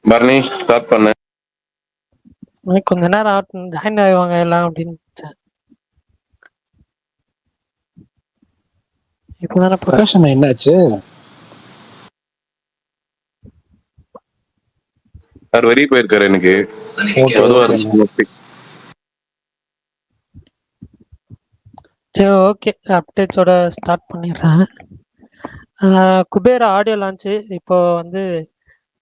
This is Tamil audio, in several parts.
பரணி ஸ்டார்ட் பண்ணு. கொஞ்ச நேரம் ஆகட்டும், ஜாயின் ஆகுவாங்க எல்லாம் அப்படின்னு நினைச்சேன். இப்பதானே பிரகாஷ் அண்ணா என்னாச்சு? அவர் வெளியே போயிருக்காரு. எனக்கு ஓகே ஓகே அண்ணா. சரி, ஓகே, அப்டேட்ஸோட ஸ்டார்ட் பண்ணிடுறேன். குபேரா ஆடியோ லான்ச்சு இப்போ வந்து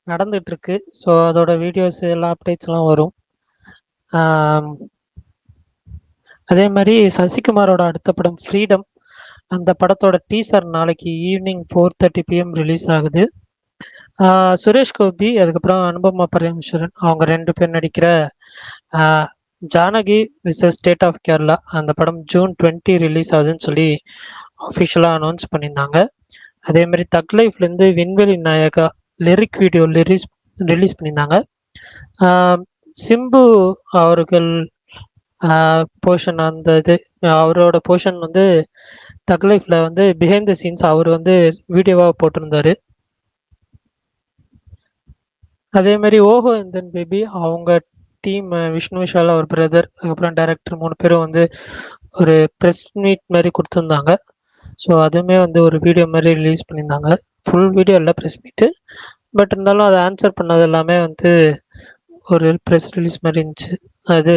நடந்துட்டு இருக்கு. ஸோ அதோட வீடியோஸ் எல்லாம் அப்டேட்ஸ்லாம் வரும். அதே மாதிரி சசிகுமாரோட அடுத்த படம் ஃப்ரீடம், அந்த படத்தோட டீசர் நாளைக்கு ஈவினிங் 4:30 PM ரிலீஸ் ஆகுது. சுரேஷ் கோபி, அதுக்கப்புறம் அனுபமா பரமேஸ்வரன், அவங்க 2 பேர் நடிக்கிற Janaki versus state of Kerala, அந்த படம் June 20 ரிலீஸ் ஆகுதுன்னு சொல்லி அஃபிஷியலாக அனௌன்ஸ் பண்ணியிருந்தாங்க. அதே மாதிரி தக் லைஃப்லேருந்து விண்வெளி நாயகா லிரிக் வீடியோ ரிலீஸ் பண்ணியிருந்தாங்க. சிம்பு அவர்கள் போர்ஷன், அந்த இது அவரோட போர்ஷன் வந்து தக் லைஃப்ல வந்து பிஹைண்ட் த சீன்ஸ் அவர் வந்து வீடியோவாக போட்டிருந்தாரு. அதே மாதிரி ஓஹோ எந்தன் பேபி, அவங்க டீம் விஷ்ணு விஷால், அவர் பிரதர், அதுக்கப்புறம் டைரக்டர் 3 பேரும் வந்து ஒரு ப்ரெஸ் மீட் மாதிரி கொடுத்துருந்தாங்க. ஸோ அதுவுமே வந்து ஒரு வீடியோ மாதிரி ரிலீஸ் பண்ணியிருந்தாங்க. ஃபுல் வீடியோ இல்லை, ப்ரெஸ் மீட்டு. பட் இருந்தாலும் அதை ஆன்சர் பண்ணது எல்லாமே வந்து ஒரு ப்ரெஸ் ரிலீஸ் மாதிரி இருந்துச்சு. அது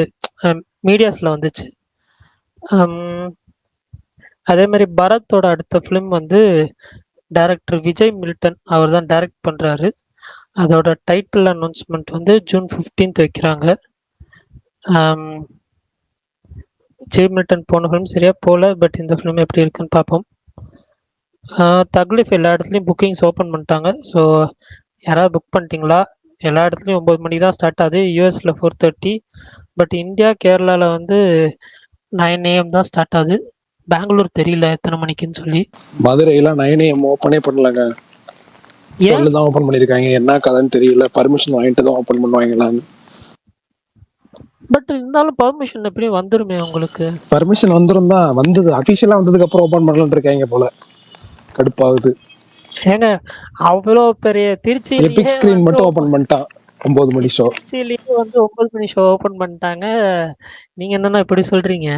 மீடியாஸில் வந்துச்சு. அதே மாதிரி பரத்தோட அடுத்த ஃபிலிம் வந்து டைரக்டர் விஜய் மில்டன் அவர் தான் டைரக்ட் பண்ணுறாரு. அதோட டைட்டில் அனௌன்ஸ்மெண்ட் வந்து June 15 வைக்கிறாங்க. விஜய் மில்டன் போன ஃபிலிம் சரியா போகல, பட் இந்த ஃபிலிம் எப்படி இருக்குன்னு பார்ப்போம். தக்லீஃப் எல்லா இடத்துலையும் புக்கிங்ஸ் ஓப்பன் பண்ணிட்டாங்க. ஸோ யாராவது புக் பண்ணிட்டீங்களா? எல்லா இடத்துலையும் 9 மணிக்கு தான் ஸ்டார்ட் ஆகுது. யூஎஸில் 4:30, பட் இந்தியா கேரளாவில் வந்து 9 AM தான் ஸ்டார்ட் ஆகுது. பெங்களூர் தெரியல எத்தனை மணிக்குன்னு சொல்லி. மதுரையெல்லாம் 9 AM ஓப்பனே பண்ணலங்க, 12 தான் ஓப்பன் பண்ணியிருக்காங்க. என்ன கதைன்னு தெரியல, பர்மிஷன் வாங்கிட்டு தான் ஓப்பன் பண்ணுவாங்களான்னு. பட் இருந்தாலும் பர்மிஷன் எப்படி வந்துருமே உங்களுக்கு? பர்மிஷன் வந்துரும் தான், வந்தது அஃபிஷியலாக வந்ததுக்கு அப்புறம் ஓப்பன் பண்ணலான்னு இருக்காங்க போல. கடுப்பாகுது. ஏங்க அவ்வளோ பெரிய எபிக் திருச்சியிலேயே ஸ்கிரீன் மட்டும் ஓப்பன் பண்ணிட்டான் 9 மணி ஷோ. திருச்சியிலேயே வந்து 9 மணி ஷோ ஓப்பன் பண்ணிட்டாங்க. நீங்க என்னன்னா இப்படி சொல்றீங்க?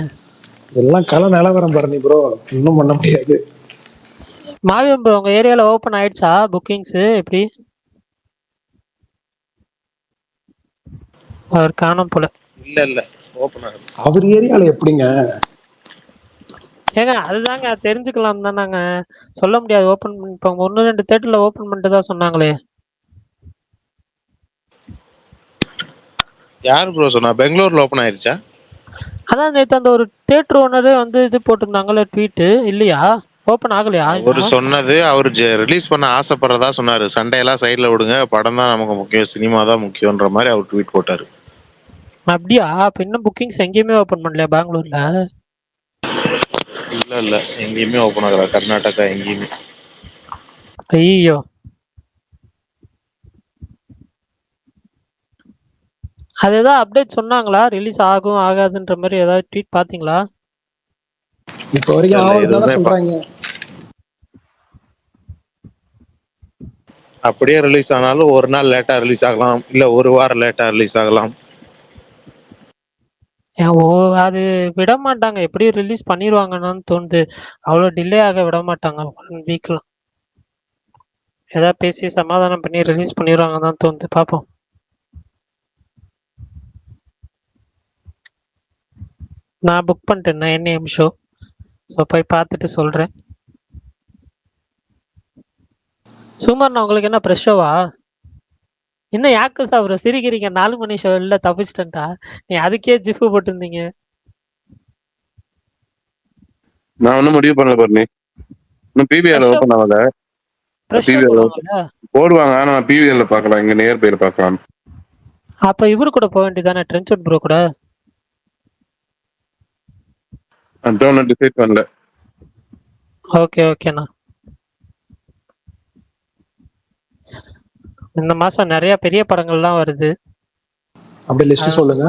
எல்லாம் கலை நிலவரம் பாருங்க ப்ரோ, இன்னும் பண்ண முடியாது. மாவியம் ப்ரோ, உங்க ஏரியால ஓப்பன் ஆயிடுச்சா புக்கிங்ஸ்? எப்படி? அவர் காணோம் போல. இல்ல ஓபன் ஆகுது. அவர் ஏரியால எப்படிங்க? ஏங்க அதுதாங்க தெரிஞ்சுக்கலாம் தான், நாங்க சொல்ல முடியாது. ஓப்பன் பண்ணிப்பாங்க, 1-2 தேட்டர்ல ஓப்பன் பண்ணிட்டு தான் சொன்னாங்களே. யாரு ப்ரோ சொன்னா பெங்களூர்ல ஓபன் ஆயிருச்சா? அதான் நேற்று அந்த ஒரு தேட்டர் ஓனரே வந்து இது போட்டிருந்தாங்கல்ல ட்வீட்டு, இல்லையா? ஓப்பன் ஆகலையா? அவரு சொன்னது அவரு ரிலீஸ் பண்ண ஆசைப்படுறதா சொன்னாரு. சண்டே எல்லாம் சைட்ல விடுங்க, படம் தான் நமக்கு முக்கியம், சினிமா தான் முக்கியன்ற மாதிரி அவர் ட்வீட் போட்டாரு. அப்படியா? அப்ப இன்னும் புக்கிங்ஸ் எங்கேயுமே ஓப்பன் பண்ணலையா பெங்களூர்ல? இல்ல எங்கேயுமே ஓபன் ஆகல, கர்நாடகா எங்கேயுமே. ஐயோ, அது ஏதாவது அப்டேட் சொன்னாங்களா? ரிலீஸ் ஆகும் ஆகாதுன்ற மாதிரி ஏதாவது ட்வீட் பாத்தீங்களா? இப்போ வரைக்கும் ஆகுதுன்னு சொல்றாங்க. அப்படியே ரிலீஸ் ஆனாலும் ஒரு நாள் லேட்டா ரிலீஸ் ஆகலாம், இல்ல ஒரு வாரம் லேட்டா ரிலீஸ் ஆகலாம். ஓ, அது விட மாட்டாங்க, எப்படியும் ரிலீஸ் பண்ணிடுவாங்கன்னு தோணுது. அவ்வளோ டிலே ஆக விட மாட்டாங்க. 1 வீக்லாம் ஏதாவது பேசி சமாதானம் பண்ணி ரிலீஸ் பண்ணிடுவாங்கன்னு தான் தோணுது. பார்ப்போம். நான் புக் பண்ணிட்டேன் 9 AM ஷோ. ஸோ போய் பார்த்துட்டு சொல்கிறேன். சுமார், நான் உங்களுக்கு என்ன ப்ரெஷ் ஷோவா? என்ன யாக்கு சாப்பிட்ற சிரிக்கிறீங்க? 4 மணி ஷோ இல்லை, தப்பிச்சிட்டேன்டா. நீ அதுக்கே ஜிஃபு போட்டிருந்தீங்க. நான் ஒன்னும் முடிவு பண்ணல பரணி. இன்னும் பிவிஆர் ஓபன் ஆகல. போடுவாங்க, ஆனா நான் பிவிஆர்ல பார்க்கலாம், இங்க நியர்பைல பார்க்கலாம். அப்ப இவரு கூட போக வேண்டியதானே, ட்ரென்ச்சட் ப்ரோ கூட. அதான் டிசைட் பண்ணல. ஓகேண்ணா. இந்த மாசம் நிறைய பெரிய படங்கள்லாம் வருது. அப்படியே லிஸ்ட் சொல்லுங்க.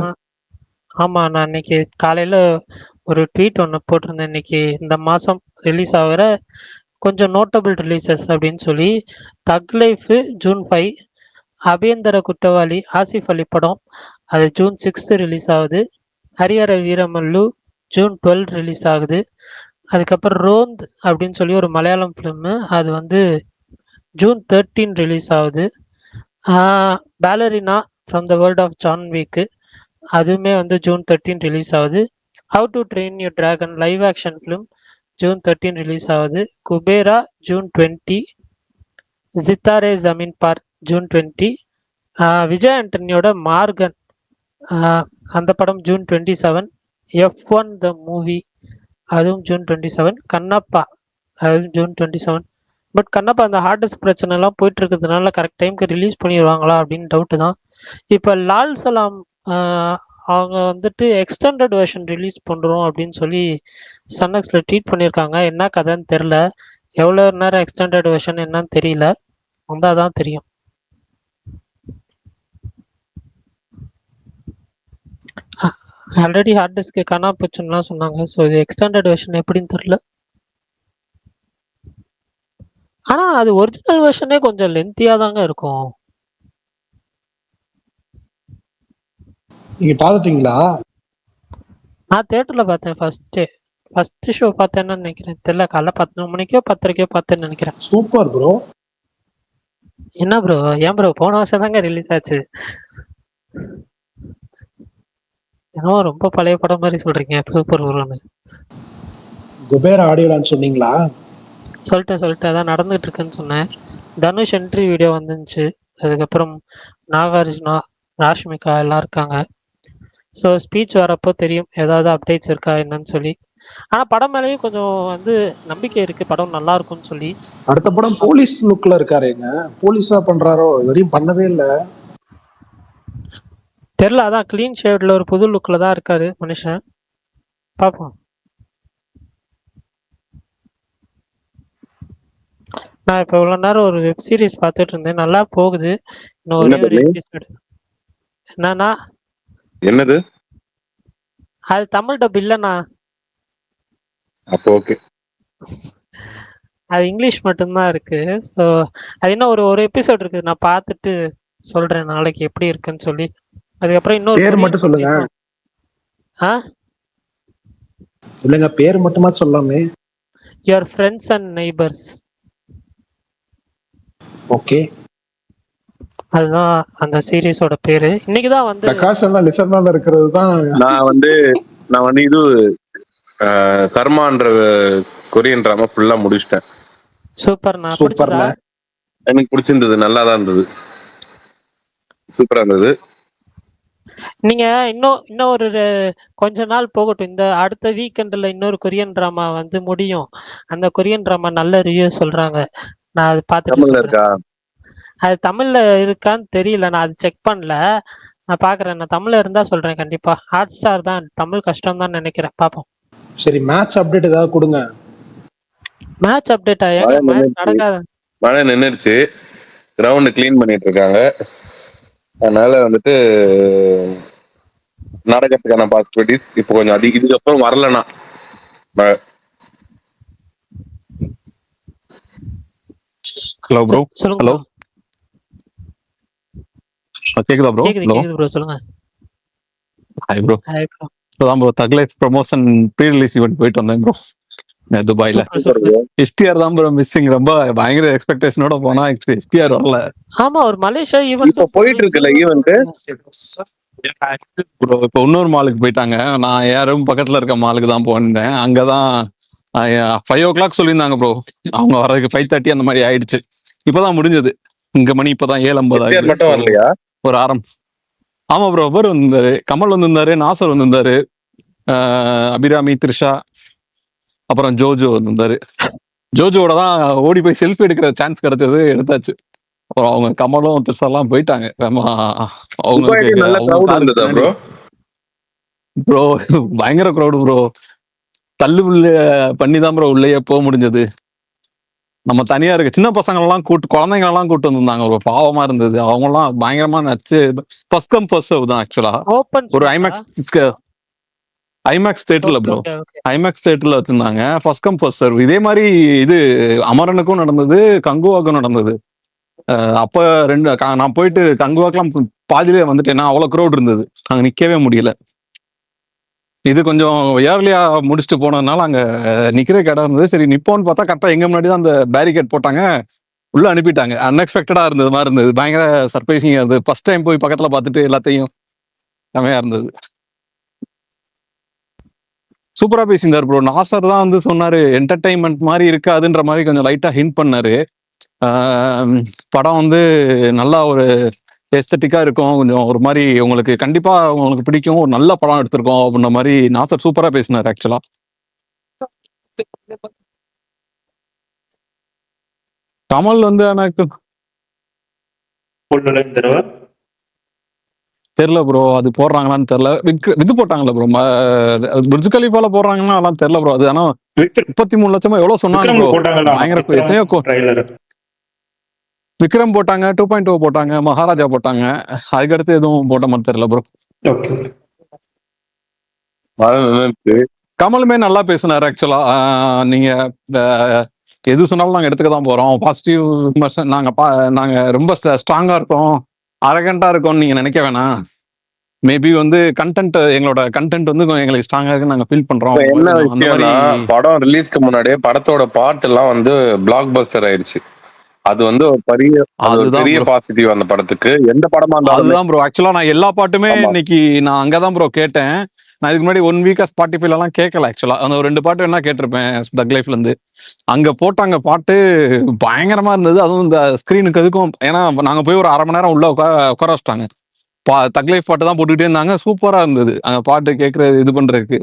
ஆமா, நான் இன்னைக்கு காலையில ஒரு ட்வீட் ஒன்று போட்டிருந்தேன். இன்னைக்கு இந்த மாசம் ரிலீஸ் ஆகிற கொஞ்சம் நோட்டபிள் ரிலீசஸ் அப்படின்னு சொல்லி. தக் லைஃப் June 5, அபேந்தர குற்றவாளி ஆசிஃப் அலி படம், அது ஜூன் 6 ரிலீஸ் ஆகுது. ஹரிஹர வீரமல்லு ஜூன் 12 ரிலீஸ் ஆகுது. அதுக்கப்புறம் ரோந்த் அப்படின்னு சொல்லி ஒரு மலையாளம் ஃபிலிமு, அது வந்து ஜூன் 13 ரிலீஸ் ஆகுது. Ballerina from the world of John Wick, அதுவுமே வந்து ஜூன் 13 ரிலீஸ் ஆகுது. How to train your dragon live action film June 13 release ஆகுது. குபேரா ஜூன் 20, சித்தாரே ஜமீன் பார் ஜூன் 20, விஜய் ஆண்டனியோட மார்கன் அந்த படம் ஜூன் 27, F1 த மூவி அதுவும் ஜூன் 27, கண்ணப்பா அதுவும் ஜூன் 27. பட் கண்ணப்பா அந்த ஹார்ட் டிஸ்க் பிரச்சனைலாம் போயிட்டு இருக்கிறதுனால கரெக்ட் டைமுக்கு ரிலீஸ் பண்ணிடுவாங்களா அப்படின்னு டவுட்டு தான். இப்போ லால் சலாம் அவங்க வந்துட்டு எக்ஸ்டெண்டட் வெர்ஷன் ரிலீஸ் பண்ணுறோம் அப்படின்னு சொல்லி சன்னக்ஸில் ட்வீட் பண்ணியிருக்காங்க. என்ன கதைன்னு தெரில, எவ்வளோ நேரம் எக்ஸ்டெண்டட் வெர்ஷன் என்னன்னு தெரியல, வந்தால் தான் தெரியும். ஆல்ரெடி ஹார்ட் டிஸ்க்கு காணா போச்சுன்னுலாம் சொன்னாங்க. ஸோ இது எக்ஸ்டெண்டட் வெர்ஷன் எப்படின்னு தெரில. ஆனால் அது ஒரிஜினல் வெர்ஷனே கொஞ்சம் லென்த்தியாக தாங்க இருக்கும். நீங்க பாத்துட்டீங்களா? நான் தேட்டரில் பார்த்தேன் ஃபர்ஸ்ட் ஷோ பார்த்தேன்னு நினைக்கிறேன். தெரியல, காலைல 11 மணிக்கோ 10:30க்கோ பார்த்தேன்னு நினைக்கிறேன். Super bro. என்ன ப்ரோ, ஏன் ப்ரோ போன வருஷம் தாங்க ரிலீஸ் ஆச்சு. ஏன்னா ரொம்ப பழைய படம் மாதிரி சொல்றீங்க சூப்பர் ப்ரோன்னு. குபேரா ஆடியோ லான்ச் சொன்னீங்களா? சொல்லிட்டு அதான் நடந்துட்டு இருக்குன்னு சொன்னேன். தனுஷ் என்ட்ரி வீடியோ வந்துச்சு. அதுக்கப்புறம் நாகார்ஜுனா, ராஷ்மிகா எல்லாம் இருக்காங்க. ஸோ ஸ்பீச் வரப்போ தெரியும் ஏதாவது அப்டேட்ஸ் இருக்கா என்னன்னு சொல்லி. ஆனால் படம் மேலேயும் கொஞ்சம் வந்து நம்பிக்கை இருக்கு, படம் நல்லா இருக்கும்னு சொல்லி. அடுத்த படம் போலீஸ் லுக்ல இருக்காருங்க, போலீஸா பண்றாரோ? இதுவரையும் பண்ணவே இல்லை. தெரில, அதான் கிளீன் ஷேவ்டில் ஒரு புது லுக்கில் தான் இருக்காரு மனுஷன். பார்ப்போம். நான் இப்போ இவ்வளோ நேரம் ஒரு வெப் சீரிஸ் பார்த்துட்டு இருந்தேன், நல்லா போகுது. இன்னும் ஒரே ஒரு எபிசோடு. என்னன்னா என்னது? அது தமிழ் டப் இல்லைண்ணா, அப்போ ஓகே. அது இங்கிலீஷ் மட்டும்தான் இருக்கு. ஸோ அது இன்னும் ஒரு எபிசோட் இருக்கு, நான் பார்த்துட்டு சொல்றேன் நாளைக்கு எப்படி இருக்குன்னு சொல்லி. அதுக்கப்புறம் இன்னொரு பேர் மட்டும் சொல்லுங்க. இல்லைங்க, பேர் மட்டுமா சொல்லாமே. Your friends and neighbours. Okay, அதுதான் அந்த சீரிஸோட பேரு. இன்னைக்கு தான் வந்து பிரகாஷ் எல்லாம் லிசனர்ல இருக்கிறது தான். நான் வந்து இது கர்மான்ற கொரியன் டிராமா ஃபுல்லா முடிச்சிட்டேன். சூப்பர்ண்ணா. சூப்பர்ல, எனக்கு பிடிச்சிருந்தது, நல்லா தான் இருந்தது, சூப்பரா இருந்தது. நீங்க இன்னும் ஒரு கொஞ்ச நாள் போகட்டும், இந்த அடுத்த வீக்கெண்டில் இன்னொரு கொரியன் டிராமா வந்து முடியும். அந்த கொரியன் டிராமா நல்ல ரிவ்யூ சொல்றாங்க. நான் அது பார்த்துட்டு இருக்கா? அது தமிழ்ல இருக்கான்னு தெரியல, நான் அது செக் பண்ணல. நான் பாக்குறேன், நான் தமிழ்ல இருந்தா சொல்றேன் கண்டிப்பா. ஹாட் ஸ்டார் தான், தமிழ் கஷ்டம் தான் நினைக்கிறேன், பாப்போம். சரி, மேட்ச் அப்டேட் ஏதாவது கொடுங்க. மேட்ச் அப்டேட்டா? ஏங்க மேட்ச் நடக்காத. மழை நின்னுடுச்சு, கிரவுண்ட் கிளீன் பண்ணிட்டு இருக்காங்க. அதனால வந்துட்டு நடக்கிறதுக்கான பாசிபிலிட்டிஸ் இப்போ கொஞ்சம் அதிகம். இதுக்கப்புறம் வரலனா மழை. Hello bro. சொல்லுங்க. ஹலோ, கேக்குதா ப்ரோ? கேக்குது ப்ரோ, சொல்லுங்க. Hi bro. Hi bro. இப்போதான் bro Thug Life promotion pre release event போயிட்டு வந்தேன் ப்ரோ, துபாயில. எஸ்டிஆர் தான் ப்ரோ மிஸ்ஸிங். ரொம்ப பயங்கர எக்ஸ்பெக்டேஷனோட போனா எஸ்டிஆர் வரல. ஆமா, ஒரு மலேசியா ஈவென்ட் இப்போ போயிட்டு இருக்குல்ல ஈவென்ட் ப்ரோ. இப்போ இன்னொரு மாலுக்கு போயிட்டாங்க. நான் யாரும் பக்கத்துல இருக்க மாலுக்கு தான் போனேன். அங்கதான் 5 o'clock சொல்லியிருந்தாங்க ப்ரோ. அவங்க வர்றதுக்கு 5:30 அந்த மாதிரி ஆயிடுச்சு. இப்பதான் முடிஞ்சது. இங்க மணி இப்பதான் 7:50 மட்டும் வரலையா? ஒரு ஆமா ப்ரோ. அவர் வந்திருந்தாரு, கமல் வந்திருந்தாரு, நாசர் வந்திருந்தாரு, அபிராமி, த்ரிஷா, அப்புறம் ஜோஜோ வந்திருந்தாரு. ஜோஜோட தான் ஓடி போய் செல்ஃபி எடுக்கிற சான்ஸ் கிடைச்சது, எடுத்தாச்சு. அப்புறம் அவங்க கமலும் த்ரிஷாலாம் போயிட்டாங்க. ப்ரோ பயங்கர க்ரௌடு ப்ரோ. தள்ளு உள்ள பண்ணி தான் ப்ரோ உள்ளேயே போக முடிஞ்சது. நம்ம தனியா இருக்கு, சின்ன பசங்களெல்லாம் குழந்தைங்க எல்லாம் கூட்டு வந்திருந்தாங்க. ஒரு பாவமா இருந்தது. அவங்க எல்லாம் பயங்கரமா நச்சு. ஃபர்ஸ்ட் கம் ஃபர்ஸ்ட் சர்வ் தான் ஆக்சுவலா. ஒரு ஐமேக்ஸ் தியேட்டர்ல ப்ரோ, ஐமேக்ஸ் தியேட்டர்ல வச்சிருந்தாங்க. First come first serve. இதே மாதிரி இது அமரனுக்கும் நடந்தது, கங்குவாக்கும் நடந்தது. அப்ப நான் போயிட்டு கங்குவாக்கெல்லாம் பாதியிலே வந்துட்டேன்னா அவ்வளவு க்ரௌட் இருந்தது, அங்க நிக்கவே முடியல. இது கொஞ்சம் ஏர்லியா முடிச்சுட்டு போனதுனால அங்க நிக்கிற இடம் இருந்தது. சரி நிப்போன்னு பார்த்தா கரெக்டா எங்க முன்னாடி தான் அந்த பேரிகேட் போட்டாங்க, உள்ள அனுப்பிட்டாங்க. அன்எக்ஸ்பெக்டடா இருந்தது மாதிரி இருந்தது, பயங்கர சர்ப்ரைசிங்கா இருந்தது. ஃபர்ஸ்ட் டைம் போய் பக்கத்துல பார்த்துட்டு எல்லாத்தையும் செமையா இருந்தது. சூப்பரா பேசியிருந்தாரு ப்ரோ. நாசர் தான் வந்து சொன்னாரு என்டர்டைன்மெண்ட் மாதிரி இருக்காதுன்ற மாதிரி கொஞ்சம் லைட்டா ஹிண்ட் பண்ணாரு. படம் வந்து நல்லா ஒரு எஸ்தட்டிக்கா இருக்கும், கொஞ்சம் ஒரு மாதிரி உங்களுக்கு கண்டிப்பா உங்களுக்கு பிடிக்கும், ஒரு நல்ல படம் எடுத்திருக்கோம் அப்படின்ற மாதிரி நாசர் சூப்பரா பேசினாரு. ஆக்சுவலா கமல் வந்து எனக்கு தெரியல ப்ரோ, அது போடுறாங்களான்னு தெரியல. இது போட்டாங்கல்ல ப்ரோ, புர்ஜ் கலீஃபால போடுறாங்கன்னா அதெல்லாம் தெரியல ப்ரோ. அது ஆனா 33 லட்சமா எவ்வளவு சொன்னாங்க ப்ரோ, பயங்கர எத்தனையோ. விக்ரம் போட்டாங்க, 2.0 போட்டாங்க, மகாராஜா போட்டாங்க, அதுக்கடுத்து எதுவும் போட்ட மாதிரி தெரியல ப்ரோ. கமலுமே நல்லா பேசினாரு ஆக்சுவலா. நீங்க எது சொன்னாலும் நாங்க எடுத்துக்க தான் போறோம், பாசிட்டிவ் விமர்சனம், நாங்க ரொம்ப ஸ்ட்ராங்கா இருக்கோம், அரகண்டா இருக்கோம்னு நீங்க நினைக்க வேணாம். மேபி வந்து கண்டென்ட், எங்களோட கண்டென்ட் வந்து எங்களுக்கு ஸ்ட்ராங்கா இருக்கு நாங்க ஃபீல் பண்றோம். என்ன விஷயம்னா, படம் ரிலீஸ்க்கு முன்னாடியே படத்தோட பாட்டு எல்லாம் வந்து பிளாக் பஸ்டர் ஆயிடுச்சு. அது வந்து ஒரு பெரிய பாசிட்டிவ் அந்த படத்துக்கு. எந்த படமா இருந்தாலும் அதுதான் ப்ரோ. ஆக்சுவலா நான் எல்லா பாட்டுமே இன்னைக்கு நான் அங்கதான் ப்ரோ கேட்டேன். நான் இதுக்கு முன்னாடி 1 வீக்கா ஸ்பாட்டிஃபைல எல்லாம் கேட்கல. ஆக்சுவலா அந்த ஒரு 2 பாட்டு என்ன கேட்டிருப்பேன் தக் லைஃப்ல இருந்து. அங்க போட்டாங்க பாட்டு, பயங்கரமா இருந்தது. அதுவும் இந்த ஸ்கிரீனுக்கு எதுக்கும், ஏன்னா நாங்க போய் ஒரு 1/2 மணி நேரம் உள்ள உட்கார வச்சிட்டாங்க. தக் லைஃப் பாட்டு தான் போட்டுக்கிட்டே இருந்தாங்க, சூப்பரா இருந்தது அந்த பாட்டு கேட்கறது, இது பண்றதுக்கு.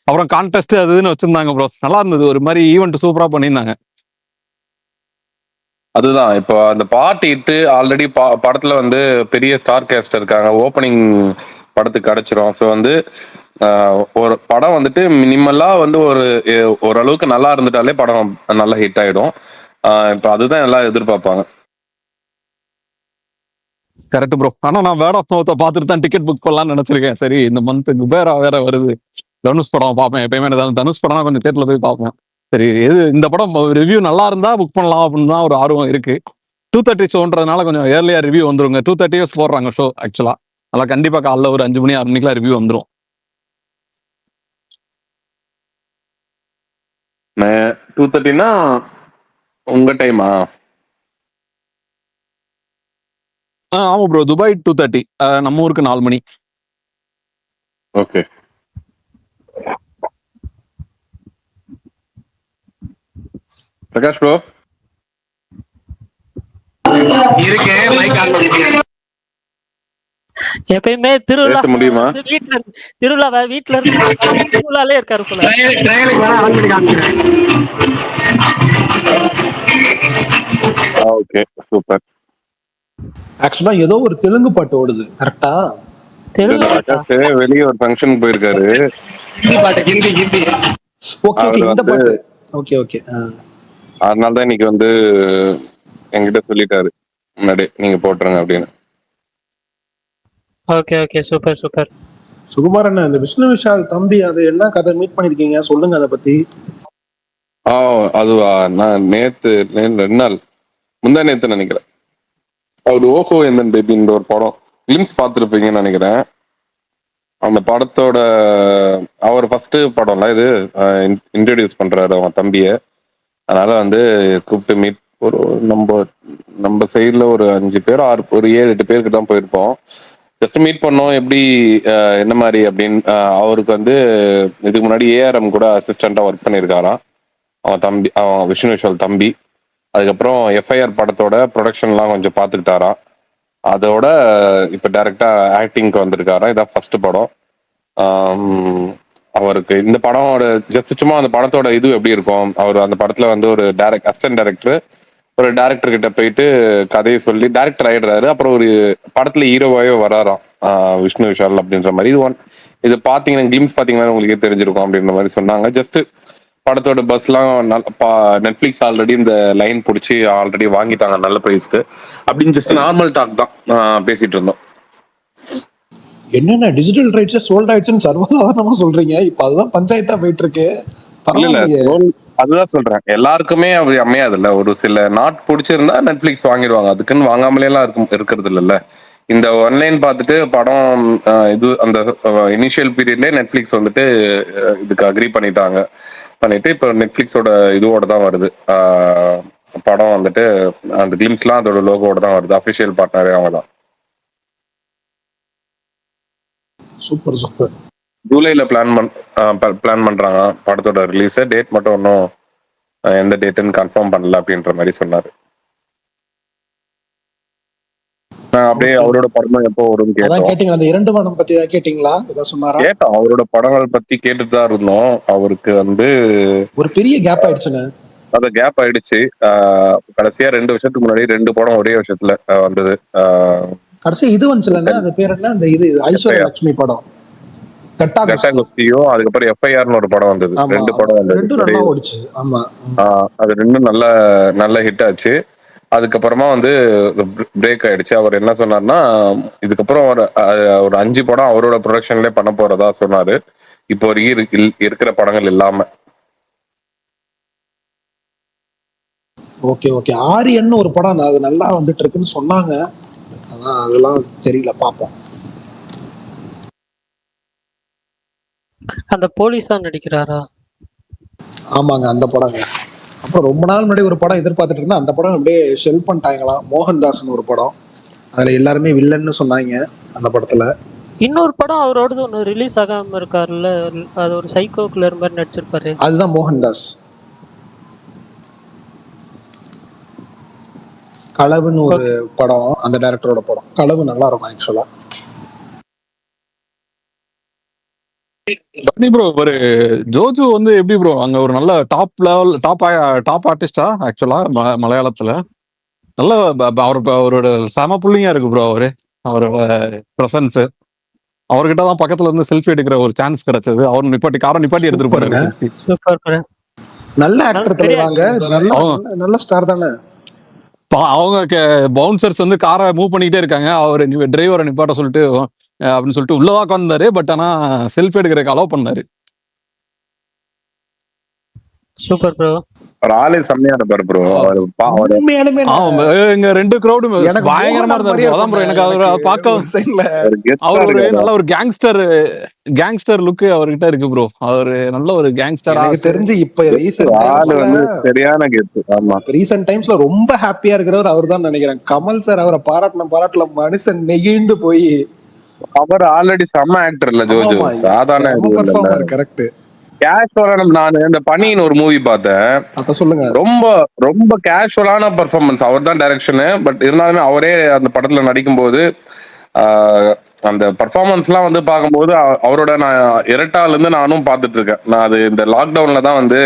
அப்புறம் கான்டெஸ்ட் அதுன்னு வச்சிருந்தாங்க ப்ரோ, நல்லா இருந்தது. ஒரு மாதிரி ஈவெண்ட் சூப்பரா பண்ணியிருந்தாங்க. அதுதான் இப்போ அந்த பாட்டு இட்டு ஆல்ரெடி படத்துல வந்து பெரிய ஸ்டார் கேஸ்ட் இருக்காங்க, ஓப்பனிங் படத்துக்கு கிடைச்சிரும். ஸோ வந்து ஒரு படம் வந்துட்டு மினிமலா வந்து ஓரளவுக்கு நல்லா இருந்துட்டாலே படம் நல்லா ஹிட் ஆயிடும். இப்போ அதுதான் எல்லாம் எதிர்பார்ப்பாங்க. Correct bro. ஆனா நான் வேர்ட் ஆஃப் மவுத்தை பார்த்துட்டு தான் டிக்கெட் புக் பண்ணலாம்னு நினைச்சிருக்கேன். சரி இந்த மந்த் குபேரா வேற வருது, தனுஷ் படம் பார்ப்பேன் எப்பயுமே. தனுஷ் படம் கொஞ்சம் தேட்டர்ல போய் பார்ப்பேன். சரி இந்த படம் ரிவ்யூ நல்லா இருந்தா புக் பண்ணலாம் அப்படின்னு தான் ஒரு ஆர்வம் இருக்கு. 2:30 ஷோன்றதுனால கொஞ்சம் ஏர்லியா ரிவ்யூ வந்துருங்க. 2:30 போடுறாங்க ஷோ ஆக்சுவலா. அதெல்லாம் கண்டிப்பா காலைல ஒரு 5 மணி 6 மணிக்கெல்லாம் ரிவ்யூ வந்துடும். 2:30னா உங்க டைமா? ஆமா ப்ரோ, துபாய் 2:30, நம்ம ஊருக்கு 4 மணி. ஓகே. பிரகாஷ் ப்ரோ எப்பயுமே திருவிழா வீட்டுல திருவிழாலே இருக்காரு போல. Okay super. ஆக்சுவலா ஏதோ ஒரு தெலுங்கு பாட்டு ஓடுது கரெக்டா? வெளியே ஒரு ஃபங்க்ஷன் போயிருக்காரு. அதனாலதான் இன்னைக்கு வந்து என்கிட்ட சொல்லிட்டாரு முன்னாடி, நீங்க போட்டுருங்க அப்படின்னு. Okay okay, super super. Sukumar அண்ணா, இந்த விஷ்ணு விஷால் தம்பி அது என்ன கதை மீட் பண்ணிருக்கீங்க, சொல்லுங்க அதை பத்தி. அதுவா, நான் நேத்து 2 நாள் முந்தா நேத்து நினைக்கிறேன், அவர் ஓஹோ எந்தன் பேபின்ற ஒரு படம் கிளிம்ஸ் பார்த்துருப்பீங்கன்னு நினைக்கிறேன். அந்த படத்தோட அவர் ஃபர்ஸ்ட் படம்ல இது இன்ட்ரடியூஸ் பண்றாரு அவன் தம்பிய. அதனால வந்து கூப்பிட்டு மீட், ஒரு நம்ம சைட்ல ஒரு 5 பேர் ஒரு 7-8 பேருக்கு தான் போயிருப்போம். ஜஸ்ட் மீட் பண்ணோம், எப்படி என்ன மாதிரி அப்படின்னு. அவருக்கு வந்து இதுக்கு முன்னாடி ஏஆர்எம் கூட அசிஸ்டண்டா ஒர்க் பண்ணியிருக்காராம் அவன் தம்பி, அவன் விஷ்ணு விஷால் தம்பி. அதுக்கப்புறம் எஃப்ஐஆர் படத்தோட ப்ரொடக்ஷன்லாம் கொஞ்சம் பார்த்துக்கிட்டாராம். அதோட இப்போ டைரக்டா ஆக்டிங்க்கு வந்திருக்காராம். இதான் ஃபர்ஸ்ட் படம் அவருக்கு. இந்த படம் ஜஸ்ட் சும்மா அந்த படத்தோட இது எப்படி இருக்கும், அவர் அந்த படத்துல வந்து ஒரு அசிஸ்டன்ட் டைரக்டர், ஒரு டைரக்டர் கிட்ட போயிட்டு கதையை சொல்லி டைரக்டர் ஆயிடுறாரு. அப்புறம் ஒரு படத்துல ஹீரோவாவே வராராம் விஷ்ணு விஷால் அப்படின்ற மாதிரி. இது பாத்தீங்கன்னா கிளிம்ஸ் பாத்தீங்கன்னா உங்களுக்கே தெரிஞ்சிருக்கும் அப்படின்ற மாதிரி சொன்னாங்க. ஜஸ்ட் படத்தோட பஸ்லாம் நெட்ஃபிளிக்ஸ் ஆல்ரெடி இந்த லைன் பிடிச்சி ஆல்ரெடி வாங்கிட்டாங்க நல்ல பிரைஸ்க்கு அப்படின்னு ஜஸ்ட் நார்மல் டாக் தான் பேசிட்டு இருந்தோம். என்னென்ன டிஜிட்டல் ரைட்ஸ் சோல்ட் ஆயிடுச்சுன்னு சர்வசாதாரணமா சொல்றீங்க, இப்ப அதுதான் பஞ்சாயத்தா போயிட்டு இருக்கு. அதுதான் சொல்றேன், எல்லாருக்குமே அப்படி அமையாதுல்ல. ஒரு சில நாட் பிடிச்சிருந்தா நெட்ஃபிளிக்ஸ் வாங்கிடுவாங்க, அதுக்குன்னு வாங்காமலே எல்லாம் இருக்கிறது இல்லைல்ல. இந்த ஒன்லைன் பார்த்துட்டு படம் இது அந்த இனிஷியல் பீரியட்லேயே நெட்ஃபிளிக்ஸ் வந்துட்டு இதுக்கு அக்ரி பண்ணிட்டு இப்போ நெட்ஃபிளிக்ஸோட இதுவோட தான் வருது. படம் வந்துட்டு அந்த கிளிம்ஸ்லாம் அதோட லோகோட தான் வருது. அஃபிஷியல் பார்ட்னரே அவங்க தான். Super super. ஜூலைல பிளான் பண்றாங்க படத்தோட ரிலீஸ். டேட் மட்டும் இன்னும் எந்த டேட்டுன்னு கன்ஃபார்ம் பண்ணல அப்படின்ற மாதிரி சொன்னாரு. அப்படியே அவரோட படம் எப்போ வரும்னு கேட்டீங்களா? அந்த 2 படம் பத்தி தான் கேட்டீங்களா? ஏதாவது சொன்னாரா? கேட்டோம், அவரோட படங்கள் பத்தி கேட்டுட்டு தான் இருந்தோம். அவருக்கு வந்து ஒரு பெரிய கேப் ஆயிடுச்சுங்க. அந்த கேப் ஆயிடுச்சு. கடைசியா 2 வருஷத்துக்கு முன்னாடி 2 படம் ஒரே வருஷத்துல வந்தது. கடைசி இது வந்துச்சுல, அது பேர் என்ன, அந்த இது ஐஸ்வர்யா லட்சுமி படம் கட்டாகுஸ்தியோ, அதுக்கப்புறம் எஃப்ஐஆர்னு ஒரு படம் வந்தது. 2 படம் வந்தது. அது 2 நல்ல ஹிட் ஆச்சு. அதுக்கப்புறமா வந்து பிரேக் ஆயிடுச்சு. அவர் என்ன சொன்னார்னா, இதுக்கப்புறம் ஒரு 5 படம் அவரோட ப்ரொடக்ஷன்லேயே பண்ண போறதா சொன்னாரு, இப்போ வரைக்கும் இருக்கிற படங்கள் இல்லாம. Okay okay. ஆரியன் ஒரு படம் அது நல்லா வந்துட்டு இருக்குன்னு சொன்னாங்க, அதான் அதெல்லாம் தெரியல, பாப்போம். அந்த போலீஸா நடிக்கிறாரா? ஆமாங்க, அந்த படங்க. அப்புறம் ரொம்ப நாள் முன்னாடி ஒரு படம் எதிர்பார்த்துட்டு இருந்தா, அந்த படம் அப்படியே ஷெல் பண்ணிட்டாங்களாம். மோகன்தாஸ்னு ஒரு படம், அதுல எல்லாருமே வில்லன்னு சொன்னாங்க அந்த படத்துல. இன்னொரு படம் அவரோடது ஒன்று ரிலீஸ் ஆகாம இருக்காருல்ல, அது ஒரு சைக்கோ கில்லர் மாதிரி நடிச்சிருப்பாரு. அதுதான் மோகன்தாஸ். களவுன்னு ஒரு படம், அந்த டைரக்டரோட படம். களவு நல்லா இருக்கும் ஆக்சுவலா. ப்ரோ ஒரு ஜோஜு வந்து எப்படி ப்ரோ அங்க ஒரு நல்ல டாப் லெவல் டாப் ஆர்டிஸ்டா ஆக்சுவலா மலையாளத்துல நல்ல அவரோட செம புள்ளிங்கா இருக்கு ப்ரோ. அவரோட பிரசன்ஸ், அவர்கிட்ட தான் பக்கத்துல இருந்து செல்ஃபி எடுக்கிற ஒரு சான்ஸ் கிடைச்சது. அவர் நிப்பாட்டி எடுத்துட்டு போறாரு. நல்ல ஆக்டர் தலைவாங்க, நல்ல ஸ்டார் தானே. அவங்க பவுன்சர்ஸ் வந்து காரை மூவ் பண்ணிக்கிட்டே இருக்காங்க, அவர் டிரைவரை நிப்பாட்ட சொல்லிட்டு அப்படின்னு சொல்லிட்டு உள்ளதான் உட்கார்ந்தாரு. பட் ஆனா செல்ஃபி எடுக்கிறதுக்கு அலோவ் பண்ணாரு. Super bro. ஒரு ஆளே செம்மையா இருப்பாரு ப்ரோ. இங்க 2 கிரௌடும் பயங்கரமா இருந்தாரு. அதான் ப்ரோ எனக்கு அவர் பார்க்க அவர் ஒரு நல்ல ஒரு கேங்ஸ்டர் லுக் அவர்கிட்ட இருக்கு ப்ரோ. அவர் நல்ல ஒரு கேங்ஸ்டர். எனக்கு தெரிஞ்சு இப்ப சரியான கெத்து. ஆமா, ரீசன்ட் டைம்ஸ்ல ரொம்ப ஹாப்பியா இருக்கிறவர் அவர் தான் நினைக்கிறேன். கமல் சார் அவரை பாராட்டல, மனுஷன் நெகிழ்ந்து போய். அவர் ஆல்ரெடி செம்ம ஆக்டர் இல்ல ஜோஜோ, சாதாரண. கரெக்ட். கேஷுவலான, நான் இந்த பனின்னு ஒரு மூவி பார்த்தேன், சொல்லுங்க. ரொம்ப ரொம்ப கேஷுவலான பெர்ஃபார்மன்ஸ். அவர் தான் டைரக்ஷனு, பட் இருந்தாலுமே அவரே அந்த படத்துல நடிக்கும் போது அந்த பர்ஃபார்மன்ஸ்லாம் வந்து பார்க்கும்போது அவரோட நான் இரட்டால இருந்து நானும் பார்த்துட்டு இருக்கேன். நான் அது இந்த லாக்டவுன்ல தான் வந்து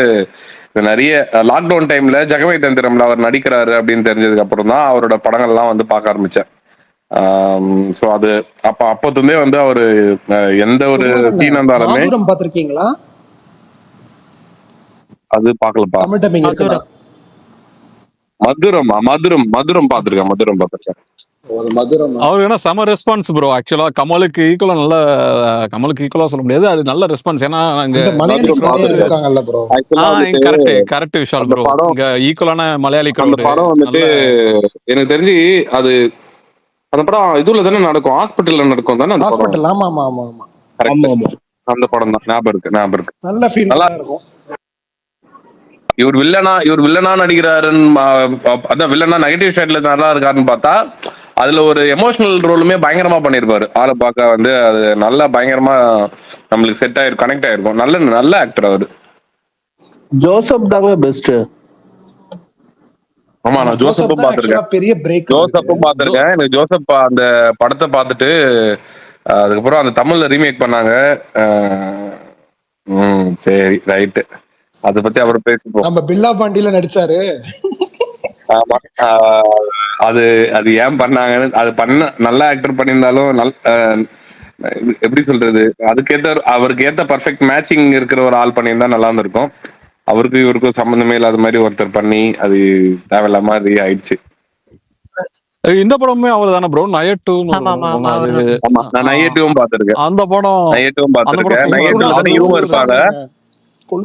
நிறைய லாக்டவுன் டைம்ல ஜெகமே தந்திரம்ல அவர் நடிக்கிறாரு அப்படின்னு தெரிஞ்சதுக்கு அப்புறம் தான் அவரோட படங்கள்லாம் வந்து பார்க்க ஆரம்பிச்சேன். ஸோ அது அப்போதுமே வந்து அவரு எந்த ஒரு சீன் இருந்தாலுமே. பார்த்திருக்கீங்களா? அது பாக்கலப்பா. மதுரம் பாத்திருக்கேன். அவருக்கு என்ன செம ரெஸ்பான்ஸ் ப்ரோ. ஆக்சுவலா கமலுக்கு ஈக்குவலா சொல்ல முடியாது, அது நல்ல ரெஸ்பான்ஸ். ஏன்னா கரெக்ட் விஷால் ப்ரோ, இங்க ஈக்குவலான மலையாளி படம் வந்துட்டு எனக்கு தெரிஞ்சு அது அந்த படம் இதுல தானே நடக்கும், ஹாஸ்பிட்டல்ல நடக்கும் தானே அந்த படம். அந்த படம் தான் ஞாபகம் இருக்கு. நல்ல ஃபீல் இருக்கும். இவர் வில்லனா நடிக்கிறாருன்னு, அதான் வில்லனா நெகட்டிவ் சைட்ல நல்லா இருக்காருன்னு பார்த்தா அதுல ஒரு எமோஷனல் ரோலுமே பயங்கரமா பண்ணிருப்பாரு. ஆளை பார்க்க வந்து அது நல்லா பயங்கரமா நம்மளுக்கு செட் ஆயிருக்கும், கனெக்ட் ஆயிருக்கும். நல்ல ஆக்டர் அவரு. ஜோசப் தாங்க பெஸ்ட். ஆமா, நான் ஜோசப்பும் பார்த்திருக்கேன். எனக்கு ஜோசப் அந்த படத்தை பார்த்துட்டு அதுக்கப்புறம் அந்த தமிழ்ல ரீமேக் பண்ணாங்க. சரி ரைட்டு, அத பத்தி அப்புறம் பேசிப்போம். நம்ம பில்லா பாண்டியில நடிச்சாரு. ஆமா, அது ஏன் பண்ணாங்கன்னு, அது நல்ல ஆக்டர் பண்ணியிருந்தாலும் எப்படி சொல்றது, அவருக்கு ஏத்த பர்ஃபெக்ட் மேட்சிங் இருக்கிற ஒரு ஆள் பண்ணியிருந்தா நல்லா இருந்திருக்கும். அவருக்கு இவருக்கும் சம்பந்தமே இல்லாத மாதிரி ஒருத்தர் பண்ணி அது தேவையில்லாம அது ஆயிடுச்சு. இந்த படமே அவர் தானே ப்ரோ, நயட்டும் பாத்திருக்கேன். அந்த படம் நயட்டும் பாத்திருக்கேன். நயட்டும் இருப்பாங்க.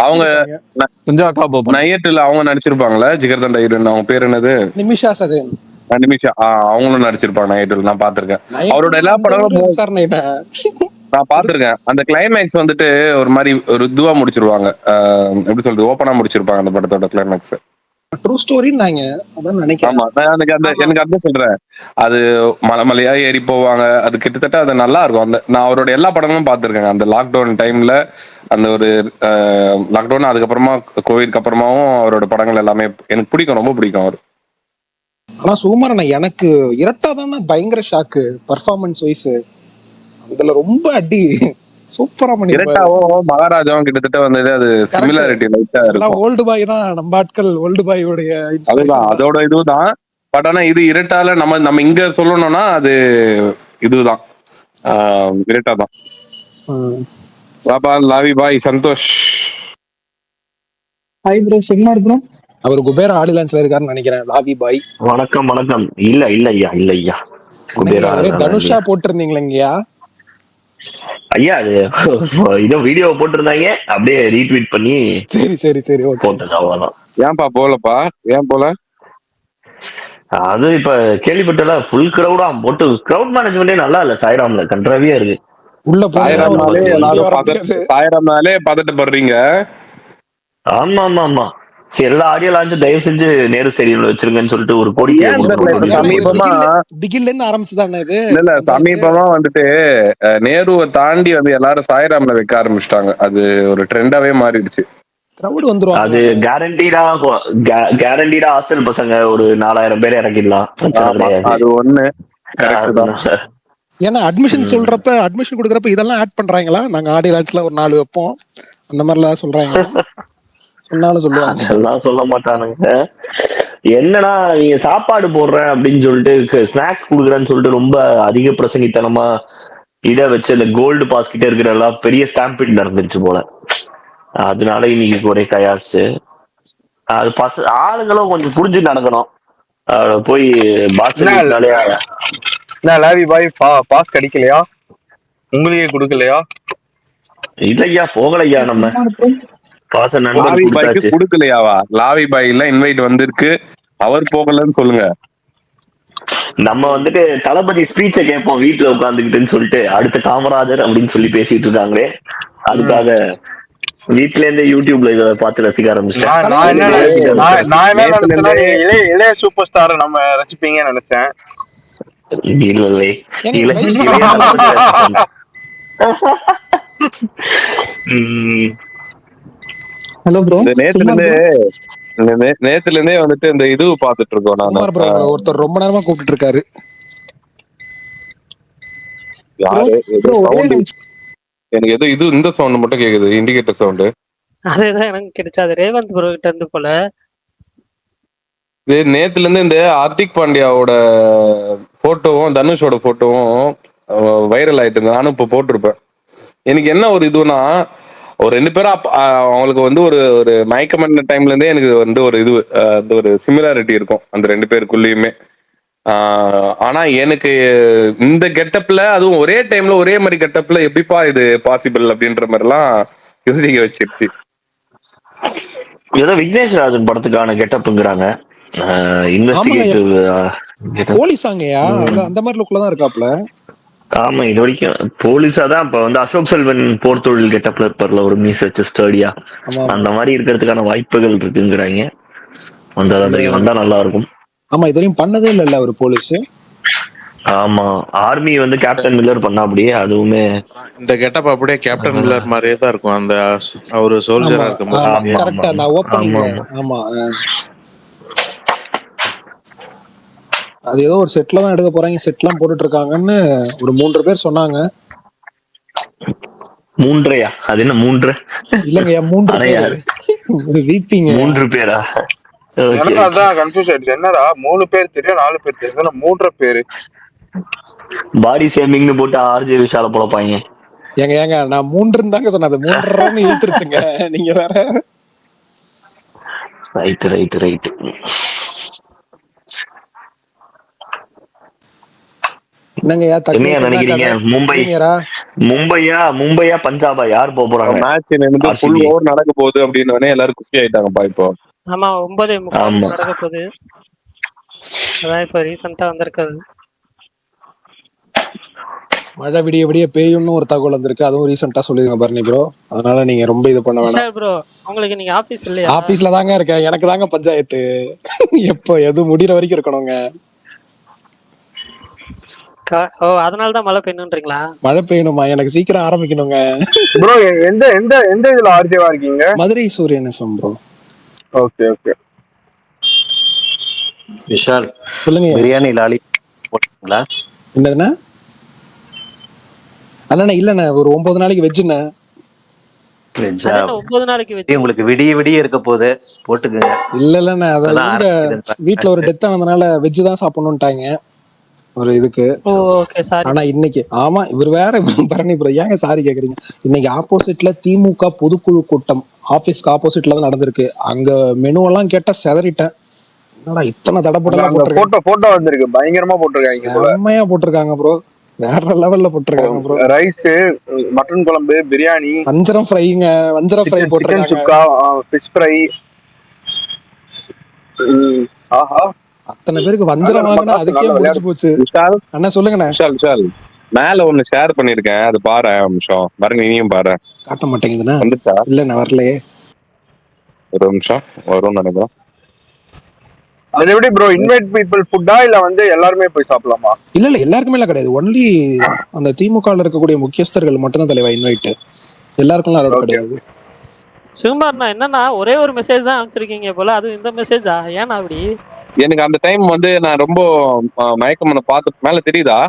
அவங்க கொளுத்திருக்காங்க. சுஞ்சாக்கா போபன். நையட்டுல அவங்க நடிச்சிருப்பாங்களே, ஜிகர் தண்டா ஹீரோயின், அவங்க பேர் என்னது? நிமிஷா சஜன். நிமிஷா. அவங்களும் நடிச்சிருப்பாங்க நையட்டுல, நான் பாத்திருக்கேன். அவரோட நயன்தாரா எல்லா அந்த ஒரு படங்களும் விசாரணை நான் பாத்திருக்கேன். அந்த கிளைமேக்ஸ் வந்துட்டு ஒரு மாதிரி ஒரு இதுவா முடிச்சிருவாங்க. எப்படி சொல்றது, ஓப்பனா முடிச்சிருப்பாங்க அந்த படத்தோட கிளைமேக்ஸ். ட்ரூ ஸ்டோரின்னாங்க, அதான் நினைக்கிறேன். ஆமா, நான் எனக்கு அதான் சொல்றேன். அது மலை மலையா ஏறி போவாங்க. அது கிட்டத்தட்ட அது நல்லா இருக்கும். நான் அவரோட எல்லா படங்களும் பார்த்திருக்கேங்க. அந்த லாக்டவுன் டைம்ல, அந்த ஒரு லாக்டவுன், அதுக்கப்புறமா கோவிட்க்கு அப்புறமாவும் அவரோட படங்கள் எல்லாமே எனக்கு பிடிக்கும், ரொம்ப பிடிக்கும் அவர். ஆனா சுகுமாரண்ணா எனக்கு இரட்டா தானே பயங்கர ஷாக்கு பர்ஃபார்மன்ஸ் வைஸ். அதுல ரொம்ப அடி சூப்பரா பண்ணிருப்பாரு. இரட்டாவும் மகாராஜாவும் கிட்டத்தட்ட வந்தது, அது சிமிலாரிட்டி லைட்டா எல்லாம் இருக்கும். ஓல்டு பாய் தான், நம்ம ஆட்கள் ஓல்டு பாய் உடைய அதுதான் இன்ஸ்பிரேஷன் தான். அதோட இதுதான். பட் ஆனா இது இரட்டால நம்ம இங்க சொல்லணும்னா அது இதுதான், இரட்டா தான். பாபா லாவி பாய் சந்தோஷ். ஹாய் ப்ரோ, செக்மார் ப்ரோ. அவர் குபேர ஆடிலான்ஸ்ல இருக்காருன்னு நினைக்கிறேன், லாவி பாய். வணக்கம் வணக்கம். இல்ல இல்ல ஐயா, இல்ல ஐயா. என்னங்க ஒரே தனுஷா போட்டிருந்தீங்களா ஐயா? அது இதோ வீடியோ போட்டிருந்தாங்க, அப்படியே ரீட்வீட் பண்ணி சரி சரி சரி ஓகே. போட்டது, அவ்வளவுதான். ஏன்பா போலப்பா, ஏன் போல? அது இப்ப கேள்விப்பட்டதா ஃபுல் கிரௌடா போட்டு, கிரௌட் மேனேஜ்மெண்டே நல்லா இல்ல சாய்ராம்ல, கண்ட்ராவியா இருக்கு. உள்ள சாயராம்னாலே எல்லாரும் சாயராம்னாலே பதட்டப்படுறீங்க. ஆமா ஆமா ஆமா. எல்லா ஆடியோ லான்ச்சும் தயவு செஞ்சு நேரு ஸ்டேடியம்ல வச்சிருங்கன்னு சொல்லிட்டு ஒரு கோரிக்கை சமீபமா பிகில்ல இருந்து ஆரம்பிச்சுதானே இது. இல்ல சமீபமா வந்துட்டு நேருவை தாண்டி வந்து எல்லாரும் சாய்ராம்ல வைக்க ஆரம்பிச்சிட்டாங்க. அது ஒரு ட்ரெண்டாவே மாறிடுச்சு. கிரவுட் வந்துரும். அது கேரண்டீடா ஹாஸ்டல் பசங்க ஒரு 4000 பேர் இறக்கிடலாம், அது ஒண்ணு. ஏன்னா அட்மிஷன் சொல்றப்ப, அட்மிஷன் கொடுக்குறப்ப இதெல்லாம் ஆட் பண்றாங்களா, நாங்க ஆடியோ லான்ச்ல ஒரு 4 வைப்போம் அந்த மாதிரிலாம் சொல்றாங்க. சொன்னாலும் சொல்லுவாங்க. அதெல்லாம் சொல்ல மாட்டானுங்க. என்னன்னா, நீங்க சாப்பாடு போடுறேன் அப்படின்னு சொல்லிட்டு, ஸ்நாக்ஸ் குடுக்குறேன்னு சொல்லிட்டு ரொம்ப அதிக பிரசங்கித்தனமா இதை வச்சு அந்த கோல்டு பாஸ் கிட்ட இருக்கிற எல்லாம் பெரிய ஸ்டாம்பிட் நடந்துருச்சு போல. அதனால இன்னைக்கு ஒரே கயாசு. அது ஆளுங்களும் கொஞ்சம் புரிஞ்சு நடக்கணும். போய் பாஸ்னாலே லாவி பாய் பாஸ் கிடைக்கலையா, உங்களுக்கே கொடுக்கலையா? இல்லையா, போகலையா, நம்ம பாச லாவி பாய்க்கு நண்பர் கொடுக்கலையாவா? லாவி பாய் எல்லாம் இன்வைட் வந்திருக்கு, அவர் போகலன்னு சொல்லுங்க. நம்ம வந்துட்டு தளபதி ஸ்பீச்சை கேட்போம் வீட்டுல உட்காந்துக்கிட்டுன்னு சொல்லிட்டு, அடுத்த காமராஜர் அப்படின்னு சொல்லி பேசிட்டு இருக்காங்களே, அதுக்காக வீட்ல இருந்தே யூடியூப்ல இதை பார்த்து ரசிக்க ஆரம்பிச்சிட்டேன். இளைய சூப்பர் ஸ்டார் நம்ம ரசிப்பீங்கன்னு நினைச்சேன். இல்லை ஹலோ ப்ரோ. நேத்துல இருந்தே வந்துட்டு இந்த இது பாத்துட்டு இருக்கோம். நான் ஒருத்தர் ரொம்ப நேரமா கூப்பிட்டு இருக்காரு. எனக்கு ஏதோ இது இந்த சவுண்ட் மட்டும் கேக்குது, இண்டிகேட்டர் சவுண்ட். அதேதான் எனக்கு கிடைச்சா, அது ரேவந்த் ப்ரோ கிட்ட இருந்து போல. இது நேத்துல இருந்து இந்த ஹார்திக் பாண்டியாவோட போட்டோவும் தனுஷோட போட்டோவும் வைரல் ஆயிட்டு இருக்கு. நானும் இப்ப போட்டிருப்பேன். எனக்கு என்ன ஒரு இதுனா, ஒரு 2 பேரும் அவங்களுக்கு வந்து ஒரு மயக்கம் பண்ண டைம்ல இருந்தே எனக்கு வந்து ஒரு இது ஒரு சிமிலாரிட்டி இருக்கும் அந்த 2 பேருக்குள்ளயுமே. ஆனா எனக்கு இந்த கெட்டப்ல, அதுவும் ஒரே டைம்ல ஒரே மாதிரி கெட்டப்ல எப்படிப்பா இது பாசிபிள் அப்படின்ற மாதிரி எல்லாம் யோசிக்க வச்சிருச்சு. ஏதோ விக்னேஷ் ராஜன் படத்துக்கான கெட்டப்ங்கிறாங்க. இன்வெஸ்டிகேட்டிவ் போலீஸாங்கயா, அந்த மாதிரி லுக்ல தான் இருக்காப்ல. ஆமா, இது வரைக்கும் போலீஸா தான். இப்ப வந்து அசோக் செல்வன் போர் தொழில் கெட்டப்ல இருப்பார்ல, ஒரு மீஸ் வச்சு ஸ்டடியா, அந்த மாதிரி இருக்கிறதுக்கான வாய்ப்புகள் இருக்குங்கிறாங்க. வந்தாதான் தெரியும், வந்தா நல்லா இருக்கும். ஆமா, இது வரையும் பண்ணதே இல்ல ஒரு போலீஸ். ஆமா, ஆர்மி வந்து கேப்டன் மில்லர் பண்ணா அப்படியே, அதுவுமே இந்த கெட்டப் அப்படியே கேப்டன் மில்லர் மாதிரியே தான் இருக்கும். அந்த அவரு சோல்ஜரா இருக்கும். கரெக்ட்டா அந்த ஓப்பனிங்ல. ஆமா, அது ஏதோ ஒரு செட்ல தான் எடுக்க போறாங்க, செட்லாம் போட்டுட்டு இருக்காங்கன்னு ஒரு 3 பேர் சொன்னாங்க. 3 அது என்ன 3? இல்லங்கய்யா, 3 பேர் வீப்பிங்க. 3 பேரா? எனக்கு அதான் கன்ஃபியூஸ் ஆயிடுச்சு. என்னடா 3 பேர் தெரியும், 4 பேர் தெரியும், 3 பேரு பாடி ஷேமிங்னு போட்டு ஆர்ஜே விஷால பொழப்பாங்க. ஏங்க நான் 3 தாங்க சொன்னது, 3 இழுத்துருச்சுங்க நீங்க வேற. ரைட். என்னங்கய்யா என்னையா தக்லீஃப் என்ன நினைக்கிறீங்க? கதை? மும்பை பிரீமியரா? மும்பையா பஞ்சாபா யார் போக போறாங்க? மேட்ச் நின்று ஃபுல் ஆர்சிபி. ஓவர் நடக்க போகுது அப்படின்னு எல்லாரும் குஸ்தி ஆயிட்டாங்கப்பா இப்போ. ஆமா 9:45 ஆமா நடக்க போகுது. அதான் இப்போ ரீசெண்டா வந்திருக்காது. மழை விடிய விடிய பெய்யும்னு ஒரு தகவல் வந்திருக்கு, அதுவும் ரீசெண்டா சொல்லிருங்க பரணி ப்ரோ. அதனால நீங்க ரொம்ப இது பண்ண வேணாம். விஷால் ப்ரோ உங்களுக்கு நீங்க ஆபீஸ் இல்லையா? ஆபீஸ்ல தாங்க இருக்கேன், எனக்கு தாங்க பஞ்சாயத்து. எப்போ எது முடிகிற வரைக்கும் இருக்கணுங்க. ஓ அதனால தான் மழை பெய்யணுன்றீங்களா? மழை பெய்யணுமா? எனக்கு சீக்கிரம் ஆரம்பிக்கணுங்க. ப்ரோ எந்த எந்த எந்த இதுல ஆர்ஜேவா இருக்கீங்க? மதுரை சூரியன் FM bro. Okay okay. Vishal சொல்லுங்க. பிரியாணி லாலி போட்டீங்களா? என்னதுண்ணா? அண்ணா இல்லண்ணே, ஒரு 9 நாளைக்கு வெஜ்ஜுண்ணே. வெஜ்ஜா? அது என்ன 9 நாளைக்கு வெஜ்? உங்களுக்கு விடிய விடிய இருக்க போகுது, போட்டுக்குங்க. இல்லண்ணே, அதான் இப்பதான் இவங்க ஆரம்பிக்குது. வீட்டுல ஒரு டெத் ஆனதுனால வெஜ்ஜு தான் சாப்பிடணும்ட்டாங்க ஒரு இதுக்கு. ஓ ஓகே சாரி. ஆனா இன்னைக்கு ஆமா இவர் வேற பரணி ப்ரோ, ஏங்க சாரி கேக்குறீங்க? இன்னைக்கு ஆப்போசிட்ல திமுக பொதுக்குழு கூட்டம் ஆபீஸ்க்கு ஆப்போசிட்ல தான் நடந்திருக்கு. அங்க மெனு எல்லாம் கேட்டா செதறிட்டேன். என்னடா இத்தனை தடப்படலாம் போட்டிருக்காங்க. போட்டோ வந்திருக்கு, பயங்கரமா போட்டிருக்காங்க. செம்மையா போட்டிருக்காங்க ப்ரோ, வேற லெவல்ல போட்டிருக்காங்க ப்ரோ. ரைஸ், மட்டன் குழம்பு, பிரியாணி, வஞ்சரம் ஃப்ரைங்க, வஞ்சரம் ஃப்ரை போட்டிருக்காங்க, சிக்கன் சுக்கா, ஃபிஷ் ஃப்ரை. ஆஹா, அத்தனை பேருக்கு வஞ்சரம் வாங்கினா அதுக்கே முடிஞ்சு போச்சு. விஷால் அண்ணா சொல்லுங்கண்ணே. விஷால் மேல ஒண்ணு ஷேர் பண்ணிருக்கேன், அது பாரு ஒரு நிமிஷம். பாருங்க, நீயும் பாரு. காட்ட மாட்டேங்குதுண்ணா. வந்துட்டா? இல்லண்ணா வரலையே. ஒரு நிமிஷம் வரும்னு நினைக்கிறேன். அது எப்படி ப்ரோ, இன்வைட் பீப்புள் ஃபுட்டா இல்ல வந்து எல்லாருமே போய் சாப்பிடலாமா? இல்ல எல்லாருக்குமே எல்லாம் கிடையாது, ஒன்லி அந்த திமுகல இருக்கக்கூடிய முக்கியஸ்தர்கள் மட்டும்தான் தலைவா இன்வைட், எல்லாருக்கும் அலோட் கிடையாது. சுகுமார்ண்ணா என்னன்னா ஒரே ஒரு மெசேஜ் தான் அனுப்பிச்சிருக்கீங்க போல, அது இந்த மெசேஜா? ஏன்னா அப்படி? எனக்கு அந்த டைம் வந்து நான் ரொம்ப மயக்கமனை பார்த்து மேல தெரியுதா?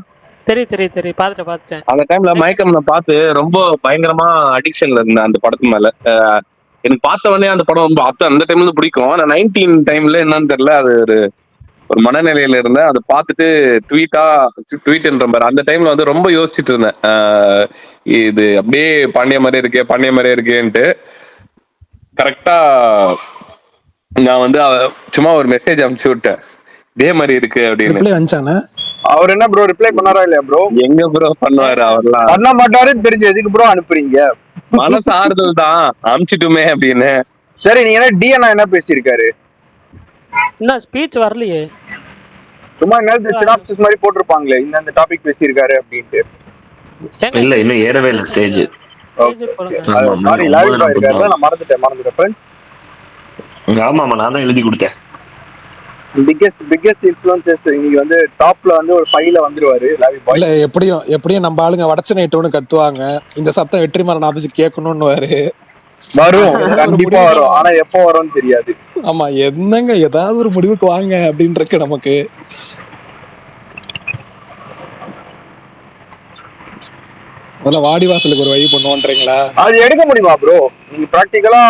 தெரியும் பாத்துட்டேன். அந்த டைம்ல மயக்கமனை பார்த்து ரொம்ப பயங்கரமா அடிக்ஷன்ல இருந்தேன் அந்த படத்து மேல. எனக்கு பார்த்த உடனே அந்த படம் ரொம்ப அந்த டைம்ல இருந்து பிடிக்கும். ஆனா 19 டைம்ல என்னன்னு தெரியல, அது ஒரு மனநிலையில இருந்தேன். அதை பார்த்துட்டு ட்வீட்ன்ற மாதிரி அந்த டைம்ல வந்து ரொம்ப யோசிச்சுட்டு இருந்தேன். இது அப்படியே பாண்டிய மாதிரியே இருக்கேன்ட்டு. கரெக்டா நான் வந்து சும்மா ஒரு மெசேஜ் அனுப்பிச்சு விட்டேன், இதே மாதிரி இருக்கு அப்படின்னு. அவர் என்ன ப்ரோ ரிப்ளை பண்ணாரா இல்லையா ப்ரோ? எங்க ப்ரோ பண்ணுவாரு, அவர்லாம் பண்ண மாட்டாருன்னு தெரிஞ்சு எதுக்கு ப்ரோ அனுப்புறீங்க? மனசு ஆறுதல் தான், அனுப்பிச்சிட்டுமே அப்படின்னு. சரி, நீங்க என்ன டிஎன்ஆ என்ன பேசியிருக்காரு? என்ன ஸ்பீச் வரலையே, சும்மா என்ன சினாப்சிஸ் மாதிரி போட்டிருப்பாங்களே, இந்த டாபிக் பேசியிருக்காரு அப்படின்ட்டு. இல்ல இன்னும் ஏறவே இல்லை ஸ்டேஜ். சாரி லைவ் இருக்காரு, நான் மறந்துட்டேன் ஃப்ரெண்ட்ஸ். ஆமா நான் தான் எழுதி கொடுத்தேன். பிக்கெஸ்ட் இன்ஃப்ளூயன்சர்ஸ் இன்னைக்கு வந்து டாப்ல வந்து ஒரு 5ல வந்துருவாரு லாவி பாய். இல்ல எப்படியும் நம்ம ஆளுங்க வடச்ச நைட்டோன்னு கத்துவாங்க, இந்த சத்தம் வெற்றிமாறன் ஆபீஸுக்கு கேட்கணும்னு வரும், கண்டிப்பா வரும். ஆனா எப்போ வரும்னு தெரியாது. ஆமா என்னங்க ஏதாவது ஒரு முடிவுக்கு வாங்க அப்படின்னு இருக்கு நமக்கு. அதெல்லாம் வாடிவாசலுக்கு ஒரு வழி பண்ணுவோன்றீங்களா? அது எடுக்க முடியுமா ப்ரோ? நீங்க பிராக்டிகலா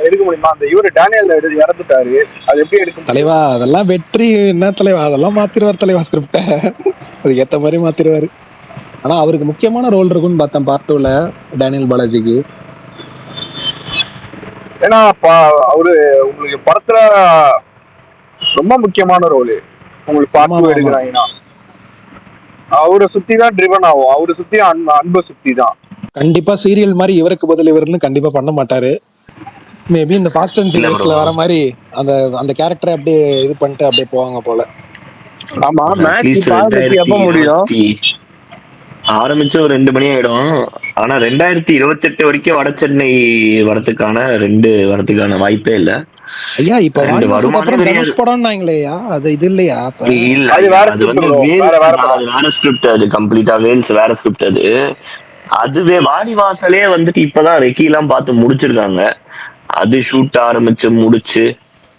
எடுக்க முடியுமா? அந்த இவரு டேனியல் இறந்துட்டாரு, அது எப்படி எடுக்க தலைவா? அதெல்லாம் வெற்றி என்ன தலைவா, அதெல்லாம் மாத்திருவார் தலைவா, ஸ்கிரிப்ட அதுக்கு ஏத்த மாதிரி மாத்திருவாரு. ஆனா அவருக்கு முக்கியமான ரோல் இருக்குன்னு பார்த்தேன் பார்ட் 2ல டேனியல் பாலாஜிக்கு. ஏன்னா அவரு உங்களுக்கு படத்துல ரொம்ப முக்கியமான ரோல், உங்களுக்கு பார்ட் 2 எடுக்கிறாங்கன்னா அவரை சுத்தி தான் ட்ரிவன் ஆகும், அவரை சுத்தி அன்பை சுத்தி தான். கண்டிப்பா சீரியல் மாதிரி இவருக்கு பதில் இவருன்னு கண்டிப்பா பண்ண மாட்டாரு. மேபி இந்த ஃபாஸ்ட் அண்ட் ஃபியூரியஸ்ல வர மாதிரி அந்த கேரக்டரை அப்படியே இது பண்ணிட்டு அப்படியே போவாங்க போல. ஆமா, மேட்ச் எப்ப முடியும்? ஆரம்பிச்சு ஒரு 2 மணி ஆயிடும். ஆனா 2028 வரைக்கும் வட சென்னை வரத்துக்கான வாய்ப்பே இல்ல. ஐயா இப்ப வருமானம் தனுஷ் படம்னாங்களேயா, அது இது இல்லையா? இல்ல அது வந்து வேற ஸ்கிரிப்ட், அது கம்ப்ளீட்டா வேல்ஸ் வேற ஸ்கிரிப்ட். அதுவே வாடிவாசலே வந்துட்டு இப்பதான் ரெக்கி எல்லாம் பார்த்து முடிச்சிருக்காங்க. அது ஷூட் ஆரம்பிச்சு முடிச்சு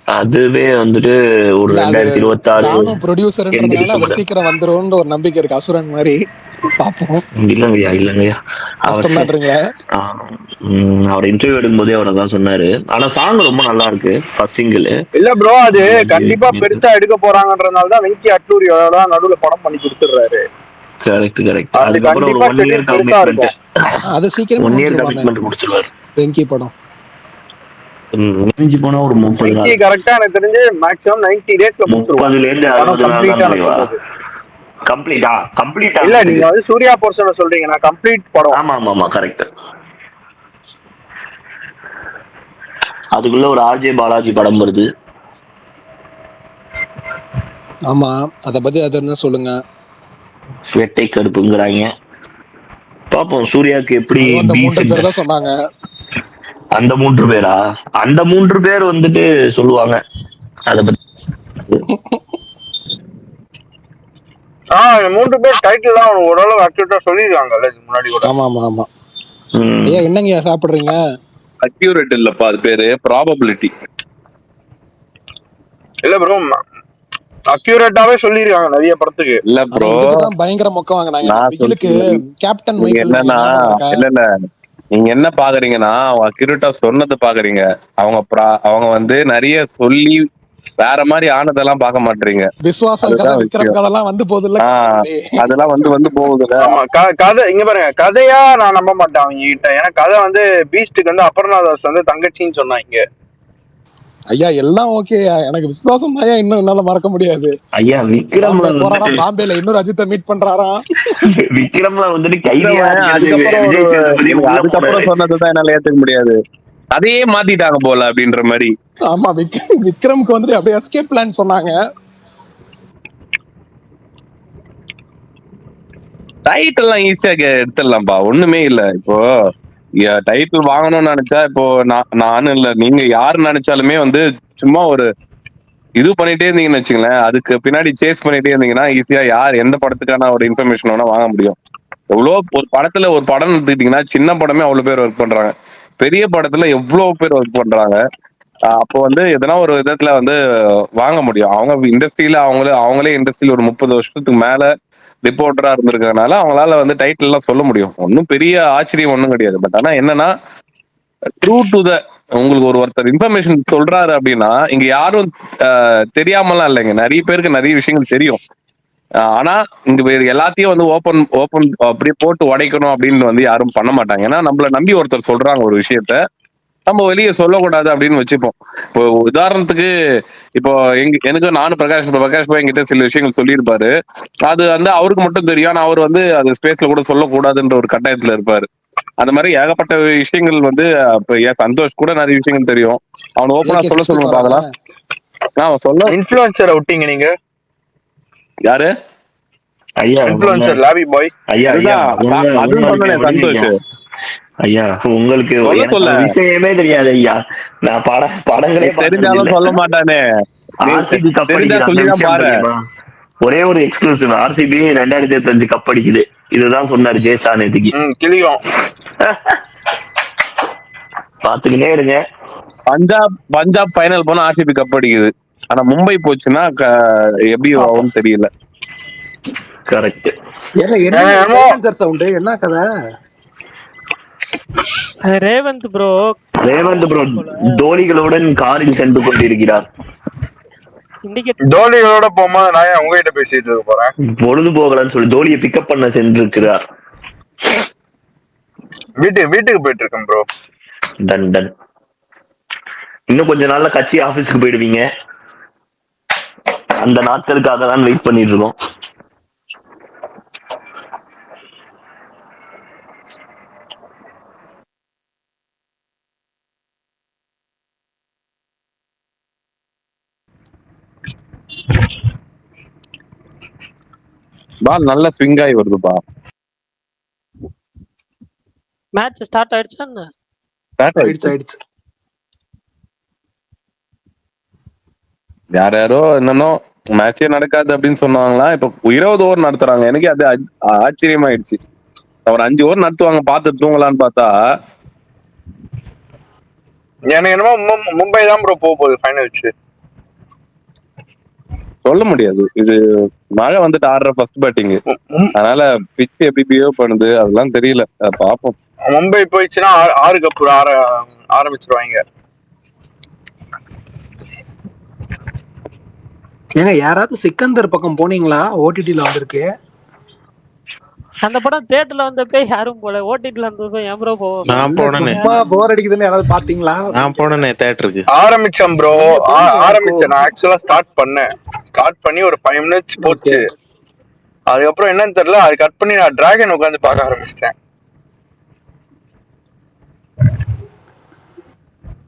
அதுவே வந்துட்டு ஒரு 2026 ப்ரொடியூசர்ன்றதுனால சீக்கிரம் வந்துரும்னு ஒரு நம்பிக்கை இருக்கு, அசுரன் மாதிரி. பாப்போம். இல்லங்கய்யா அவர் இன்டர்வியூ எடுக்கும் போதே அவர் தான் சொன்னாரு. ஆனா சாங் ரொம்ப நல்லா இருக்கு, ஃபர்ஸ்ட் சிங்கிள். இல்ல ப்ரோ, அது கண்டிப்பா பெருசா எடுக்க போறாங்கன்றதுனால தான் வெங்கி அட்டூரியோட நடுவுல படம் பண்ணி கொடுத்துறாரு. கரெக்ட். அதுக்கப்புறம் ஒரு 1 இயர் கமிட்மெண்ட், அது சீக்கிரம் 1 இயர் கமிட்மெண்ட் முடிச்சிருவாரு வெங்கி படம். முடிஞ்சு போனா ஒரு 30 கரெக்டா எனக்கு தெரிஞ்சு மேக்ஸிமம் 90 டேஸ்ல 30ல இருந்து 60 நாள் தான். கம்ப்ளீட்டா இல்ல நீங்க வந்து சூர்யா போர்ஷனை சொல்றீங்க, நான் கம்ப்ளீட் படம். ஆமா கரெக்ட். அதுக்குள்ள ஒரு ஆர்ஜே பாலாஜி படம் வருது. ஆமா, அத பத்தி அது என்ன சொல்லுங்க. வேட்டை கருப்புங்கிறாங்க. பாப்போம் சூர்யாவுக்கு எப்படி அதுவும் அந்த 3 பீஸ். பேர் தான் சொன்னாங்க. அந்த 3 பேரா? அந்த 3 பேர் வந்துட்டு சொல்லுவாங்க அத பத்தி. 3 பேர் டைட்டில் தான் ஓரளவு அக்யூரேட்டா சொல்லிருக்காங்கல்ல இதுக்கு முன்னாடி கூட. ஆமா. ஐயா என்னங்க சாப்பிடுறீங்க? அக்யூரேட் இல்லப்பா, அது பேரு ப்ராபபிலிட்டி. இல்ல ப்ரோ, அக்யூரேட்டாவே சொல்லிருக்காங்க நிறைய படத்துக்கு. இல்ல ப்ரோ, இதுக்குதான் பயங்கர மொக்க வாங்கினாங்க. பிகிலுக்கு கேப்டன் மைக்கேல் என்னன்னா இல்ல நீங்க என்ன பாக்குறீங்கன்னா அக்யூரேட்டா சொன்னது பாக்குறீங்க. அவங்க வந்து நிறைய சொல்லி வேற மாதிரி ஆனதெல்லாம் பார்க்க மாட்டீங்க. விசுவாசம் கதை, விக்ரம் கதெல்லாம் வந்து போகுதுல்ல, அதெல்லாம் வந்து போகுதுல. ஆமா, கதை இங்க பாருங்க, கதையா நான் நம்ப மாட்டேன் அவங்க கிட்ட. ஏன்னா கதை வந்து பீஸ்டுக்கு வந்து அபர்ணா தாஸ் வந்து தங்கச்சின்னு சொன்னாங்க. ஐயா எல்லாம் ஓகே, எனக்கு விசுவாசம் தான் இன்னும் என்னால மறக்க முடியாது. ஐயா விக்ரம்ல போறாராம் பாம்பேல, இன்னொரு அஜித்தை மீட் பண்றாராம். விக்ரம்ல வந்துட்டு அதுக்கப்புறம் சொன்னதுதான் என்னால ஏத்துக்க முடியாது. அதையே மாத்திட்டாங்க போல அப்படின்ற மாதிரி. ஆமா, விக்ரம்க்கு வந்துட்டு அப்படியே எஸ்கேப் பிளான் சொன்னாங்க. டைட்டில் எல்லாம் ஈஸியா எடுத்துடலாம்ப்பா, ஒண்ணுமே இல்ல. இப்போ டைட்டில் வாங்கணும்னு நினைச்சா, இப்போ நானும் இல்ல நீங்க யாரு நினைச்சாலுமே வந்து சும்மா ஒரு இது பண்ணிட்டே இருந்தீங்கன்னு வச்சுங்களேன், அதுக்கு பின்னாடி சேஸ் பண்ணிட்டே இருந்தீங்கன்னா ஈஸியா யார் எந்த படத்துக்கான ஒரு இன்ஃபர்மேஷன் வேணா வாங்க முடியும். எவ்வளோ ஒரு படத்துல ஒரு படம் எடுத்துக்கிட்டீங்கன்னா, சின்ன படமே அவ்வளவு பேர் ஒர்க் பண்றாங்க, பெரிய படத்துல எவ்வளவு பேர் ஒர்க் பண்றாங்க. அப்போ வந்து எதனா ஒரு விதத்துல வந்து வாங்க முடியும். அவங்க இண்டஸ்ட்ரியில அவங்களே இண்டஸ்ட்ரியில ஒரு 30 வருஷத்துக்கு மேல ரிப்போர்ட்டரா இருந்திருக்கிறதுனால அவங்களால வந்து டைட்டில் எல்லாம் சொல்ல முடியும். ஒன்னும் பெரிய ஆச்சரியம் ஒன்றும் கிடையாது. பட் ஆனா என்னன்னா, ட்ரூ டு த உங்களுக்கு ஒருத்தர் இன்ஃபர்மேஷன் சொல்றாரு அப்படின்னா, இங்க யாரும் தெரியாமலாம் இல்லைங்க, நிறைய பேருக்கு நிறைய விஷயங்கள் தெரியும். ஆனா இங்க எல்லாத்தையும் வந்து ஓப்பன் அப்படியே போட்டு உடைக்கணும் அப்படின்னு வந்து யாரும் பண்ண மாட்டாங்க. ஏன்னா நம்மள நம்பி ஒருத்தர் சொல்றாங்க ஒரு விஷயத்த, நம்ம வெளியே சொல்லக்கூடாது அப்படின்னு வச்சுப்போம். இப்போ உதாரணத்துக்கு, இப்போ நானும் பிரகாஷ் பாய் என்கிட்ட சில விஷயங்கள் சொல்லியிருப்பாரு. அது வந்து அவருக்கு மட்டும் தெரியும், ஆனா அவர் வந்து அது ஸ்பேஸ்ல கூட சொல்லக்கூடாதுன்ற ஒரு கட்டாயத்துல இருப்பாரு. அந்த மாதிரி ஏகப்பட்ட விஷயங்கள் வந்து இப்ப சந்தோஷ் கூட நிறைய விஷயங்கள் தெரியும், அவன் ஓப்பனா சொல்லுங்க பாக்கலாம். சொல்ல இன்ஃப்ளூயன்சரை விட்டீங்க நீங்க. யாரு? ஐயா இன்ஃப்ளூயன்சர் லாபி பாய். அது சொன்னேன் சந்தோஷ். ஐயா உங்களுக்கு விஷயமே தெரியாது ஐயா. நான் படங்களே தெரிஞ்சாலும் சொல்ல மாட்டானே. ஆர்சிபி கப் அடிக்குது, ஒரே ஒரு எக்ஸ்க்ளூசிவ், ஆர்சிபி 2025 கப் அடிக்குது, இதுதான் சொன்னாரு ஜேசா நேத்துக்கு. பாத்துக்கிட்டே இருங்க. பஞ்சாப் ஃபைனல் போனா ஆர்சிபி கப் அடிக்குது, ஆனா மும்பை போச்சுன்னா எப்படி ஆகும்னு தெரியல. கரெக்ட். என்ன கதை? ரேவந்த் ப்ரோ தோனிகளுடன் காரில் சென்று கொண்டிருக்கிறார். தோனிகளோட போகும்போது நான் உங்ககிட்ட பேசிட்டு இருக்க போறேன். பொழுது போகலன்னு சொல்லி தோனியை பிக்கப் பண்ண சென்றிருக்கிறார். வீட்டுக்கு போயிட்டு இருக்கேன் ப்ரோ. டன் இன்னும் கொஞ்ச நாள்ல கட்சி ஆபீஸ்க்கு போயிடுவீங்க. அந்த நாட்களுக்காக தான் வெயிட் பண்ணிட்டு இருக்கோம். பால் நல்ல ஸ்விங் ஆகி வருதுப்பா. மேட்ச் ஸ்டார்ட் ஆயிடுச்சா என்ன? ஆயிடுச்சு. யாரோ என்னன்னோ மேட்சே நடக்காது அப்படின்னு சொன்னாங்களா, இப்ப 20 ஓவர் நடத்துறாங்க. எனக்கு அது ஆச்சரியமாயிடுச்சு. ஒரு 5 ஓவர் நடத்துவாங்க, பார்த்து தூங்கலான்னு பார்த்தா எனக்கு என்னமோ மும்பை தான் ப்ரோ போகுது ஃபைனல்ஸ். சொல்ல முடியாது. இது மழை வந்துட்டு ஆடுற ஃபர்ஸ்ட் பேட்டிங், அதனால பிச் எப்படி பிஹேவ் பண்ணுது அதெல்லாம் தெரியல, பாப்போம். மும்பை போயிடுச்சுன்னா 6 கப் ஆரம்பிச்சிருவாங்க. ஏங்க யாராவது சிக்கந்தர் பக்கம் போனீங்களா? ஓடிடில வந்திருக்கு அந்த படம். தியேட்டர்ல வந்தப்ப யாரும் போல, ஓடிடில வந்தப்ப ஏன் ப்ரோ போவோம்? நான் போனேனே. சும்மா போர் அடிக்குதுன்னு யாராவது பாத்தீங்களா? நான் போனேனே தியேட்டருக்கு. ஆரம்பிச்சேன் ப்ரோ, ஆரம்பிச்சேன். நான் ஆக்சுவலா ஸ்டார்ட் பண்ணி ஒரு 5 minutes போச்சு. அதுக்கப்புறம் என்னன்னு தெரியல, அது கட் பண்ணி நான் டிராகன் உட்காந்து பார்க்க ஆரம்பிச்சிட்டேன்.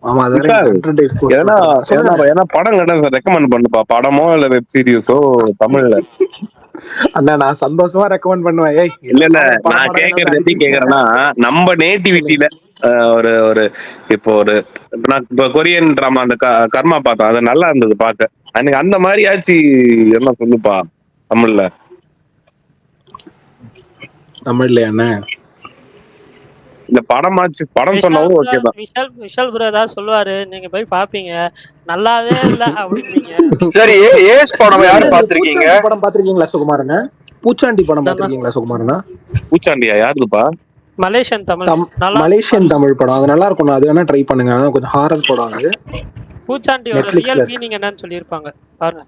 ஆமா அது வேற விஷால், 100 days course ஏன்னா போட்டிருந்தாங்க. சொல்லுங்க ஏன்னா படம் கேட்டா ரெக்கமெண்ட் பண்ணுப்பா, படமோ இல்ல வெப் சீரிஸோ தமிழ்ல. அண்ணா, நான் சந்தோஷமா ரெக்கமெண்ட் பண்ணுவேன். ஏய் இல்ல இதெல்லாம் ஒரு படம் நான் படம் கேக்குறது எப்படி அடிக்கிறீங்க. கேக்குறேன்னா, நம்ம நேட்டிவிட்டியில ஒரு ஒரு இப்போ நான் இப்போ கொரியன் டிராமா அந்த கர்மா பார்த்தோம், அது நல்லா இருந்தது பார்க்க. எனக்கு அந்த மாதிரி ஆச்சு என்ன சொல்லுப்பா தமிழ்ல. தமிழ்லையா அண்ணா? இந்த படமாச்சு, படம் சொன்னவும் ஓகே தான். விஷால் ப்ரோ ஏதாவது சொல்லுவாரு, நீங்க போய் பாப்பீங்க, நல்லாவே இல்ல அப்படின்னீங்க. சரி, ஏஸ் படம் யாரு பாத்திருக்கீங்க? பூச்சாண்டி படம் பாத்திருக்கீங்களா சுகுமாரண்ணா? பூச்சாண்டி படம் பாத்திருக்கீங்களா சுகுமாரண்ணா? பூச்சாண்டியா யாருப்பா? மலேசியன் தமிழ், மலேசியன் தமிழ் படம், அது நல்லா இருக்கும். அது வேணா ட்ரை பண்ணுங்க, அதான் கொஞ்சம் ஹாரர் படம். அது பூச்சாண்டியோட ரியல் மீனிங் என்னன்னு சொல்லியிருப்பாங்க பாருங்க.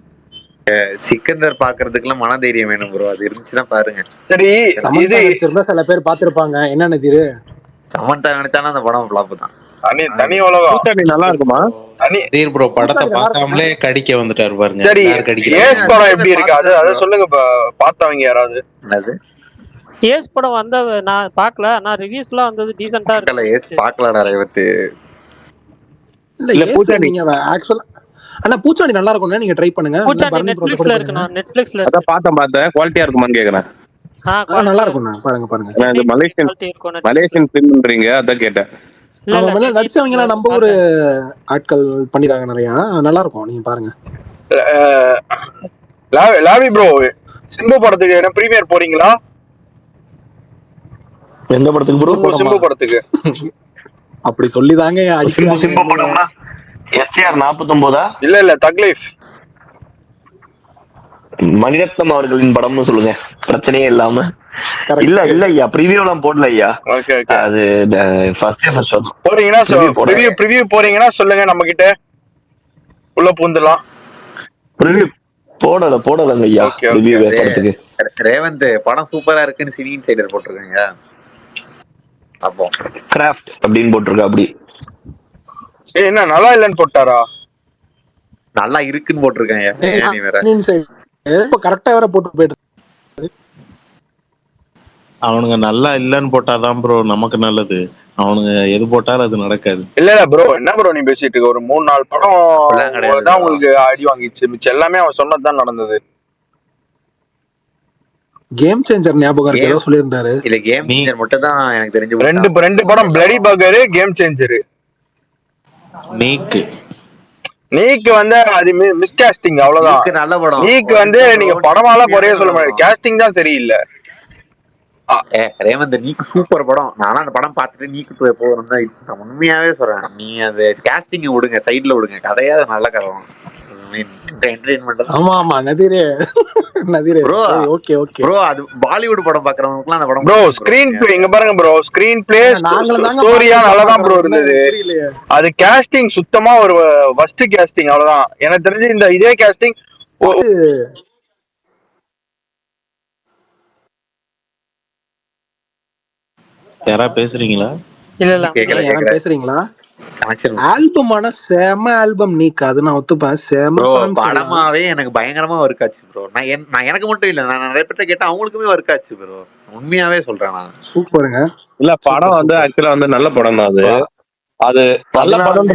சிக்கந்தர் பாக்குறதுக்குலாம் மனதைரியம் வேணும் ப்ரோ, அது இருந்துச்சுன்னா பாருங்க. சரி, சமந்தா நடிச்சிருந்தா சில பேர் பாத்திருப்பாங்க. என்ன நினைச்சிரு? சமந்தா நினைச்சானா அந்த படம் ஃப்ளாப் தான். தனி உலகம். பூச்சாண்டி நல்லா இருக்குமா? தீர் ப்ரோ படத்தை பார்க்காமலே கடிக்க வந்துட்டாரு பாருங்க. சரி, ஏஸ் படம் எப்படி இருக்கு? அத சொல்லுங்க, பார்த்தவங்க யாராவது. என்னது ஏஸ் படம் வந்த நான் பார்க்கல, ஆனா ரிவ்யூஸ்லாம் வந்தது டீசென்ட்டா இருக்கு. ஏஸ் பார்க்கலடா ரேவத்து. இல்ல பூச்சாண்டி நீங்க ஆக்சுவலா அண்ணா பூச்சாண்டி நல்லா இருக்கும்னா நீங்க ட்ரை பண்ணுங்க. பூச்சாண்டி நெட்ஃபிளிக்ஸ்ல இருக்கு, நான் நெட்ஃபிளிக்ஸ்ல அத பார்த்தேன் குவாலிட்டியா இருக்குமான்னு கேக்குறேன். நல்லா இருக்கும்ண்ணா, பாருங்க. நான் இந்த மலேசியன் ஃபிலிம்ன்றீங்க, அதான் கேட்டேன். அவங்க நடிச்சவங்க நம்ம ஒரு ஆட்கள் பண்ணிருக்காங்க நிறைய, நல்லா இருக்கும், நீங்க பாருங்க. லாவி ப்ரோ, சிம்பு படத்துக்கு என்ன பிரீமியர் போறீங்களா? எந்த படத்துக்கு ப்ரோ? சிம்பு படத்துக்கு. அப்படி சொல்லிதாங்க சிம்பு படம்னா எஸ்டிஆர் 49 இல்ல தக் லைஃப், மணிரத்னம் அவர்களின் படம்னு சொல்லுங்க, பிரச்சனையே இல்லாம. இல்ல ஐயா, ப்ரிவியூ எல்லாம் போடல ஐயா. அது ஃபர்ஸ்ட் போறீங்கன்னா ப்ரிவியூ போறீங்கன்னா சொல்லுங்க, நம்ம கிட்ட உள்ள பூந்துலாம். ப்ரிவியூ போடலங்க ஐயா. ரிவ்யூ படத்துக்கு ரேவந்த் படம் சூப்பரா இருக்குன்னு சினி இன்சைடர் போட்டிருக்காங்க. அப்போ கிராஃப்ட் அப்படின்னு போட்டிருக்கா. அப்படி என்ன நல்லா இல்லன்னு போட்டாரா? நல்லா இருக்குன்னு போட்டிருக்காங்க. நீ வேற இப்ப கரெக்டா வேற போட்டு போயிட்டு அவனுங்க நல்லா இல்லன்னு போட்டாதான் ப்ரோ நமக்கு நல்லது. அவனுங்க எது போட்டாலும் அது நடக்காது. இல்ல ப்ரோ, என்ன ப்ரோ நீ பேசிட்டு இருக்க? ஒரு 3-4 படம் தான் உங்களுக்கு அடி வாங்கிச்சு, மிச்சம் எல்லாமே அவன் சொன்னதுதான் நடந்தது. கேம் சேஞ்சர் ஞாபகம் இருக்கு, ஏதோ சொல்லியிருந்தாரு. இல்ல கேம் சேஞ்சர் மட்டும் தான் எனக்கு தெரிஞ்சு. ரெண்டு படம், பிளடி பர்கர், கேம் சேஞ்சர். நீக்கு வந்து அது மிஸ்காஸ்டிங், அவ்வளவுதான். நல்ல படம். நீக்கு வந்து நீங்க படமால குறைய சொல்ல முடியாது, காஸ்டிங் தான் சரியில்லை. ரேவந்த் நீக்கு சூப்பர் படம். நானும் அந்த படம் பார்த்துட்டு நீக்கு போறோம் தான் உண்மையாவே சொல்றேன். நீ அது காஸ்டிங் விடுங்க, சைட்ல விடுங்க, கதையா நல்ல கதை. பாலிவுட் படம் பாக்குறவங்களுக்குலாம் அந்த படம் ப்ரோ ஸ்கிரீன் பிளே இங்க பாருங்க ப்ரோ, ஸ்கிரீன் பிளே ஸ்டோரியா நல்லா தான் ப்ரோ இருந்தது. அது காஸ்டிங் சுத்தமா ஒரு வர்ஸ்ட் காஸ்டிங், அவ்வளவுதான். எனக்கு தெரிஞ்சு இந்த இதே காஸ்டிங் யாரா பேசுறீங்களா? இல்ல பேசுறீங்களா? ஆல்பமான செம ஆல்பம் நீக்கு, அது நான் ஒத்துப்பேன். செம படமாவே எனக்கு பயங்கரமா ஒர்க் ஆச்சு ப்ரோ. நான் எனக்கு மட்டும் இல்ல, நான் நிறைய பேர்ட்ட கேட்டா அவங்களுக்குமே ஒர்க் ஆச்சு ப்ரோ. உண்மையாவே சொல்றேன் நான். சூப்பருங்க. இல்ல படம் வந்து ஆக்சுவலா வந்து நல்ல படம் தான். அது நல்ல படம்.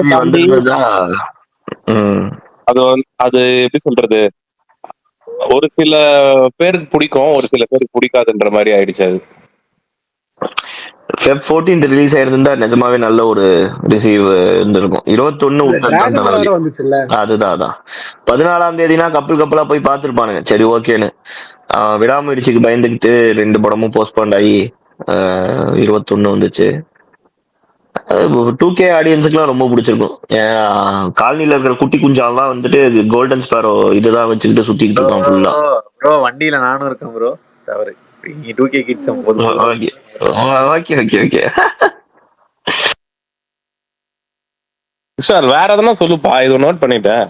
அது எப்படி சொல்றது, ஒரு சில பேருக்கு பிடிக்கும், ஒரு சில பேருக்கு பிடிக்காதுன்ற மாதிரி ஆயிடுச்சு. அது Feb 14 ரிலீஸ் ஆயிருந்தா நிஜமாவே நல்ல ஒரு ரிசீவ் இருந்திருக்கும். 21 அதுதான் 14ஆம் தேதினா கப்பலா போய் பார்த்துருப்பானுங்க. சரி ஓகேன்னு விடாமுயற்சிக்கு பயந்துக்கிட்டு 2 படமும் போஸ்ட்போன் ஆகி 21 வந்துச்சு. 2K ஆடியன்ஸுக்குலாம் ரொம்ப பிடிச்சிருக்கும். காலனில இருக்கிற குட்டி குஞ்சாலாம் வந்துட்டு கோல்டன் ஸ்பாரோ இதுதான் வச்சுக்கிட்டு சுத்திக்கிட்டு இருக்கான் ஃபுல்லா. ப்ரோ வண்டியில நானும் இருக்கேன் ப்ரோ. தவறு, நீ 2K கிட்ஸ் போது. ஓகே சார் வேற எதனா சொல்லுப்பா, இது நோட் பண்ணிட்டேன்.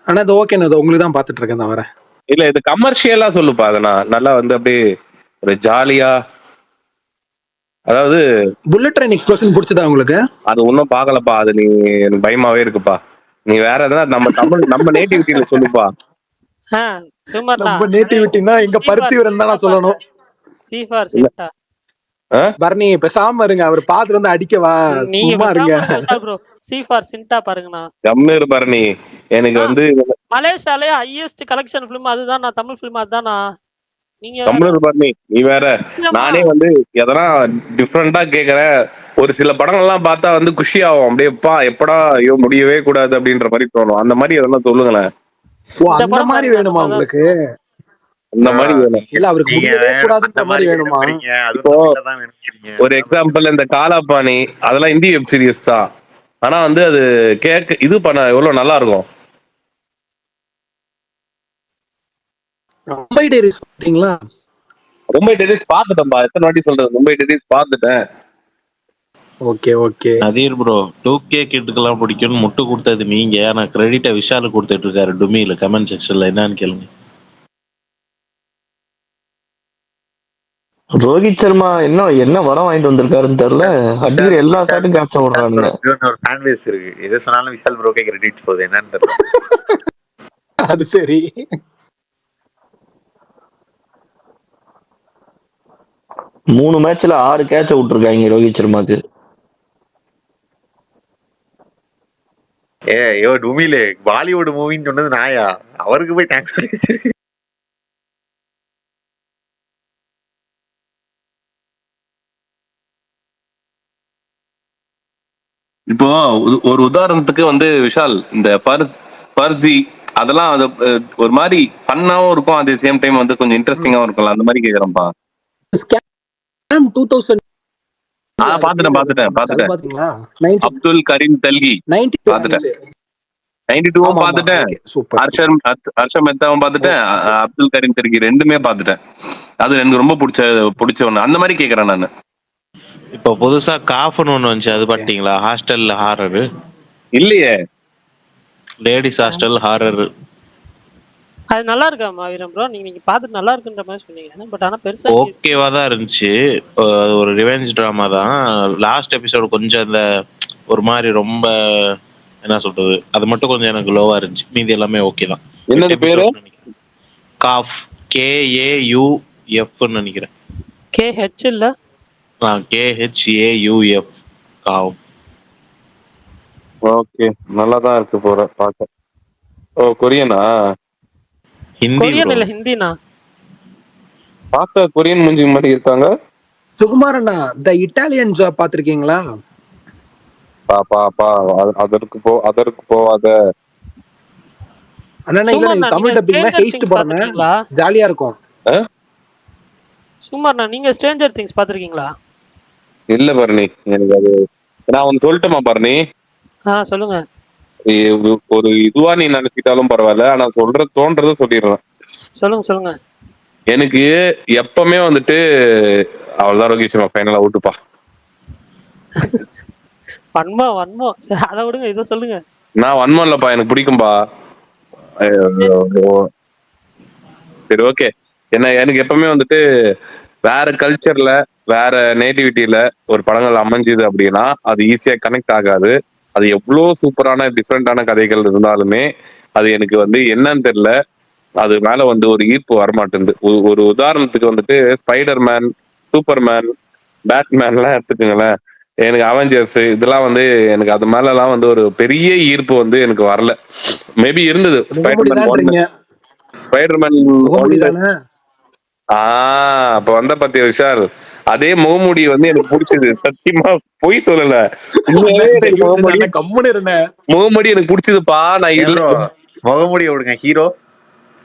ஆனா அது ஓகே, நான் உங்களுக்கு தான் பாத்துட்டு இருக்கேன் தவிர. இல்ல இது கமர்ஷியலா சொல்லுப்பா, அதனா நல்லா வந்து அப்படியே ஒரு ஜாலியா. அதாவது புல்லட் ட்ரெயின் எக்ஸ்ப்ளோஷன் பிடிச்சதா உங்களுக்கு? அது ஒன்னும் பாக்கலப்பா, அது நீ பயமாவே இருக்குப்பா. நீ வேற எதனா நம்ம தமிழ் நம்ம நேட்டிவிட்டியில சொல்லுப்பா. சுமர்னா நம்ம நேட்டிவிட்டினா இங்க பருத்திவரன் தான் சொல்லணும். சீஃபார் சின்டா பரணி பேசாம இருங்க, அவர் பாத்துட்டு வந்து அடிக்கவா, நீங்க சும்மா இருங்க. விஷால் ப்ரோ சீஃபார் சின்டா பாருங்கண்ணா. கம்மிரு பரணி, எனக்கு வந்து மலேசியாலே ஹையஸ்ட் கலெக்ஷன் ஃபிலிம் அதுதான், நான் தமிழ் ஃபிலிம் அதுதானா. நீங்க கம்மிரு பரணி, நீ வேற. நானே வந்து எதனா டிஃப்ரெண்டா கேக்குறேன். ஒரு சில படங்கள்லாம் பார்த்தா வந்து குஷி ஆகும், அப்படியேப்பா எப்படா ஐயோ முடியவே கூடாது அப்படின்ற மாதிரி தோணும். அந்த மாதிரி எதனா சொல்லுங்களேன். ஓ அந்த மாதிரி வேணுமா உங்களுக்கு? அந்த மாதிரி வேணும். இல்ல அவருக்கு முடியவே கூடாதுன்ற மாதிரி வேணுமா? இப்போ ஒரு எக்ஸாம்பிள், இந்த காலாபாணி அதெல்லாம் இந்தி வெப் சீரிஸ் தான். ஆனா வந்து அது கேட்க இது பண்ண எவ்வளவு நல்லா இருக்கும். மும்பை டைரிஸ் பாத்தீங்களா? மும்பை டைரிஸ் பாத்துட்டேன்பா, எத்தனை வாட்டி சொல்றது, மும்பை டைரிஸ் பாத்துட்டேன். Okay okay. Nadheer bro 2K கிட்டுக்கெல்லாம் பிடிக்கும்னு முட்டு கொடுத்தது நீங்க, ஆனா கிரெடிட்டை விஷாலு கொடுத்துட்டு இருக்காரு டுமியில. கமெண்ட் செக்ஷன்ல என்னன்னு கேளுங்க. ரோஹித் சர்மா என்ன வரம் வாங்கிட்டு வந்திருக்காருன்னு தெரியல, அடிக்கிற எல்லா ஷாட்டும் கேப்சர் விடுறானுங்க. ஒரு ஃபேன் பேஸ் இருக்கு, எது சொன்னாலும் விஷால் ப்ரோக்கே கிரெடிட்ஸ் போகுது, என்னன்னு தெரியல. அது சரி. 3 மேட்ச்ல 6 கேட்ச விட்டுருக்காங்க ரோஹித் சர்மாக்கு. ஐயோ டுமியில பாலிவுட் மூவின்னு சொன்னது நாயா, அவருக்கு போய் தேங்க்ஸ் பண்ணி வச்சிருக்கு. இப்போ ஒரு உதாரணத்துக்கு வந்து விஷால், இந்த பர்சி அதெல்லாம் ஒரு மாதிரி ஃபன்னாவும் இருக்கும், அதே சேம் டைம் வந்து கொஞ்சம் இன்ட்ரெஸ்டிங்காவும் இருக்கும்ல, அந்த மாதிரி கேக்குறேன்ப்பா. ஸ்கேம் 2000 பாத்துட்டேன். பாத்தீங்களா? அப்துல் கரீம் தெல்கி 92 பாத்துட்டேன். 92 பாத்துட்டேன். ஹர்ஷம் மெத்தாவும் பாத்துட்டேன். அப்துல் கரீம் தெல்கி ரெண்டுமே பாத்துட்டேன். அது எனக்கு ரொம்ப பிடிச்ச ஒண்ணு. அந்த மாதிரி கேக்குறேன் நானு. இப்போ புதுசா காஃப்னு ஒண்ணு வந்துச்சு, அது பாத்தீங்களா? ஹாஸ்டல்ல ஹாரர் இல்லையே, லேடிஸ் ஹாஸ்டல் ஹாரர். அது நல்லா இருக்கா மாவீரம் ப்ரோ? நீங்க பார்த்துட்டு நல்லா இருக்குன்ற மாதிரி சொன்னீங்க, பட் ஆனா பெருசா ஓகேவா தான் இருந்துச்சு. அது ஒரு ரிவெஞ்ச் டிராமா தான். லாஸ்ட் எபிசோடு கொஞ்சம் அந்த ஒரு மாதிரி ரொம்ப என்ன சொல்றது, அது மட்டும் கொஞ்சம் எனக்கு லோவா இருந்துச்சு. மீதி எல்லாமே ஓகே தான். என்னது பேரு? காஃப், KAUF நினைக்கிறேன். KH இல்ல, KHAUF காவ். ஓகே, நல்லா தான் இருக்கு போற பார்க்க. ஓ கொரியனா? கொரியன் இல்ல ஹிந்தினா? பார்க்க கொரியன் மூஞ்சி மாதிரி இருக்காங்க. சுகுமார் அண்ணா, தி இட்டாலியன் ஜாப் பாத்திருக்கீங்களா? பா அதற்கு போவாத அண்ணா. இங்க தமிழ் டப்பிங்ல ஹேஸ்ட் படம் ஜாலியா இருக்கும். சுகுமார் நீங்க ஸ்ட்ரேஞ்சர் திங்ஸ் பாத்திருக்கீங்களா? இல்ல பரணி, எனக்கு அது நான் ஒன்னு சொல்லட்டுமா பரணி? சொல்லுங்க. ஒரு இதுவா நீ நினைச்சிட்டாலும் பரவாயில்ல, ஆனா தோன்றத சொல்லிடுறேன். சொல்லுங்க. எனக்கு எப்பவுமே வந்துட்டு அவ்வளவுதான் ரோஹித் சர்மா ஃபைனலா அவுட்டுப்பா. வன்மோ அத விடுங்க, இத சொல்லுங்க. நான் வன்மம் இல்லப்பா, எனக்கு பிடிக்கும்பா. சரி ஓகே. எனக்கு எப்பவுமே வந்துட்டு வேற கல்ச்சர்ல வேற நேட்டிவிட்டியில ஒரு படங்கள் அமைஞ்சுது அப்படின்னா அது ஈஸியா கனெக்ட் ஆகாது. அது எவ்வளவு சூப்பரான டிஃப்ரெண்டான கதைகள் இருந்தாலுமே அது எனக்கு வந்து என்னன்னு தெரியல, அது மேல வந்து ஒரு ஈர்ப்பு வரமாட்டேங்குது. ஒரு உதாரணத்துக்கு வந்துட்டு ஸ்பைடர்மேன், சூப்பர்மேன், பேட்மேன்லாம் எடுத்துக்கோங்களேன். எனக்கு அவெஞ்சர்ஸ் இதெல்லாம் வந்து எனக்கு அது மேல எல்லாம் வந்து ஒரு பெரிய ஈர்ப்பு வந்து எனக்கு வரல. மேபி இருந்தது ஸ்பைடர்மேன் அப்ப வந்த பத்திய விஷால், அதே முகமூடி வந்து எனக்கு பிடிச்சது. சத்தியமா பொய் சொல்லல, முகமூடி எனக்கு பிடிச்சதுப்பா. நான் இல்ல முகமூடி விடுங்க, ஹீரோ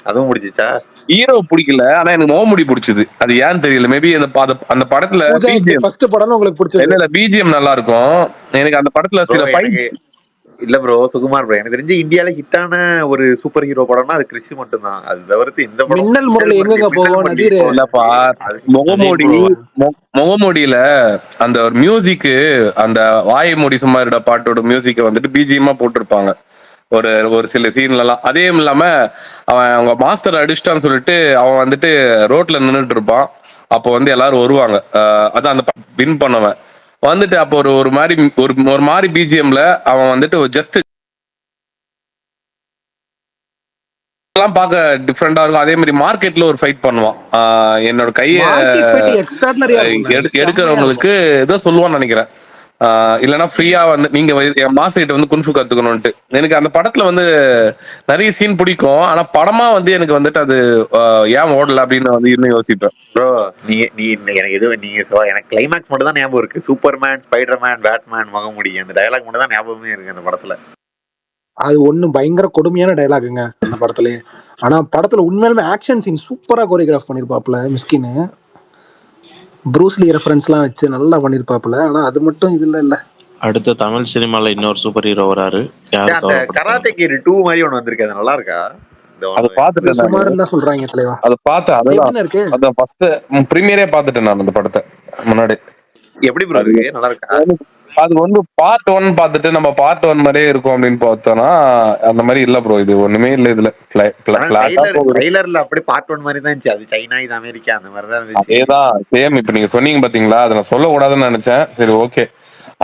அதுவும் பிடிச்சிச்சா? ஹீரோ பிடிக்கல, ஆனா எனக்கு முகமூடி பிடிச்சது. அது ஏன்னு தெரியல. மேபி அந்த படத்துல பிஜிஎம் நல்லா இருக்கும். எனக்கு அந்த படத்துல சில ஃபைட்ஸ் இல்ல ப்ரோ சுகுமார் ப்ரோ, எனக்கு தெரிஞ்சு இந்தியால ஹிட்டான ஒரு சூப்பர் ஹீரோ படம்னா அது கிறிஸ் மட்டும் தான். அது தவிர்த்து இந்த படம் மின்னல் முரளி எங்கங்க போவோம் நதீர்? இல்லப்பா, முகமூடியில அந்த ஒரு மியூசிக், அந்த வாய் மூடி சும்மா இருட பாட்டோட மியூசிக் வந்துட்டு பிஜிஎம்மா போட்டிருப்பாங்க ஒரு சில சீன்ல எல்லாம். அதே இல்லாம அவன் அவங்க மாஸ்டர் அடிச்சிட்டான்னு சொல்லிட்டு அவன் வந்துட்டு ரோட்ல நின்றுட்டு இருப்பான். அப்போ வந்து எல்லாரும் வருவாங்க. அதான் அந்த வின் பண்ணவன் வந்துட்டு அப்போ ஒரு மாதிரி பிஜிஎம்ல அவன் வந்துட்டு ஜஸ்ட் எல்லாம் பார்க்க டிஃப்ரெண்டா இருக்கும். அதே மாதிரி மார்க்கெட்ல ஒரு ஃபைட் பண்ணுவான். என்னோட கையை மார்க்கெட் ஃபைட் எக்ஸ்ட்ராடினரியா இருக்கும்ண்ணா, அது செம்மையா எடுக்கிறவங்களுக்கு இருக்கும். ஏதோ சொல்லுவான்னு நினைக்கிறேன். இல்லைன்னா ஃப்ரீயா வந்து நீங்க என் மாஸ்டர் வந்து குன்ஃபு கத்துக்கணும்ட்டு. எனக்கு அந்த படத்துல வந்து நிறைய சீன் பிடிக்கும். ஆனா படமா வந்து எனக்கு வந்துட்டு அது ஏன் ஓடல அப்படின்னு வந்து இன்னும் யோசிப்பேன். ப்ரோ நீ எனக்கு எதுவும் நீங்க எனக்கு கிளைமேக்ஸ் மட்டும் தான் ஞாபகம் இருக்கு. சூப்பர்மேன், ஸ்பைடர்மேன், பேட்மேன், முகமுடி அந்த டயலாக் மட்டும் தான் ஞாபகமே இருக்கு அந்த படத்துல. அது ஒண்ணு பயங்கர கொடுமையான டைலாக்குங்க அந்த படத்துலயே. ஆனா படத்துல உண்மையிலுமே ஆக்ஷன் சீன் சூப்பரா கோரியோகிராஃப் பண்ணிருப்பாப்ல மிஸ்கின்னு. ப்ரூஸ்லி ரெஃபரன்ஸ்லாம் வச்சு நல்லா பண்ணிருப்பாப்ல. ஆனா அது மட்டும் இதுல இல்ல. அடுத்த தமிழ் சினிமால இன்னொரு சூப்பர் ஹீரோ வராரு. யாரு அந்த கராத்தே கிட் 2 மாதிரி ஒன்னு வந்திருக்கு, அது நல்லா இருக்கா? அதை பார்த்துட்டேன் நான். சுமார் தான் சொல்றாங்க தலைவா. அதை பார்த்தேன். அதுதான் எப்படின்னு இருக்கு? அதான் ஃபர்ஸ்ட் ப்ரீமியரே பார்த்துட்டேன் நான் அந்த படத்தை முன்னாடி. எப்படி ப்ரோ இருக்கு? நல்லா இருக்கா? அது வந்து பார்ட் 1 பார்த்துட்டு நம்ம பார்ட் 1 மாதிரியே இருக்கும் அப்படின்னு பார்த்தோம்னா அந்த மாதிரி இல்ல ப்ரோ. இது ஒண்ணுமே இல்ல இதுல. ட்ரைலர்ல அப்படியே பார்ட் 1 மாதிரி தான் இருந்துச்சு. அது சைனா, இது அமெரிக்கா அந்த மாதிரி தான் இருந்துச்சு. அதேதான் சேம். இப்ப நீங்க சொன்னீங்க பாத்தீங்களா, அதை நான் சொல்ல கூடாதுன்னு நினைச்சேன். சரி ஓகே.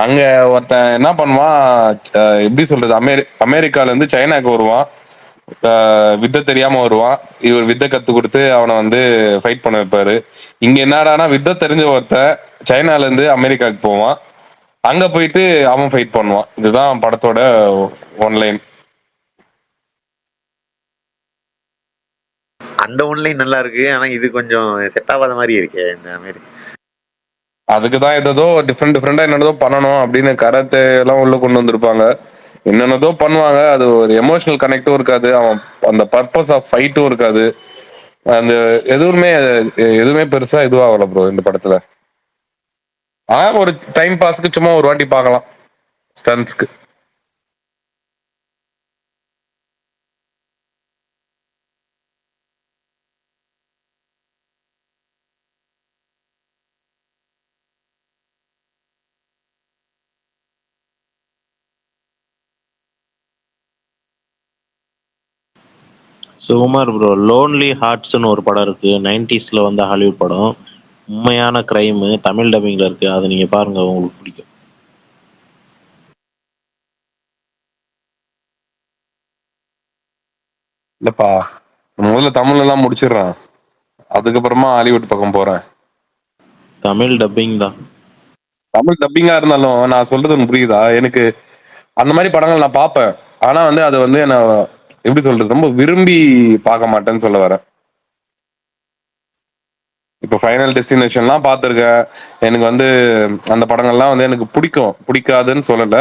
அங்க ஒருத்தன் என்ன பண்ணுவான், எப்படி சொல்றது, அமெரிக்கால இருந்து சைனாக்கு வருவான். வித்தை தெரியாம வருவான். இவர் வித்தை கத்து கொடுத்து அவனை வந்து ஃபைட் பண்ண வைப்பாரு. இங்க என்னடானா வித்தை தெரிஞ்ச ஒருத்தன் சைனால இருந்து அமெரிக்காவுக்கு போவான். அங்க போயிட்டு அவன் ஃபைட் பண்ணுவான். இதுதான் படத்தோட ஒன்லைன். அந்த ஒன்லைன் நல்லா இருக்கு. ஆனா இது கொஞ்சம் செட் ஆகாத மாதிரி இருக்கே இந்த மாதிரி. அதுக்குதான் ஏதோ டிஃப்ரெண்டா என்னதோ பண்ணணும் அப்படின்னு கராத்தே எல்லாம் உள்ள கொண்டு வந்திருப்பாங்க. என்னென்னதோ பண்ணுவாங்க. அது ஒரு எமோஷனல் கனெக்டும் இருக்காது. அவன் அந்த பர்பஸ் ஆஃப் ஃபைட்டும் இருக்காது. அந்த எதுவுமே பெருசா இதுவாகல ப்ரோ இந்த படத்துல. ஒரு டைம் பாஸ்க்கு சும்மா ஒரு வாட்டி பார்க்கலாம் ஸ்டன்ஸ்க்கு. சுகுமார் ப்ரோ, லோன்லி ஹார்ட்ஸ்னு ஒரு படம் இருக்கு. 90ஸ்ல வந்த ஹாலிவுட் படம். உண்மையான கிரைம், தமிழ் டப்பிங்ல இருக்கு. அதை நீங்க பாருங்க, உங்களுக்கு பிடிக்கும். இல்லப்பா, முதல்ல தமிழ்ல எல்லாம் முடிச்சிடுறேன். அதுக்கப்புறமா ஹாலிவுட் பக்கம் போறேன். தமிழ் டப்பிங் தான். தமிழ் டப்பிங்கா இருந்தாலும் நான் சொல்றது ஒண்ணு புரியுதா? எனக்கு அந்த மாதிரி படங்கள் நான் பார்ப்பேன். ஆனா வந்து அது வந்து என்ன எப்படி சொல்றது, ரொம்ப விரும்பி பார்க்க மாட்டேன்னு சொல்ல வரேன். இப்போ ஃபைனல் டெஸ்டினேஷன்லாம் பார்த்துருக்கேன். எனக்கு வந்து அந்த படங்கள்லாம் வந்து எனக்கு பிடிக்கும், பிடிக்காதுன்னு சொல்லல.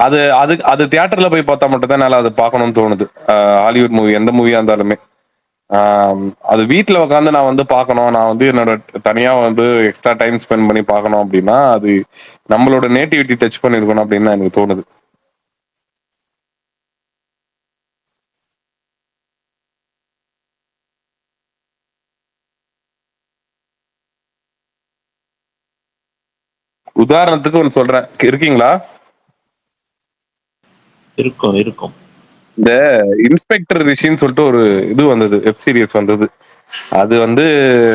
அது அது அது தியேட்டர்ல போய் பார்த்தா மட்டும் தான் என்னால அது பார்க்கணும்னு தோணுது. ஹாலிவுட் மூவி எந்த மூவியா இருந்தாலுமே. அது வீட்டில் உட்காந்து நான் வந்து பார்க்கணும், நான் வந்து என்னோட தனியா வந்து எக்ஸ்ட்ரா டைம் ஸ்பெண்ட் பண்ணி பார்க்கணும் அப்படின்னா அது நம்மளோட நேட்டிவிட்டி டச் பண்ணிருக்கணும் அப்படின்னு தான் எனக்கு தோணுது. உதாரணத்துக்கு ஒன்று சொல்றேன், இருக்கீங்களா? இருக்கும் இருக்கும். இந்த இன்ஸ்பெக்டர் ரிஷின்னு சொல்லிட்டு ஒரு இது வந்தது, வெப் சீரிஸ் வந்தது. அது வந்து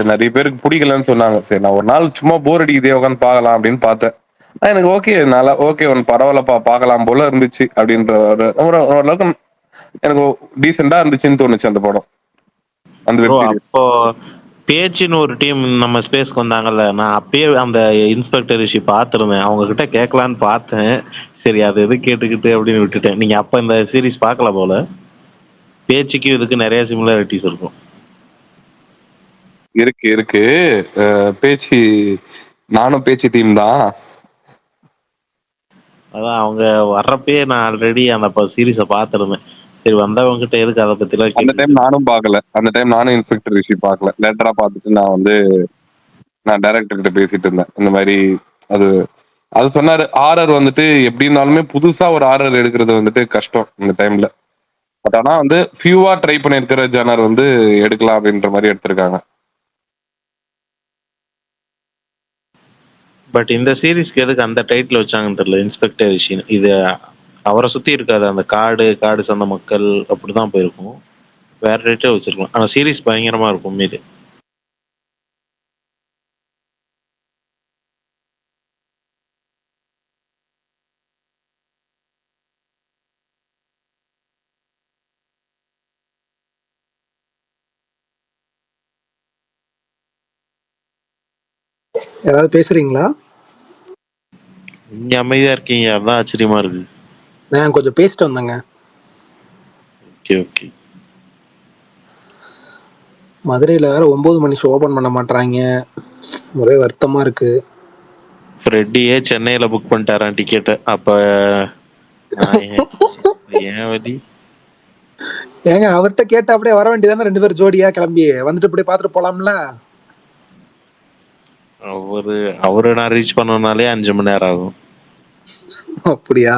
நிறைய பேருக்கு பிடிக்கலன்னு சொன்னாங்க. சரி, நான் ஒரு நாள் சும்மா போர் அடிக்குதே உட்காந்து பார்க்கலாம் அப்படின்னு பார்த்தேன். எனக்கு ஓகே, நல்லா ஓகே, ஒன்று பரவாயில்லப்பா, பார்க்கலாம் போல இருந்துச்சு அப்படின்ற ஓரளவுக்கு எனக்கு டீசெண்டா இருந்துச்சுன்னு தோணுச்சு அந்த படம், அந்த ப்ரோ, வெப் சீரிஸ். அப்போ பேச்சுன்னு ஒரு டீம் நம்ம ஸ்பேஸ்க்கு வந்தாங்கல்ல, நான் அப்பயே அந்த இன்ஸ்பெக்டர் ரிஷி பார்த்துருந்தேன். அவங்க கிட்ட கேட்கலான்னு பார்த்தேன். சரி, அது எது கேட்டுக்கிட்டு அப்படின்னு விட்டுட்டேன். நீங்க அப்ப இந்த சீரிஸ் பார்க்கல போல. பேச்சுக்கு இதுக்கு நிறைய சிமிலாரிட்டிஸ் இருக்கும். இருக்கு இருக்கு. பேச்சு, நானும் பேச்சு டீம் தான். அதான் அவங்க வர்றப்பயே நான் ஆல்ரெடி அந்த சீரீஸை பார்த்துருந்தேன். சரி, வந்தவங்க கிட்ட எதுக்கு அதை பத்திலாம் அந்த டைம் கேட்டு. நானும் பார்க்கல. அந்த டைம் நானும் இன்ஸ்பெக்டர் ரிஷி பார்க்கல. லேட்டரா பார்த்துட்டு நான் டைரக்டர் கிட்ட பேசிட்டு இருந்தேன் இந்த மாதிரி. அது அது சொன்னாரு, ஆர்ஆர் வந்துட்டு எப்படி இருந்தாலுமே புதுசா ஒரு ஆர்ஆர் எடுக்கிறது வந்துட்டு கஷ்டம் இந்த டைம்ல. பட் ஆனா வந்து ஃபியூவா ட்ரை பண்ணிருக்கிற ஜானர் வந்து எடுக்கலாம் அப்படின்ற மாதிரி எடுத்திருக்காங்க. பட் இந்த சீரீஸ்க்கு எதுக்கு அந்த டைட்டில் வச்சாங்கன்னு தெரியல, இன்ஸ்பெக்டர் ரிஷின்னு. இது அவரை சுத்தி இருக்காது. அந்த காடு காடு சார்ந்த மக்கள் அப்படிதான் போயிருக்கும். வேற டைட்டில் வச்சிருக்கலாம். ஆனா சீரீஸ் பயங்கரமா இருக்கும் மீது. ஏதாவது பேசுறீங்களா? நீங்க அமைதியா இருக்கீங்க, அதான் ஆச்சரியமா இருக்கு. நான் கொஞ்சம் பேசிட்டு வந்தேங்க. Okay okay. மதுரையில வேற 9 மணி ஷோ ஓபன் பண்ண மாட்டாங்க. ஒரே வருத்தமா இருக்கு. ஃப்ரெட்டியே சென்னையில புக் பண்ணிட்டாரான் டிக்கெட்டை. அப்ப நான் ஏன் வழி ஏங்க அவர்கிட்ட கேட்ட அப்படியே வர வேண்டியதானே, 2 பேரும் ஜோடியா கிளம்பி வந்துட்டு அப்படியே பார்த்துட்டு போலாம்ல. அவரு நான் ரீச் பண்ணனாலே 5 மணி நேரம் ஆகும். அப்படியா?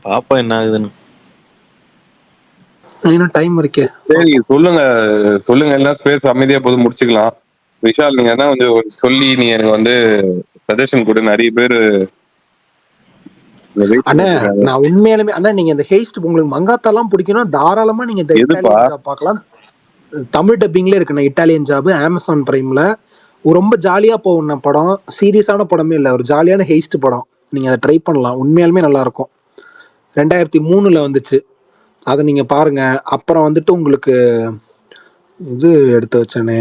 பாப்பா என்ன ஆகுதுன்னு. இன்னும் டைம் இருக்கே. சரி சொல்லுங்க எல்லாம் ஸ்பேஸ் அமைதியா போது முடிச்சுக்கலாம். விஷால் நீங்க தான் கொஞ்சம் சொல்லி நீ எனக்கு வந்து சஜஷன் கொடு. நிறைய பேர் அண்ணா நான் உண்மையாலுமே அண்ணா, நீங்க இந்த ஹேஸ்ட் உங்களுக்கு மங்காத்தாலாம் பிடிக்கணும் தாராளமா நீங்க இந்த இட்டாலியன் ஜாப் பார்க்கலாம். தமிழ் டப்பிங்ல இருக்குண்ணா இட்டாலியன் ஜாப், அமேசான் பிரைம்ல. ரொம்ப ஜாலியா போகணும் படம். சீரியஸான படமே இல்லை, ஒரு ஜாலியான ஹேஸ்ட் படம். நீங்க அதை ட்ரை பண்ணலாம், உண்மையாலுமே நல்லா இருக்கும். 2003 வந்துச்சு, அதை நீங்க பாருங்க. அப்புறம் வந்துட்டு உங்களுக்கு இது எடுத்து வச்சேனே,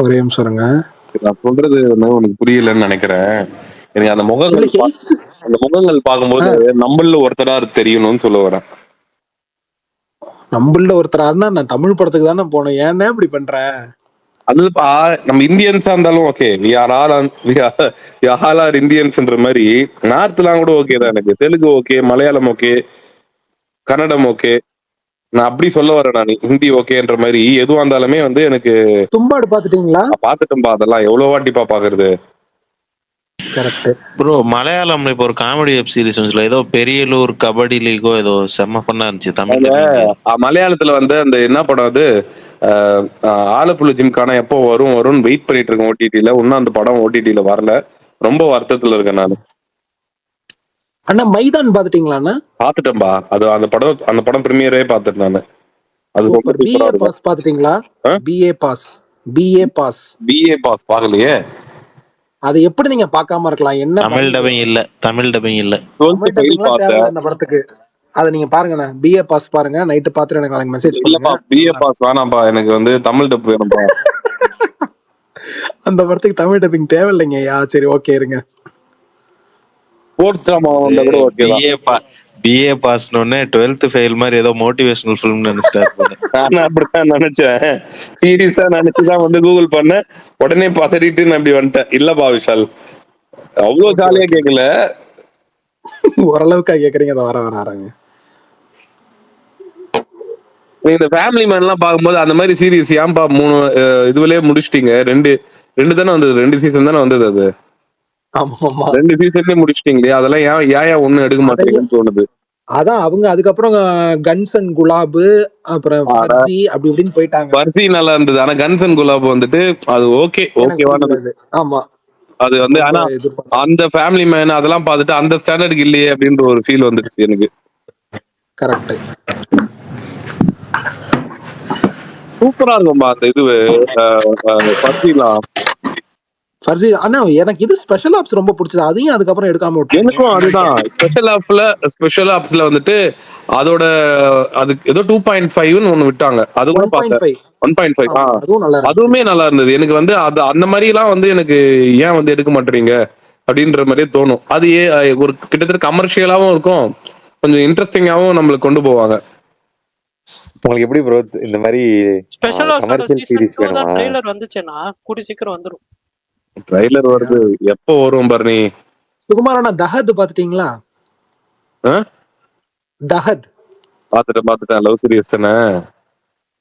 ஒரே நிமிஷம் இருங்க. நான் சொல்றது உனக்கு புரியலன்னு நினைக்கிறேன். எனக்கு அந்த முகங்கள் பார்க்கும்போது நம்மள ஒருத்தரா தெரியணும்னு சொல்ல வரேன். நம்மள ஒருத்தராருன்னா நான் தமிழ் படத்துக்கு தானே போனேன், ஏன்னா இப்படி பண்றேன்? அதுப்பா நம்ம இந்தியன்ஸா இருந்தாலும் ஓகே, இந்தியன்ஸ்ன்ற மாதிரி நார்த்லாம் கூட ஓகே தான். எனக்கு Telugu okay, Malayalam okay, Kannada okay. நான் அப்படி சொல்ல வரேன். நான் ஹிந்தி ஓகேன்ற மாதிரி எதுவா இருந்தாலுமே வந்து எனக்கு. தும்பாடு பாத்துட்டீங்களா? பாத்துட்டேன்பா, அதெல்லாம் எவ்வளவு வாட்டிப்பா பாக்குறது. கரெக்ட் ப்ரோ, மலையாளம்ல இப்போ ஒரு காமெடி வெப் சீரிஸ் வந்துச்சுல, ஏதோ பெரியலூர் கபடி லீகோ ஏதோ செம்ம பண்ணா இருந்துச்சு. தமிழ்ல மலையாளத்துல வந்து அந்த என்ன படம் அது, ஆலப்புழ ஜிம்கான எப்போ வரும்னு வெயிட் பண்ணிட்டு இருக்கேன் ஓடிடில. இன்னும் அந்த படம் ஓடிடில வரல. ரொம்ப வருத்தத்துல இருக்கேன் நான். அண்ணா மைதான் பாத்துட்டீங்களா? பாத்துட்டேன்பா, அது அந்த படம் பிரீமியரே பாத்துட்டேன் நானு. அது BA பாஸ் பாத்துட்டீங்களா? BA பாஸ் பாக்கலையே. அது எப்படி நீங்க பார்க்காம இருக்கலாம்? என்ன தமிழ் டப்பிங் இல்ல, தமிழ் டப்பிங் இல்ல. தேவையில்ல அந்த படத்துக்கு. அதை நீங்க பாருங்க, BA பாஸ் பாருங்க. நைட்டு பாத்துட்டு எனக்கு நாளைக்கு மெசேஜ் பண்ணுங்க. BA பாஸ் வேணாம்பா, எனக்கு வந்து தமிழ் டப் வேணும்பா. அந்த படத்துக்கு தமிழ் டப்பிங் தேவையில்லைங்க. சரி ஓகே இருங்க. ஸ்போர்ட்ஸ் டிராமா வந்தா கூட ஓகேதான். BA பாஸ்னோனே 12th ஃபெயில் மாதிரி ஏதோ மோட்டிவேஷனல் ஃபிலிம் நினைச்சிட்டாரு போல. நான் அப்படித்தான் நினைச்சேன், சீரியஸா நினைச்சுதான் வந்து கூகுள் பண்ண. உடனே பசறிட்டு நான் அப்படி வந்துட்டேன். இல்லப்பா விஷால், அவ்வளவு ஜாலியா கேட்கல, ஓரளவுக்கா கேக்குறீங்க. அதை வராங்க. இந்த ஃபேமிலி மேன் எல்லாம் பார்க்கும்போது அந்த மாதிரி சீரியஸ் ஏன்பா 3 இதுலயே முடிச்சிட்டீங்க? ரெண்டு தானே வந்தது, 2 சீசன் தானே வந்தது. அது 2 சீசன்லயே முடிச்சிட்டீங்களே, அதெல்லாம் ஏன் ஒண்ணு எடுக்க மாட்டேங்குன்னு தோணுது. அதான் அவங்க அதுக்கப்புறம் கன்ஸ் அண்ட் குலாபு, அப்புறம் ஃபர்சி அப்படி இப்படின்னு போயிட்டாங்க. ஃபர்சி நல்லா இருந்தது, ஆனா கன்ஸ் அண்ட் குலாப் வந்துட்டு அது ஓகேவானது. ஆமா, அது வந்து ஆனா அந்த ஃபேமிலி மேன் அதெல்லாம் பார்த்துட்டு அந்த ஸ்டாண்டர்டுக்கு இல்லையே அப்படின்ற ஒரு ஃபீல் வந்துருச்சு எனக்கு. கரெக்ட். சூப்பரா இருக்கும்பா அந்த இது ஃபர்சி. ஆனா எனக்கு இது ஸ்பெஷல் ஆப்ஸ் ரொம்ப பிடிச்சது. அதையும் அதுக்கப்புறம் எடுக்காம விட்டு. எனக்கும் அதுதான் ஸ்பெஷல் ஆப்ஸ்ல வந்துட்டு அதோட அதுக்கு ஏதோ 2.5ன்னு ஒண்ணு விட்டாங்க. அது கூட பார்த்தேன். 1.5 அதுவுமே நல்லா இருந்தது. எனக்கு வந்து அது அந்த மாதிரி எல்லாம் வந்து எனக்கு ஏன் வந்து எடுக்க மாட்டீங்க அப்படின்ற மாதிரியே தோணும். அது ஒரு கிட்டத்தட்ட கமர்ஷியலாவும் இருக்கும், கொஞ்சம் இன்ட்ரெஸ்டிங்காவும் நம்மளுக்கு கொண்டு போவாங்க. உங்களுக்கு எப்படி ப்ரோ இந்த மாதிரி ஸ்பெஷல் கமர்ஷியல் சீரிஸ் வேணுமா? ட்ரைலர் வந்துச்சுனா கூடி சீக்கிரம் வந்துரும். ட்ரைலர் வருது, எப்போ வரும் பர்னி? சுகுமாரண்ணா, தஹத் பாத்துட்டீங்களா? தஹத் பாத்துட்டேன். லவ் சீரிஸ் தானே?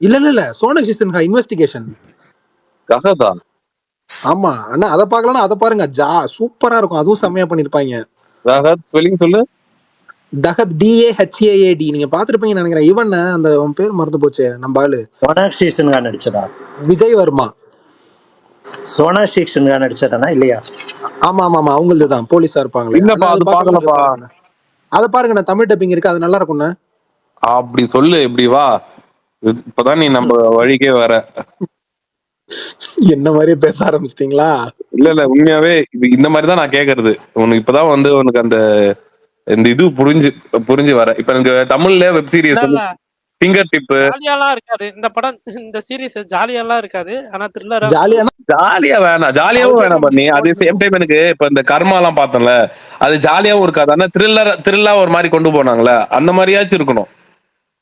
இல்ல சோனக் சிஸ்டன்கா இன்வெஸ்டிகேஷன். தஹதா? ஆமா அண்ணா, அதை பார்க்கலாம். அதை பாருங்க, சூப்பரா இருக்கும். அதுவும் செம்மையா பண்ணிருப்பாங்க. தஹத் ஸ்பெல்லிங் சொல்லு. தஹத் DAHAAD. நீங்க பாத்துருப்பீங்கன்னு நினைக்கிறேன். ஈவன் அந்த பேர் மறந்து போச்சு, நம்ம ஆளு சோனாக் சீசன்கா நடிச்சதா? விஜய் வர்மா. சோனாக் சீசன்கா நடிச்சதானா இல்லையா? ஆமா அவங்களது தான், போலீஸா இருப்பாங்களே. அதை பாருங்க, நான் தமிழ் டப்பிங் இருக்கு, அது நல்லா இருக்கும்ண்ணா. அப்படி சொல்லு, இப்படி வா, இப்பதான் நீ நம்ம வழிக்கே வர. என்ன மாதிரியே பேச ஆரம்பிச்சிட்டீங்களா? இல்ல உண்மையாவே இந்த மாதிரிதான் நான் கேக்குறது. உனக்கு இப்பதான் வந்து உனக்கு அந்த இந்த இது புரிஞ்சு வர. இப்ப எனக்கு தமிழ்ல வெப் சீரிஸ் ஃபிங்கர் டிப்பு ஜாலியாலாம் இருக்காது இந்த படம். இந்த சீரிஸ் ஜாலியாலாம் இருக்காது, ஆனா த்ரில்லரா ஜாலியான ஜாலியா வேணாம், அவர் ஜாலியாவும் கேக்குற வேணாம் பண்ணி. அதே சேம் டைம் எனக்கு இப்ப இந்த கர்மாலாம் பார்த்தோம்ல, அது ஜாலியாவும் இருக்காது, ஆனா த்ரில்லா ஒரு மாதிரி கொண்டு போனாங்களே, அந்த மாதிரியாச்சும் இருக்கணும்.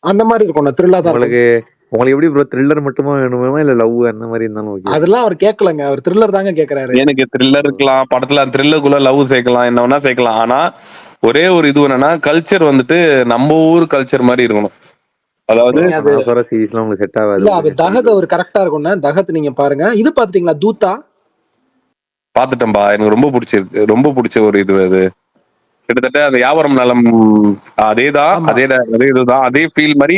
அந்த மாதிரி இருக்கணும், த்ரில்லா தான் இருக்கும். உங்களுக்கு எப்படி ப்ரோ, த்ரில்லர் மட்டுமா வேணுமா இல்ல லவ் அந்த மாதிரி இருந்தாலும் ஓகே? அதெல்லாம் அவர் கேட்கலங்க, அவர் த்ரில்லர் தாங்க கேக்குறாரு. எனக்கு த்ரில்லர் இருக்கலாம், படத்துல த்ரில்லருக்குள்ள லவ் சேர்க்கலாம், என்ன வேணா சேர்க்கலாம். ஆனா ஒரே ஒரு இது என்னன்னா, கல்ச்சர் வந்துட்டு நம்ம ஊர் கல்ச்சர் மாதிரி இருக்கணும். அதாவது நீங்க அது நான் சொல்ற சீரிஸ்லாம் உங்களுக்கு செட் ஆகாது. இல்ல, அது தகத் அவர் கரெக்டா இருக்கும்னா, தகத் நீங்க பாருங்க. இது பாத்துட்டீங்களா தூத்தா? பாத்துட்டேன்பா, எனக்கு ரொம்ப பிடிச்சிருக்கு, ரொம்ப பிடிச்ச ஒரு இது அது. கிட்டத்தட்ட அந்த யாவரம் நலம் அதேதான், ஆமா, அதே இதுதான், அதே ஃபீல் மாதிரி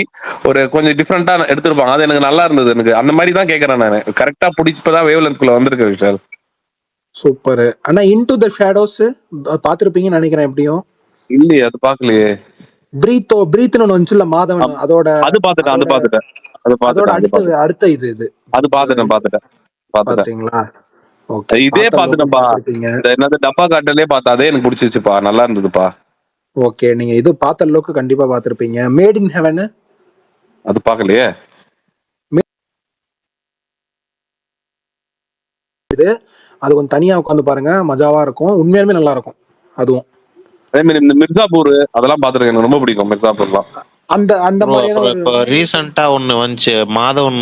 ஒரு கொஞ்சம் டிஃப்ரெண்டா எடுத்திருப்பாங்க. அது எனக்கு நல்லா இருந்தது. எனக்கு அந்த மாதிரி தான் கேட்கறேன் நான். கரெக்டா பிடிச்சதான் வேவ் லென்த்குள்ள வந்திருக்கு விஷால். சூப்பர். ஆனா இன்டு த ஷேடோஸ் பாத்திருப்பீங்கன்னு நினைக்கிறேன். எப்படியும் இல்லையே, அது பாக்கலையே. பிரீத்னு ஒன்று வந்துச்சுல்ல மாதவன், அதோட அது பாத்துட்டேன், அது அதோட பாத்துட்டேன், அது அதோட பாத்துட்டேன், அது பாத்துட்டேன், அடுத்த இது அது பாத்துட்டேன். பாத்தீங்களா? ஓகே, இதே பார்த்த அளவுக்கு பாத்துட்டேன்பா. பார்த்திருப்பீங்க. இந்த என்னது டப்பா காட்டிலே பார்த்தா, அதே எனக்கு பிடிச்சிச்சுப்பா, நல்லா இருந்ததுப்பா. ஓகே, நீங்க இது பார்த்த அளவுக்கு கண்டிப்பா பார்த்திருப்பீங்க. மேட் இன் ஹெவன் அது பாக்கலையே. அது கொஞ்சம் தனியா உட்காந்து பாருங்க, மஜாவா இருக்கும், உண்மையாலுமே நல்லா இருக்கும். அதுவும் அதே மாதிரி இந்த மிர்சாபூர் அதெல்லாம் பாத்துருக்கேன், எனக்கு ரொம்ப பிடிக்கும் மிர்சாபூர்லாம். அந்த மாதிரியான அப்புறம் ஒரு இப்போ ரீசெண்டா ஒண்ணு வந்துச்சு, மாதவன்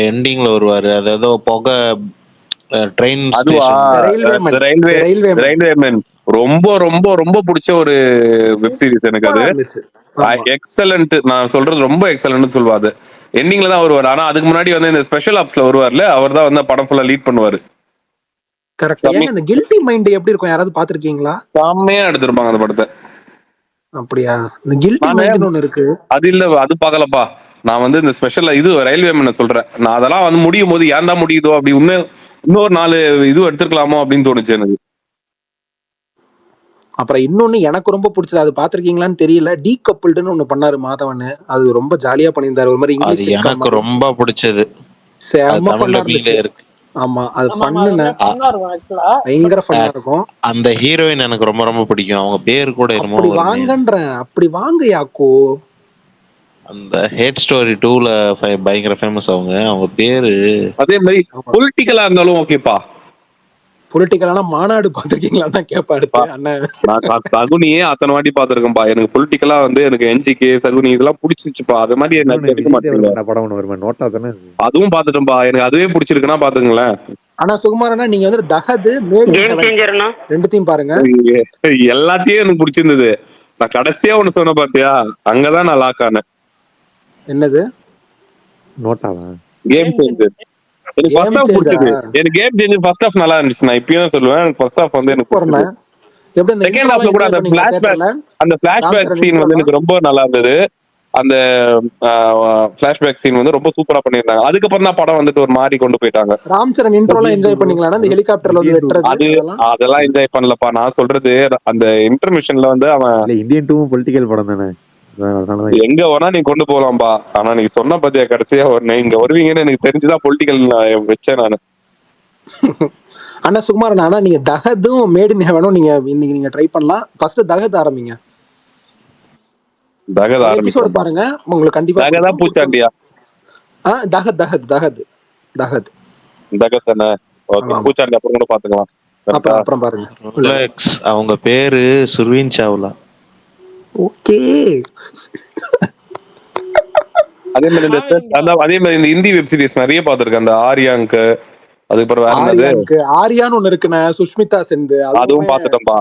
எண்டிங்ல வருவாரு, அது ஏதோ புகை ட்ரெயின் அதுவா? ரயில்வே ரயில்வே மேன் ரொம்ப ரொம்ப ரொம்ப பிடிச்ச ஒரு வெப் சீரிஸ் எனக்கு. அது இருந்துச்சு. ஆமா, எக்ஸலண்ட். நான் சொல்றது ரொம்ப எக்ஸலண்ட் சொல்லுவாது. எண்டிங்ல தான் வருவார், ஆனா அதுக்கு முன்னாடி வந்து இந்த ஸ்பெஷல் ஆப்ஸ்ல வருவார்ல, அவர் தான் வந்து படம் ஃபுல்லா லீட் பண்ணுவாரு. கரெக்ட். ஏங்க இந்த கில்ட்டி மைண்ட் எப்படி இருக்கும், யாராவது பாத்திருக்கீங்களா? செம்மையா எடுத்திருப்பாங்க அந்த படத்தை. அப்படியா? இந்த கில்ட்டி மைண்ட்னு ஒண்ணு இருக்கு. அது இல்ல, அது பாக்கலப்பா. நான் வந்து இந்த ஸ்பெஷல் இது ரயில்வே மேன் சொல்றேன். நான் அதெல்லாம் வந்து முடியும் போது ஏன் தான் முடியுதோ அப்படி இன்னொரு 4 இது எடுத்துக்கலாமோ அப்படின்னு தோணுச்சு எனக்கு. அப்புறம் இன்னொன்னு எனக்கு ரொம்ப பிடிச்சது, அது பாத்திருக்கீங்களான்னு தெரியல, டீ கப்புள்டுன்னு ஒண்ணு பண்ணாரு மாதவன். அது ரொம்ப ஜாலியா பண்ணியிருந்தாரு, ஒரு மாதிரி அது இங்கிலீஷ் sitcom எனக்கு மாதிரி. ரொம்ப பிடிச்சது. செம்ம தமிழ் ஃபன்னா டப்பிங்ல இருந்துச்சு. இருக்கு. ஆமா, அது ஆமா, ஃபன்னு, ஃபன்னா இருக்கும் ஆக்சுவலா. பயங்கர ஃபன்னா இருக்கும். அந்த ஹீரோயின் எனக்கு ரொம்ப ரொம்ப பிடிக்கும். அவங்க பேர் கூட என்னமோ அப்படி வருமே. வாங்கன்றேன், அப்படி வாங்க யாக்கோ. அந்த ஹேட் ஸ்டோரி 2ல பயங்கர ஃபேமஸ் அவங்க பேரு. அதே மாதிரி பொலிட்டிக்கலா இருந்தாலும் ஓகேப்பா. பொலிட்டிக்கலான மாநாடு பாத்திருக்கீங்களா கேப்பா அடுத்து அண்ணன். நான் சகுனியே அத்தனை வாட்டி பாத்துருக்கேன்பா. எனக்கு பொலிட்டிக்கலா வந்து எனக்கு என்ஜிகே சகுனி இதெல்லாம் பிடிச்சிச்சுப்பா. அது மாதிரி எனக்கு எடுக்க மாட்டேங்க. படம் ஒன்று வருமா, நோட்டா தானே? அதுவும் பாத்துட்டேன்பா, எனக்கு அதுவே பிடிச்சிருக்குன்னா பாத்துங்களேன். ஆனா சுகுமாரனா, நீங்க வந்து தகது மேட் இன் ஹெவன் ரெண்டுத்தையும் பாருங்க. எல்லாத்தையும் எனக்கு பிடிச்சிருந்தது. நான் கடைசியா ஒண்ணு சொன்ன பாத்தியா, அங்கதான் நான் லாக் ஆனேன். என்னது? நோட்டாவா? Game changer. எனக்கு ஃபர்ஸ்ட் ஹாஃப் பிடிச்சது. எனக்கு கேம் சேஞ்சர் ஃபர்ஸ்ட் ஹாஃப் நல்லா இருந்துச்சு. நான் இப்பயும் சொல்லுவேன், எனக்கு ஃபர்ஸ்ட் ஹாஃப் வந்து எனக்கு பிடிச்சது. எப்படி இந்த செகண்ட் ஹாஃப்ல கூட அந்த ஃபிளாஷ்பேக் சீன் வந்து எனக்கு ரொம்ப நல்லா இருந்தது. அந்த ஃபிளாஷ்பேக் சீன் வந்து ரொம்ப சூப்பரா பண்ணிருந்தாங்க. அதுக்கப்புறம் தான் படம் வந்துட்டு ஒரு மாதிரி கொண்டு போயிட்டாங்க. ராம் சரண் இன்ட்ரோலாம் என்ஜாய் பண்ணீங்களா? அந்த ஹெலிகாப்டர்ல வந்து வெட்டுறது அதெல்லாம் என்ஜாய் பண்ணலப்பா. நான் சொல்றது அந்த இன்டர்மிஷன்ல வந்து அவன் இந்தியன் 2 பொலிட்டிக்கல் படம் தானே, எங்க வேணா நீ கொண்டு போலாம்பா. ஆனா நீ சொன்ன பத்தியா கடைசியா இங்க வருவீங்கன்னு எனக்கு தெரிஞ்சுதான் பொலிட்டிக்கல் வச்சேன் நானு. அண்ணா சுகுமாரன், ஆனா நீங்க தகதும் மேட் இன் ஹெவனும் நீங்க இன்னைக்கு நீங்க ட்ரை பண்ணலாம். ஃபர்ஸ்ட் தகத் ஆரம்பிங்க. தகத் எபிசோட் பாருங்க, உங்களுக்கு கண்டிப்பா தகதா பூச்சாண்டியா? தகத் தகத் தகத் தகத் தகத் தானே? ஓகே, பூச்சாண்டி அப்புறம் கூட பாத்துக்கலாம். அப்புறம் பாருங்க. அவங்க பேரு சுர்வீன் சாவ்லா. ஓகே. அதே மாதிரி இந்த ஹிந்தி வெப் சீரிஸ் நிறைய பாத்துருக்கேன். அந்த ஆரியாங்க், அதுக்கப்புறம் ஆரியான்னு ஒண்ணு இருக்குண்ணே, சுஷ்மிதா சென். அதுவும் பாத்துட்டேன்பா.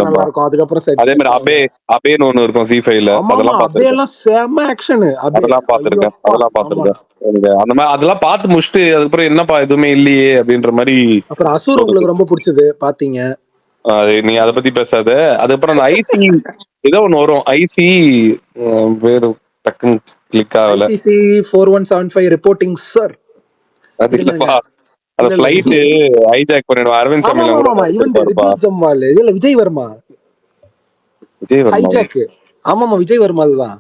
நல்லா இருக்கும். அதுக்கப்புறம் அதே மாதிரி அபேன்னு ஒண்ணு இருக்கும் C5ல, அதெல்லாம் பாத்துருக்கேன். செம ஆக்ஷன். அதெல்லாம் பாத்துருக்கேன். அந்த மாதிரி அதெல்லாம் பார்த்து முடிச்சுட்டு அதுக்கப்புறம் என்னப்பா எதுவுமே இல்லையே அப்படின்ற மாதிரி. அப்புறம் அசூர் உங்களுக்கு ரொம்ப பிடிச்சது பாத்தீங்க? நீ அதை பத்தி பேசாத. அதுக்கப்புறம் அந்த ஐசி ஏதோ ஒண்ணு வரும், ஐசி பேரு டக்குன்னு கிளிக் ஆகல. ICC 4175 reporting sir. அது இல்லப்பா, அந்த ஃளைட் ஹைஜாக் பண்ணிடுவான் அரவிந்த் சாமி. விஜய் ஜம்வால் இல்ல விஜய் வர்மா ஹைஜாக். ஆமாமா, விஜய் வர்மா. அதுதான்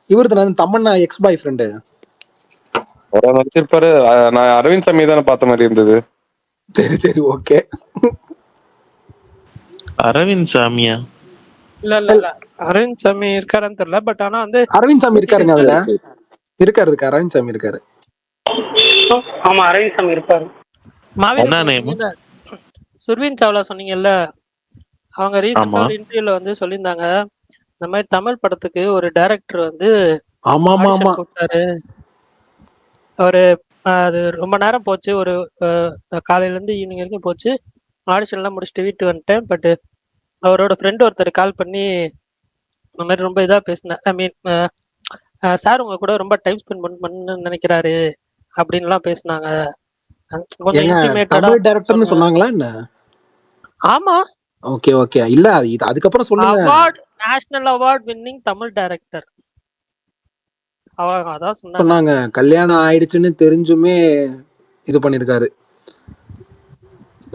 இவரு தான் தமன்னா எக்ஸ் பாய் ஃப்ரெண்டு நடிச்சிருப்பாரு. நான் அரவிந்த் சாமி தானே பார்த்த மாதிரி இருந்தது. சரி ஓகே. அரவிந்த் சாமியா? இல்ல அரவிந்த் சாமி இருக்காரான்னு தெரியல. பட் ஆனா வந்து அரவிந்த் சாமி இருக்காருங்க அதுல, சரி. இருக்காரு அரவிந்த் சாமி இருக்காரு. ஆமா அரவிந்த் சாமி இருப்பாரு. மாவீர என்ன bro, நேம்? நீங்க இந்த சுர்வீன் சாவ்லா சொன்னீங்கல்ல, அவங்க ரீசெண்டா ஆமா. ஒரு இன்டர்வியூல வந்து சொல்லியிருந்தாங்க, இந்த மாதிரி தமிழ் படத்துக்கு ஒரு டைரக்டர் வந்து ஆமா ஆமா ஆமா ஆடிஷன் கூப்பிட்டாரு. ஒரு அது ரொம்ப நேரம் போச்சு, ஒரு காலையில இருந்து ஈவினிங் வரைக்கும் போச்சு. ஆடிஷன்லாம் முடிச்சுட்டு வீட்டுக்கு வந்துட்டேன். பட் அவரோட ஃப்ரெண்ட் ஒருத்தர் கால் பண்ணி இந்த மாதிரி ரொம்ப இதா பேசினேன். ஐ மீன் சார் உங்க கூட ரொம்ப டைம் ஸ்பெண்ட் பண்ணணும்னு நினைக்கிறாரு அப்படின்லாம் பேசினாங்க. கொஞ்சம் ஏங்க இன்டிமேட்டடா தமிழ் டைரக்டர்னு சொன்னாங்க. சொன்னாங்களா என்ன? ஆமா, ஓகே ஓகே, இல்ல இது அதுக்கப்புறம் சொல்லுங்க. Award, national award winning Tamil director. அவங்க அதான் சொன்னாங்க. சொன்னாங்க கல்யாணம் ஆயிடுச்சுன்னு தெரிஞ்சுமே இது பண்ணிருக்காரு.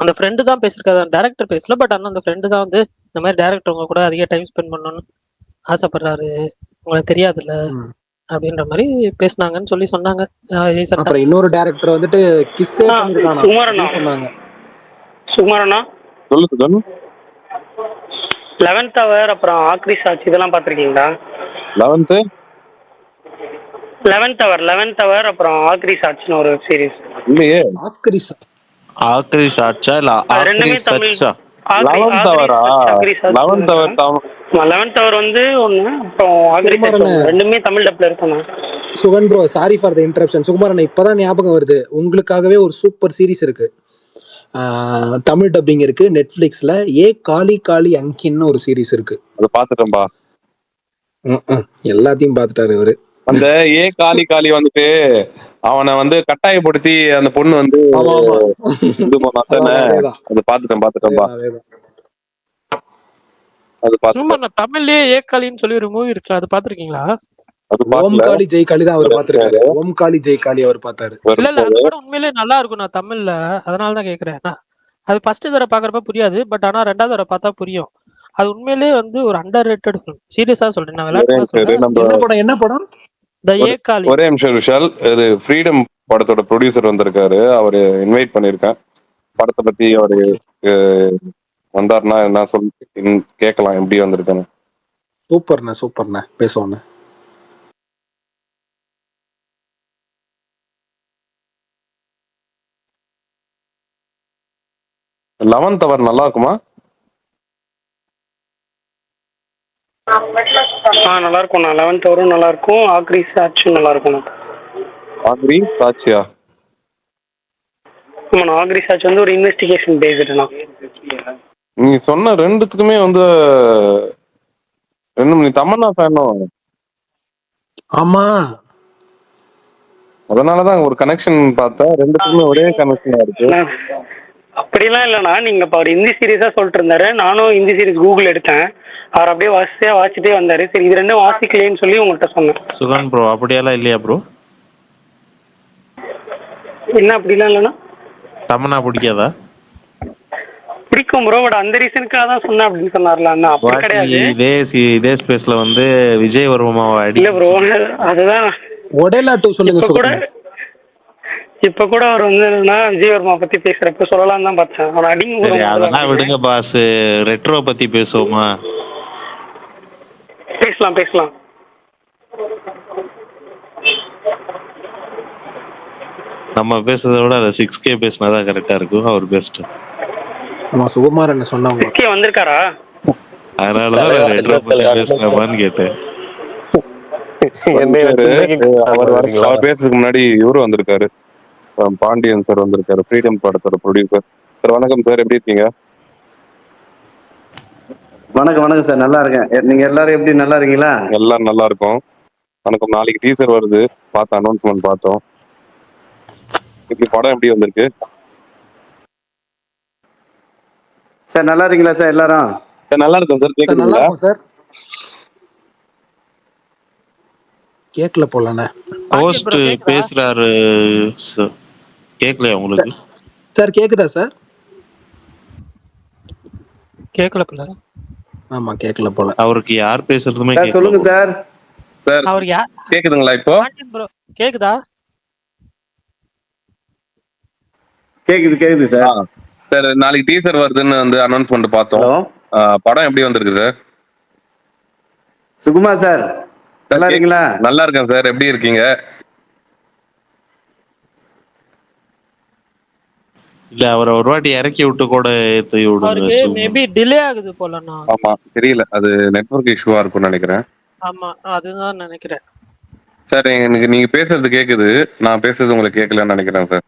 அந்த ஃப்ரெண்டு தான் பேசியிருக்காரு, டைரக்டர் பேசல. பட் ஆனால் அந்த ஃப்ரெண்டு தான் வந்து இந்த மாதிரி டைரக்டர் உங்க கூட அதிக டைம் ஸ்பெண்ட் பண்ணணும்னு ஆசைப்படுறாரு, உங்களுக்கு தெரியாதுல்ல ம். அப்படின்ற மாதிரி பேசினாங்கன்னு சொல்லி சொன்னாங்க ரீசெண்டா. அப்புறம் இன்னொரு டைரக்டர் வந்துட்டு கிஸ்ஸே பண்ணிருக்கானா சுகுமாரண்ணா அப்படின்னு சொன்னாங்க. சுகுமாரண்ணா சொல்லு சுதன். 11th hour அப்புறம் ஆக்ரி சாட்சி இதெல்லாம் பார்த்துருக்கீங்களா? 11th hour அப்புறம் ஆக்ரி சாட்சின்னு ஒரு வெப் சீரிஸ். இல்லையே. ஆக்ரி ஆக்ரி ஷாட்ஸா இல்ல அது ஆக்ரி ரெண்டுமே தமிழ். சச்சா? 11th hour ஆக்ரி சாட்சி 11th hour 11th hour வந்து ஒன்று, அப்புறம் ஆக்ரி சாட்சி சுகுமாரண்ண, ஒன்று. ரெண்டுமே தமிழ் டப்ல இருக்கணும். Sugan bro, sorry for the interruption. சுகுமாரண்ண, இப்பதான் ஞாபகம் வருது, உங்களுக்காகவே ஒரு சூப்பர் சீரிஸ் இருக்கு, தமிழ் டப்பிங் இருக்கு நெட்ஃபிளிக்ஸ்ல. ஏ காளி காளி அங்கின்னு ஒரு சீரிஸ் இருக்கு. அதை பாத்துட்டேன்பா. எல்லாத்தையும் பாத்துட்டாரு இவரு. அந்த ஏ காளி காளி வந்துட்டு அவனை வந்து கட்டாயப்படுத்தி அந்த பொண்ணு வந்து ஆமா ஆமா இது பண்ணாதானே. அதேதான் அது பாத்துட்டேன்பா. அதேதான். அது சும்மா பாத்துட்டேன். நான் தமிழ்லயே ஏக்காளின்னு சொல்லி ஒரு மூவி இருக்கு, அது பாத்திருக்கீங்களா? அது ஓம் பாக்கல. காளி ஜெய் காளி தான் அவர் பாத்திருக்காரு. ஓம் காளி ஜெய் காளி அவர் பார்த்தாரு. இல்ல அந்த படம் உண்மையிலேயே நல்லா இருக்கும். நான் தமிழ்ல அதனாலதான் கேக்குறேன். அது ஃபர்ஸ்ட் தடவை பாக்குறப்ப புரியாது, பட் ஆனா ரெண்டாவது தடவை பார்த்தா புரியும். அது உண்மையிலேயே வந்து ஒரு அண்டர் ரேட்டட் ஃபிலிம். சீரியஸா சொல்றேன், நான் விளையாட்டுல சொல்றேன். என்ன படம்? த ஏக்காளி. ஒரே நிமிஷம் விஷால், இது ஃப்ரீடம் படத்தோட ப்ரொடியூசர் வந்திருக்காரு, அவரு இன்வைட் பண்ணிருக்கேன். படத்தை பத்தி அவரு வந்தாருன்னா என்ன கேட்கலாம் எப்படி வந்திருக்கான்னு. சூப்பர்ண்ணா பேசுவோண்ணே. லெவன்த் அவர் நல்லா இருக்குமா? நல்லா இருக்கும். 11th hour நல்லா இருக்கும். ஆக்ரி சாட்சியும் நல்லா இருக்கும். ஆக்ரி சாட்சியா? ஆமா, ஆக்ரி சாட்சி வந்து ஒரு இன்வெஸ்டிகேஷன் பேஸ்டுனா. நீ சொன்ன ரெண்டுத்துக்குமே வந்து நீ தமன்னா ஃபேனோ? ஆமா, அதனாலதான் ஒரு கனெக்ஷன் பார்த்தா ரெண்டுத்துக்குமே ஒரே கனெக்ஷனா இருக்கு. அப்படிலாம் இல்லைண்ணா, நீங்க இப்போ அவர் ஹிந்தி சீரியஸா சொல்லிட்டு இருந்தாரு. நானும் ஹிந்தி சீரிஸ் கூகுள் எடுத்தேன். அவர் அப்படியே வாசிட்டே வந்தாரு. சரி இது ரெண்டும் வாசிக்கலேன்னு சொல்லி உங்கள்கிட்ட சொன்னேன். சுகன் ப்ரோ அப்படியெல்லாம் இல்லையா ப்ரோ? என்ன அப்படிலாம் இல்லைண்ணா? தமன்னா பிடிக்காதா? பிடிக்கும் ப்ரோ, பட் அந்த ரீசனுக்காக தான் சொன்னேன் அப்படின்னு சொன்னார்ல அண்ணா. அப்படி கிடையாது. இதே ஸ்பேஸ்ல வந்து விஜய் வர்மாவை இல்ல ப்ரோ, அதுதான் ஒடேலா 2 சொல்லுங்க. இப்ப கூட அவர் வந்து விஜயவர்மா பத்தி பேசுறப்ப சொல்லலாம் தான் பார்த்தேன். அவன் சரி அதெல்லாம் விடுங்க பாஸ், ரெட்ரோ பத்தி பேசுவோமா? பேசலாம். நம்ம பேசுறதை விட அதை 6K பேசினாதான் கரெக்டா இருக்கும். அவர் பெஸ்ட். சுகுமாரன் சொன்னாங்க. 6K வந்திருக்காரா? அதனாலதான் ரெட்ரோ பத்தி பேசலாமான்னு கேட்டேன். அவர் பேசுறதுக்கு முன்னாடி இவரு வந்திருக்காரு, பாண்டியன் சார் வந்திருக்காரு, ஃப்ரீடம் படத்தோட ப்ரொடியூசர். சார் வணக்கம் சார், எப்படி இருக்கீங்க? வணக்கம் சார், நல்லா இருக்கேன். நீங்க எல்லாரும் எப்படி, நல்லா இருக்கீங்களா? எல்லாரும் நல்லா இருக்கும். வணக்கம். நாளைக்கு டீசர் வருது, பார்த்த அனௌன்ஸ்மெண்ட் பார்த்தோம். இப்படி படம் எப்படி வந்திருக்கு சார்? நல்லா இருக்கீங்களா சார் எல்லாரும்? நல்லா இருக்கும் சார். கேக்குதுங்களா சார்? கேக்கல போலண்ணே. ஹோஸ்ட் பேசுறாரு சார், கேக்கலையா உங்களுக்கு? சார் கேக்குதா சார்? கேக்கல போல. ஆமா கேக்கல போல. அவருக்கு யார் பேசுறதுமே கேட்கல. சொல்லுங்க சார். சார் அவர் யார்? கேக்குதுங்களா இப்போ? ப்ரோ கேக்குதா? கேக்குது சார். சார் நாளைக்கு டீசர் வருதுன்னு வந்து அனௌன்ஸ்மெண்ட் பார்த்தோம். படம் எப்படி வந்திருக்கு சார்? சுகுமார் சார் நல்லா இருக்கீங்களா? நல்லா இருக்கேன் சார். எப்படி இருக்கீங்க? இல்ல அவரை ஒரு வாட்டி இறக்கி விட்டு கூட ஏற்றி விடுங்க அவருக்கு சுகுமார். மேபி டிலே ஆகுது போலண்ணா. ஆமா, தெரியல. அது நெட்வொர்க் இஷ்யூவா இருக்கும்னு நினைக்கிறேன். ஆமா, அதுதான் நினைக்கிறேன். சார் எனக்கு நீங்க பேசுறது கேக்குது. நான் பேசுறது உங்களுக்கு கேட்கலன்னு நினைக்கிறேன் சார்.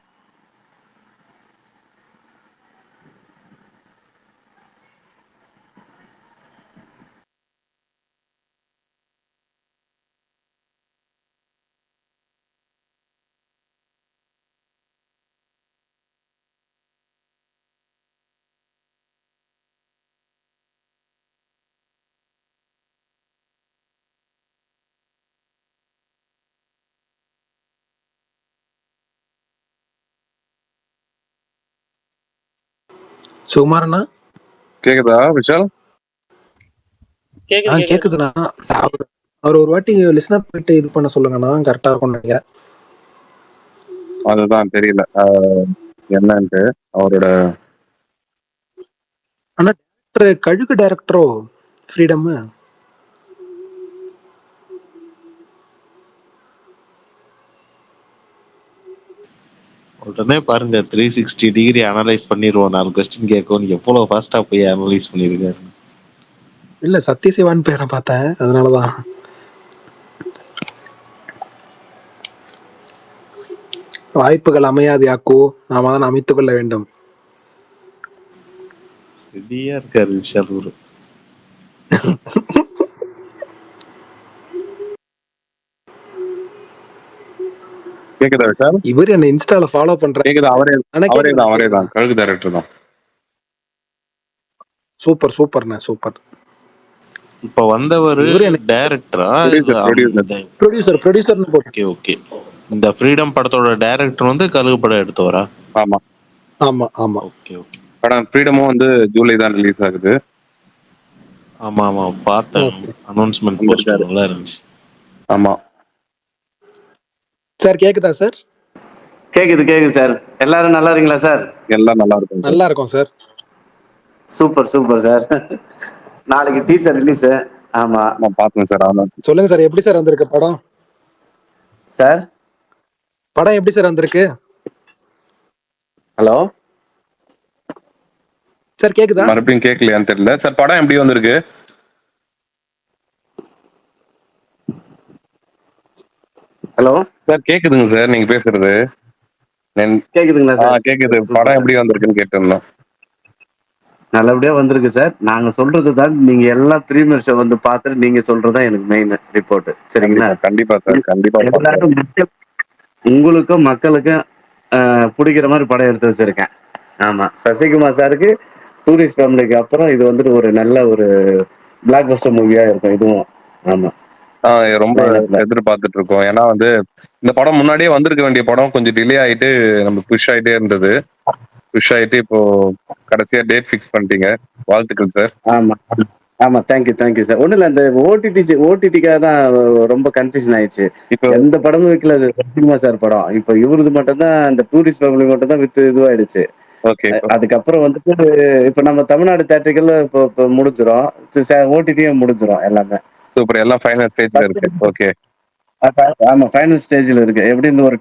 சுகுமாரண்ணா கேக்குதா விஷால்? கேக்குதுண்ணா. அவர் ஒரு வாட்டி லிசனர் போயிட்டு இது பண்ண சொல்லுங்கண்ணா, கரெக்டா இருக்கும்னு நினைக்கிறேன். அதுதான் தெரியல என்னன்ட்டு அவரோட. ஆனா கழுகு டைரக்டரோ ஃப்ரீடம். உடனே பாருங்க 360 டிகிரி அனலைஸ் பண்ணிடுவோம். 4 கொஸ்டின் கேட்கும். எவ்வளவு ஃபாஸ்டா போய் அனலைஸ் பண்ணிருக்காரு. இல்ல சத்யசிவான் பேரை பார்த்தேன், அதனாலதான். வாய்ப்புகள் அமையாது யாக்கோ, நாம தான் அமைத்துக் கொள்ள வேண்டும். ரெடியா இருக்காரு விஷால் குரு. கேக்குதா விஷால்? இவர் என்ன இன்ஸ்டால ஃபாலோ பண்றாரு. கேக்குதா? அவரே தான் கழுகு டைரக்டர் தான். சூப்பர் சூப்பர்ண்ணே, சூப்பர். இப்ப வந்தவர் டைரக்டரா? ப்ரொடியூசர். Okay okay. இந்த ஃப்ரீடம் படத்தோட டைரக்டர் வந்து கழுகு படம் எடுத்தவரா? ஆமா ஆமா ஆமா. Okay okay. படம் ஃப்ரீடமும் வந்து ஜூலை தான் ரிலீஸ் ஆகுது. ஆமா ஆமா, பார்த்தேன். அனௌன்ஸ்மெண்ட் போஸ்டர் நல்லா இருந்துச்சு. ஆமா சார். கேக்குதா சார்? கேக்குது சார். எல்லாரும் நல்லா இருக்கீங்களா சார்? எல்லாம் நல்லா இருக்கும். நல்லா இருக்கும் சார். Super sir. நாளைக்கு டீசர் ரிலீஸ். ஆமா நான் பார்த்தேன் சார். சொல்லுங்க சார், எப்படி சார் வந்திருக்கு படம்? சார் படம் எப்படி சார் வந்திருக்கு? ஹலோ சார் கேக்குதா? மறுபடியும் கேட்கலையான்னு தெரியல சார். படம் எப்படி வந்திருக்கு? ஹலோ சார் கேக்குதுங்க சார் நீங்க பேசுறது. கேக்குதுங்களா சார்? கேக்குது. படம் எப்படி வந்திருக்குன்னு கேட்டிருந்தோம். நல்லபடியா வந்திருக்கு சார். நாங்க சொல்றது தான் நீங்க எல்லாம் பிரீமியர் ஷோ வந்து பார்த்துட்டு நீங்க சொல்றதுதான் எனக்கு மெயின் ரிப்போர்ட். சரிங்களா? கண்டிப்பா சார், கண்டிப்பா. உங்களுக்கும் மக்களுக்கும் பிடிக்கிற மாதிரி படம் எடுத்து வச்சிருக்கேன். ஆமா, சசிகுமார் சாருக்கு டூரிஸ்ட் ஃபேமிலிக்கு அப்புறம் இது வந்துட்டு ஒரு நல்ல ஒரு பிளாக் பஸ்டர் மூவியா இருக்கும் இதுவும். ஆமா, ரொம்ப எதிர்பார்த்துட்டு இருக்கோம். ஏன்னா வந்து இந்த படம் முன்னாடியே வந்திருக்க வேண்டிய படம் கொஞ்சம் டிலே ஆயிட்டு நம்ம புஷ் ஆயிட்டே இருந்தது. புஷ் ஆயிட்டு இப்போ கடைசியா டேட் ஃபிக்ஸ் பண்ணிட்டீங்க. வாழ்த்துக்கள் சார். ஆமா தேங்க்யூ சார். ஒண்ணு இல்ல, இந்த ஓடிடிக்காக தான் ரொம்ப கன்ஃபியூஷன் ஆயிடுச்சு. இப்போ எந்த படமும் வைக்கல சசிகுமார் சார் படம். இப்போ இவரது மட்டும் தான், இந்த டூரிஸ்ட் ஃபேமிலி மட்டும் தான் வித்து இதுவாயிடுச்சு. அதுக்கப்புறம் வந்துட்டு இப்ப நம்ம தமிழ்நாடு தேட்டர்கள் இப்போ முடிஞ்சிரும், ஓடிடியும் முடிஞ்சிரும் எல்லாமே. சூப்பர். எல்லாம் ஃபைனல் ஸ்டேஜ்ல இருக்கு. ஓகே. ஆமா, ஃபைனல் ஸ்டேஜ்ல இருக்கு. எப்படி இந்த ஒரு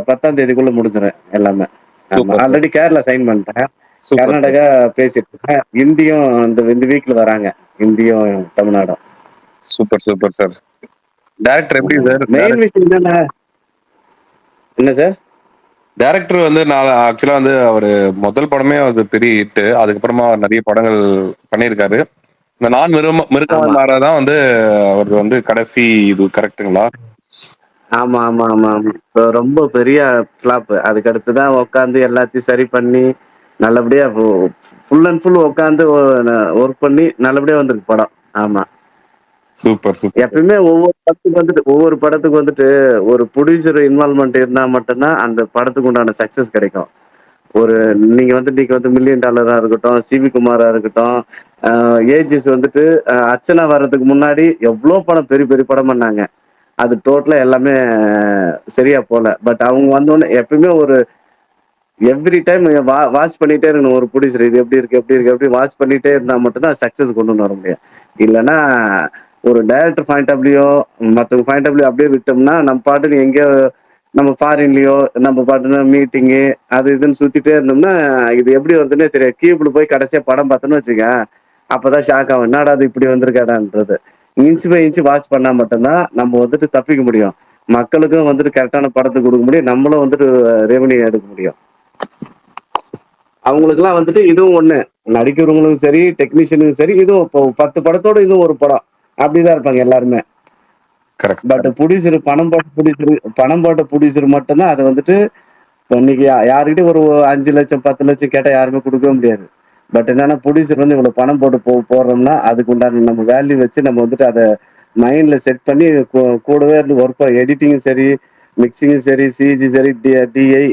10ஆம் தேதிக்குள்ள முடிஞ்சிரும் எல்லாமே. ஆல்ரெடி கேரளா சைன் பண்ணிட்டேன். கர்நாடகா பேசிட்டு இருக்கேன். இந்தியும் இந்த வீக்ல வராங்க. இந்தியும் தமிழ்நாடும். Super sir. டைரக்டர் எப்படி சார்? மெயின் விஷயம் என்ன சார்? டைரக்டர் வந்து நான் ஆக்சுவலா வந்து அவரு முதல் படமே அது பெரிய ஹிட். அதுக்கப்புறமா நிறைய படங்கள் பண்ணியிருக்காரு. இந்த நான் மிருகம் தான் வந்து அவர் வந்து கடைசி இது. கரெக்டுங்களா? ஆமா ரொம்ப பெரிய பிளாப். அதுக்கு அடுத்துதான் உட்காந்து எல்லாத்தையும் சரி பண்ணி நல்லபடியா ஃபுல் அண்ட் ஃபுல் உட்காந்து ஒர்க் பண்ணி நல்லபடியா வந்திருக்கு படம். ஆமா, சூப்பர். எப்பயுமே ஒவ்வொரு படத்துக்கு வந்துட்டு ஒரு ப்ரொடியூசர் இன்வால்வ்மெண்ட் இருந்தா மட்டும்தான் அந்த படத்துக்கு உண்டான சக்சஸ் கிடைக்கும். நீங்க வந்து $1 மில்லியன் இருக்கட்டும், சிவி குமாரா இருக்கட்டும், ஏஜிஸ் வந்துட்டு அர்ச்சனா வர்றதுக்கு முன்னாடி எவ்வளவு படம் பெரிய பெரிய படம் பண்ணாங்க. அது டோட்டலா எல்லாமே சரியா போல. பட் அவங்க வந்தோடனே எப்பயுமே ஒரு எவ்ரி டைம் வாட்ச் பண்ணிட்டே இருக்கணும். ஒரு ப்ரொடியூசர் இது எப்படி இருக்கு எப்படி வாட்ச் பண்ணிட்டே இருந்தா மட்டும்தான் சக்சஸ் கொண்டு வர முடியும். இல்லைன்னா ஒரு டைரக்டர் பாயிண்ட் ஆஃப் வியூ மற்றவங்க பாயிண்ட் ஆஃப் வியூ அப்படியே விட்டோம்னா நம்ம பாட்டுக்கு எங்கேயோ நம்ம ஃபாரின்லயோ நம்ம பாட்டுன்னு மீட்டிங்கு அது இதுன்னு சுத்திட்டே இருந்தோம்னா இது எப்படி வருதுன்னே தெரியாது. கியூப்ல போய் கடைசியா படம் பார்த்தோன்னு வச்சுக்க, அப்பதான் ஷாக் ஆகும், என்னடா அது இப்படி வந்திருக்காடான்றது. இன்ச் பை இன்ச் வாட்ச் பண்ணா மட்டும்தான் நம்ம வந்துட்டு தப்பிக்க முடியும். மக்களுக்கும் வந்துட்டு கரெக்டான படத்தை கொடுக்க முடியும், நம்மளும் வந்துட்டு ரெவன்யூ எடுக்க முடியும். அவங்களுக்குலாம் வந்துட்டு இதுவும் ஒண்ணு, நடிக்கிறவங்களுக்கும் சரி டெக்னீஷியனுக்கும் சரி, இதுவும் இப்போ 10 படத்தோட இதுவும் ஒரு படம் அப்படிதான் இருப்பாங்க எல்லாருமே. பட் ப்ரொடியூசர் பணம் போட்ட ப்ரொடியூசர் மட்டும்தான் அதை வந்துட்டு இன்னைக்கு யாருக்கிட்டையும் ஒரு 5 லட்சம் 10 லட்சம் கேட்டா யாருமே கொடுக்கவே முடியாது. பட் என்னன்னா ப்ரொடியூசர் வந்து இவ்வளவு பணம் போட்டு போடுறோம்னா அதுக்கு உண்டான நம்ம வேல்யூ வச்சு நம்ம வந்துட்டு அதை மைண்ட்ல செட் பண்ணி கூடவே இருந்து ஒர்க் எடிட்டிங்கும் சரி, மிக்சிங்கும் சரி, சிஜி சரி, டிஐ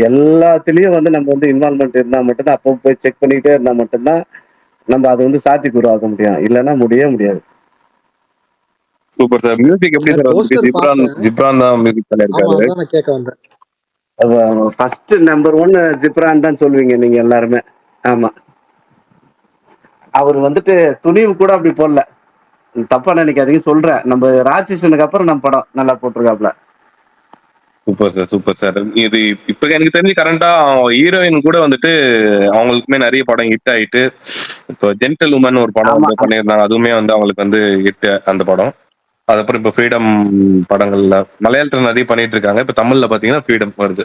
எல்லாத்துலயும் வந்து நம்ம வந்து இன்வால்மெண்ட் இருந்தா மட்டும்தான், அப்போ போய் செக் பண்ணிக்கிட்டே இருந்தா மட்டும்தான் நம்ம அதை வந்து சாத்தியக்கூறாக்க முடியும், இல்லைன்னா முடியவே முடியாது. Super sir. மியூசிக் எப்படி சார் வந்துருக்கு? ஜிப்ரான் தான் மியூசிக் பண்ணிருக்காரு. நான் கேட்க வந்தேன். ஃபர்ஸ்ட் நம்பர் 1 ஜிப்ரான் தான் சொல்லுவீங்க நீங்க எல்லாருமே. ஆமா, அவர் வந்துட்டு துணிவு கூட அப்படி போடல, தப்பா நினைக்காதீங்க சொல்றேன். நம்ம ராட்சசனுக்கு அப்புறம் நம்ம படம் நல்லா போட்டிருக்காப்ல. Super sir, super sir. இது இப்ப எனக்கு தெரிஞ்சு கரண்டா ஹீரோயின் கூட வந்துட்டு அவங்களுக்குமே நிறைய படம் ஹிட் ஆயிட்டு, இப்போ ஜென்டல் உமன் ஒரு படம் வந்து பண்ணியிருந்தாங்க, அதுவுமே வந்து அவங்களுக்கு வந்து ஹிட் அந்த படம். அதுக்கப்புறம் இப்ப ஃப்ரீடம் படங்கள்ல மலையாளத்துல நிறைய பண்ணிட்டு இருக்காங்க. இப்ப தமிழ்ல பாத்தீங்கன்னா ஃப்ரீடம் வருது.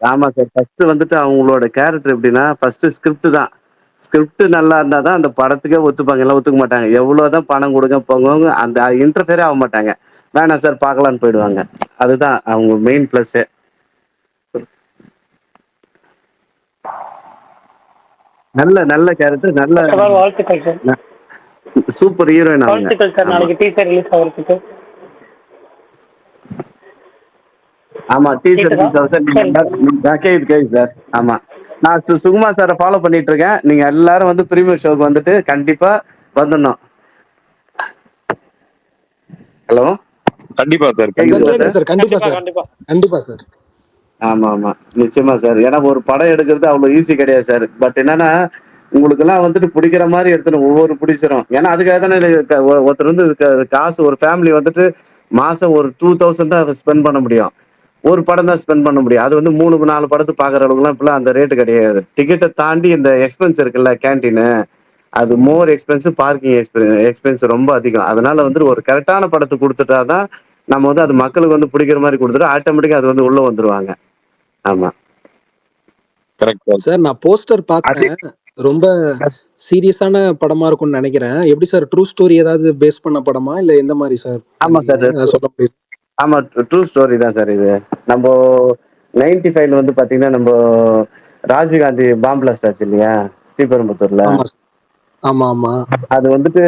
ஆமா சார், ஃபர்ஸ்ட் வந்துட்டு அவங்களோட கேரக்டர் எப்படின்னா, ஃபர்ஸ்ட் ஸ்கிரிப்ட் தான். ஸ்கிரிப்ட் நல்லா இருந்தா தான் அந்த படத்துக்கே ஒத்துப்பாங்க, எல்லாம் ஒத்துக்க மாட்டாங்க. எவ்வளவுதான் பணம் கொடுங்க போங்க, அந்த இன்டர்ஃபியரே ஆக மாட்டாங்க. வேணாம் சார் பார்க்கலான்னு போயிடுவாங்க. அதுதான் அவங்க மெயின் பிளஸ். நல்ல நல்ல கேரக்டர், நல்ல வாழ்த்துக்கள் சார். Super heroine. வாழ்த்துக்கள் சார். நாளைக்கு டீசர் ரிலீஸ் ஆகிறதுக்கு. ஆமா, டீசர் கேக்குது சார். ஆமா, நான் சுகுமார் சாரை ஃபாலோ பண்ணிட்டு இருக்கேன். நீங்க எல்லாரும் வந்து பிரீமியர் ஷோக்கு வந்துட்டு கண்டிப்பா வந்துடணும். ஹலோ, கண்டிப்பா சார். கண்டிப்பா சார். ஆமா ஆமா, நிச்சயமா சார். ஏன்னா ஒரு படம் எடுக்கிறது அவ்வளவு ஈஸி கிடையாது சார். பட் என்னன்னா உங்களுக்கு எல்லாம் வந்துட்டு பிடிக்கிற மாதிரி எடுத்துடும் ஒவ்வொரு பிடிச்சிரும். ஏன்னா அதுக்காக தானே ஒருத்தர் வந்து காசு, ஒரு ஃபேமிலி வந்துட்டு மாசம் ஒரு 2000 தான் ஸ்பெண்ட் பண்ண முடியும், ஒரு படம் தான் ஸ்பெண்ட் பண்ண முடியும். அது வந்து 3-4 படத்து பாக்குற அளவுக்குலாம் இப்பெல்லாம் அந்த ரேட்டு கிடையாது. டிக்கெட்டை தாண்டி இந்த எக்ஸ்பென்ஸ் இருக்குல்ல, கேன்டீனு, அது மோர் எக்ஸ்பென்சிவ், பார்க்கிங் எக்ஸ்பென்ஸ் ரொம்ப அதிகம். அதனால வந்துட்டு ஒரு கரெக்டான படத்தை கொடுத்துட்டாதான் நம்ம வந்து அது மக்களுக்கு வந்து பிடிக்கிற மாதிரி கொடுத்துட்டு ஆட்டோமேட்டிக்கா அது வந்து உள்ள வந்துருவாங்க. ஆமா சார், நான் போஸ்டர் பார்த்தேன், ரொம்ப சீரியஸான படமா இருக்கும்னு நினைக்கிறேன். எப்படி சார், ட்ரூ ஸ்டோரி ஏதாவது பேஸ் பண்ண படமா இல்ல எந்த மாதிரி சார்? ஆமா சார், சொல்ல முடியும்? ஆமா, ட்ரூ ஸ்டோரி தான் சார். இது நம்ம 95 வந்து பாத்தீங்கன்னா நம்ம ராஜீவ்காந்தி பாம்பு பிளாஸ்ட் ஆச்சு இல்லையா ஸ்ரீபெரும்புத்தூர்ல. ஆமா ஆமா, அது வந்துட்டு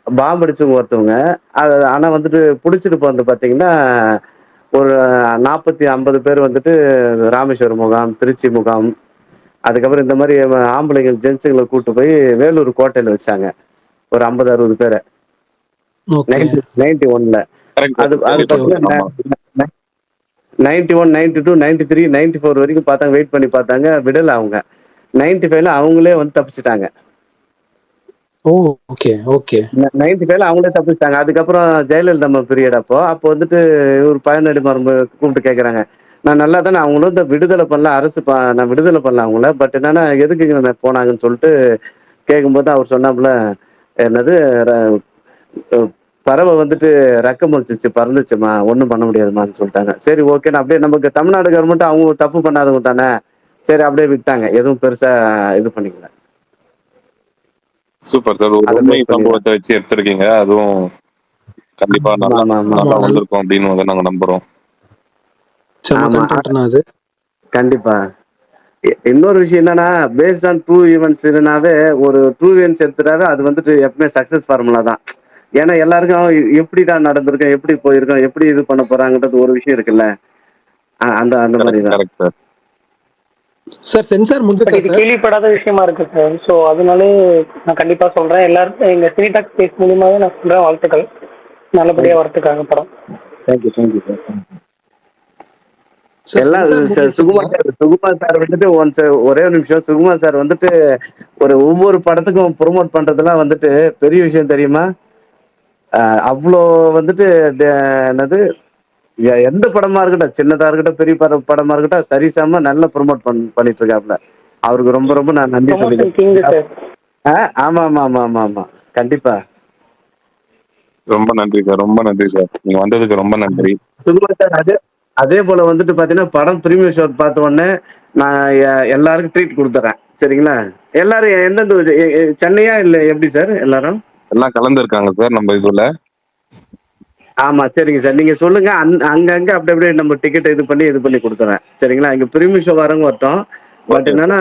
பாம்பு அடிச்சவங்க ஒருத்தவங்க. அது ஆனா வந்துட்டு பிடிச்சிட்டு போனது பாத்தீங்கன்னா ஒரு 40-50 பேர் வந்துட்டு ராமேஸ்வரம் முகாம், திருச்சி முகாம், அதுக்கப்புறம் இந்த மாதிரி ஆம்பளைங்கள் ஜென்ஸுங்களை கூட்டு போய் வேலூர் கோட்டையில வச்சாங்க ஒரு 50-60 பேரை 91ல. அது 91, 92, 93, 94 வரைக்கும் பார்த்தாங்க, வெயிட் பண்ணி பார்த்தாங்க, விடல அவங்க. 95ல அவங்களே வந்து தப்பிச்சிட்டாங்க. 95ல அவங்களே தப்பிச்சிட்டாங்க. அதுக்கப்புறம் ஜெயலலிதா பீரியட் அப்போ வந்துட்டு ஒரு பயனடி மரபு கூப்பிட்டு கேட்கறாங்க, நான் நல்லா தானே அவங்களும் இந்த விடுதலை பண்ணல, அரசு நான் விடுதலை பண்ணல அவங்கள, பட் என்னன்னா எதுக்கு போனாங்கன்னு சொல்லிட்டு கேட்கும்போது அவர் சொன்னாப்புல, என்னது பறவை வந்துட்டு ரெக்கம் முளைச்சிச்சு, பறந்துச்சுமா, ஒன்றும் பண்ண முடியாதுமான்னு சொல்லிட்டாங்க. சரி ஓகேன்னு அப்படியே நமக்கு தமிழ்நாடு கவர்மெண்ட் அவங்க தப்பு பண்ணாதவங்க தானே, சரி அப்படியே விட்டாங்க, எதுவும் பெருசா இது பண்ணிக்கல. Super sir. ஒரு உண்மை சம்பவத்தை வச்சு எடுத்திருக்கீங்க, அதுவும் கண்டிப்பா நல்லா வந்திருக்கும் அப்படின்னு நாங்க நம்புறோம். கண்டிப்பா. இன்னொரு விஷயம் என்னன்னா, பேஸ்ட் ஆன் ட்ரூ ஈவென்ட்ஸ்னாவே ஒரு ட்ரூ ஈவென்ட்ஸ் எடுத்துட்டாவே அது வந்துட்டு எப்பவுமே சக்சஸ் ஃபார்முலா தான். ஏன்னா எல்லாருக்கும் எப்படிடா நடந்திருக்கோம், எப்படி போயிருக்கோம், எப்படி இது பண்ண போறாங்கன்றது ஒரு விஷயம் இருக்குல்ல, அந்த அந்த மாதிரி தான் சார். சென்சார் இது கேள்விப்படாத விஷயமா இருக்கு சார். ஸோ அதனால நான் கண்டிப்பா சொல்றேன், எல்லாரும் எங்க சினிடாக் ஸ்பேஸ் மூலியமாவே நான் சொல்றேன், வாழ்த்துக்கள், நல்லபடியா வரதுக்காக படம். Thank you thank you sir. எல்லாம் சுகுமார் சார் வந்துட்டு ஒரே ஒரு நிமிஷம், சுகுமார் சார் வந்துட்டு ஒவ்வொரு படத்துக்கும் ப்ரொமோட் பண்றதுலாம் வந்துட்டு பெரிய விஷயம் தெரியுமா? அவ்வளோ வந்துட்டு என்னது எந்த படமா இருக்கட்டும், சின்னதா இருக்கட்டும், பெரிய படமா இருக்கட்டும், சரிசமா நல்லா ப்ரொமோட் பண்ணிட்டு இருக்காப்ல. அவருக்கு ரொம்ப ரொம்ப நான் நன்றி ப்ரொமோஷன் கிங் சொல்லிக்கிறேன். சார். ஆமா ஆமா ஆமா ஆமா ஆமா கண்டிப்பா. ரொம்ப நன்றி சார், ரொம்ப நன்றி சார், நீங்க வந்ததுக்கு ரொம்ப நன்றி. சுகுமார் சார், அதே போல வந்துட்டு பாத்தீங்கன்னா படம் பிரீமியர் ஷோ பார்த்த உடனே நான் எல்லாருக்கும் ட்ரீட் கொடுத்துறேன். சரிங்களா? எல்லாரும் எந்தெந்த சென்னையா இல்ல எப்படி சார் எல்லாரும்? எல்லாம் கலந்து இருக்காங்க சார் நம்ம இதுல. ஆமா சரிங்க சார், நீங்க சொல்லுங்க. அங்கங்க அப்படி அப்படியே நம்ம டிக்கெட் இது பண்ணி கொடுத்துறேன். சரிங்களா? இங்க பிரீமியர் ஷோ வரவங்க வரட்டும். பட் ஓகே என்னன்னா